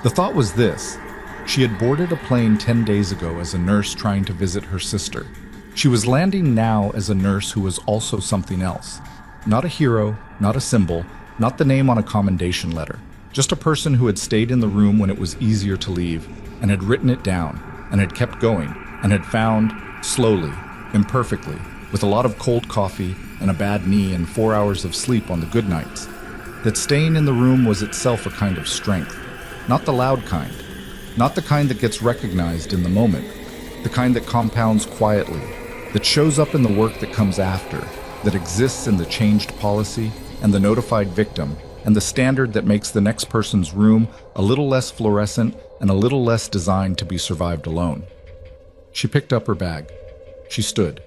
The thought was this: she had boarded a plane 10 days ago as a nurse trying to visit her sister. She was landing now as a nurse who was also something else. Not a hero, not a symbol, not the name on a commendation letter. Just a person who had stayed in the room when it was easier to leave, and had written it down, and had kept going, and had found, slowly, imperfectly, with a lot of cold coffee and a bad knee and 4 hours of sleep on the good nights, that staying in the room was itself a kind of strength. Not the loud kind. Not the kind that gets recognized in the moment. The kind that compounds quietly, that shows up in the work that comes after, that exists in the changed policy and the notified victim, and the standard that makes the next person's room a little less fluorescent and a little less designed to be survived alone. She picked up her bag. She stood.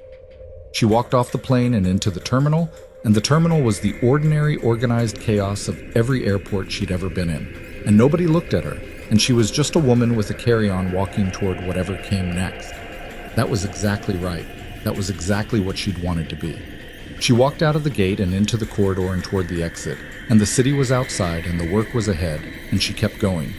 She walked off the plane and into the terminal, and the terminal was the ordinary, organized chaos of every airport she'd ever been in. And nobody looked at her, and she was just a woman with a carry-on walking toward whatever came next. That was exactly right. That was exactly what she'd wanted to be. She walked out of the gate and into the corridor and toward the exit, and the city was outside and the work was ahead, and she kept going.